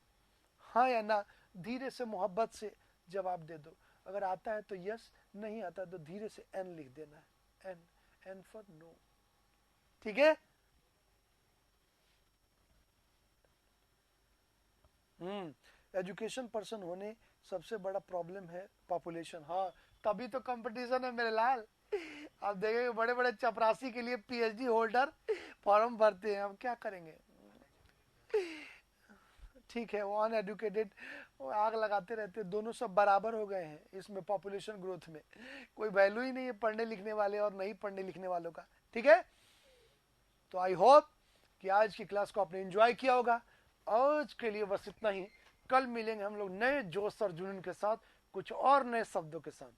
हाँ या ना? धीरे से मोहब्बत से जवाब दे दो। अगर आता है तो यस, नहीं आता तो धीरे से एन लिख देना है, एन, एन फॉर नो। ठीक है? एजुकेशन पर्सन होने सबसे बड़ा प्रॉब्लम है पॉपुलेशन। हाँ, तभी तो कंपटीशन है मेरे लाल। आप देखेंगे बड़े बड़े चपरासी के लिए पीएचडी होल्डर फॉर्म भरते हैं, हम क्या करेंगे? ठीक है, वो अनएडुकेटेड आग लगाते रहते, दोनों सब बराबर हो गए हैं इसमें पॉपुलेशन ग्रोथ में। कोई वैल्यू ही नहीं है पढ़ने लिखने वाले और नहीं पढ़ने लिखने वालों का। ठीक है, तो आई होप कि आज की क्लास को आपने एंजॉय किया होगा। आज के लिए बस इतना ही। कल मिलेंगे हम लोग नए जोश और जुनून के साथ, कुछ और नए शब्दों के साथ।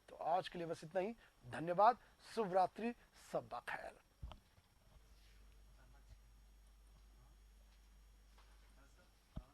तो आज के लिए बस इतना ही। धन्यवाद, शुभ रात्रि, सब खैर।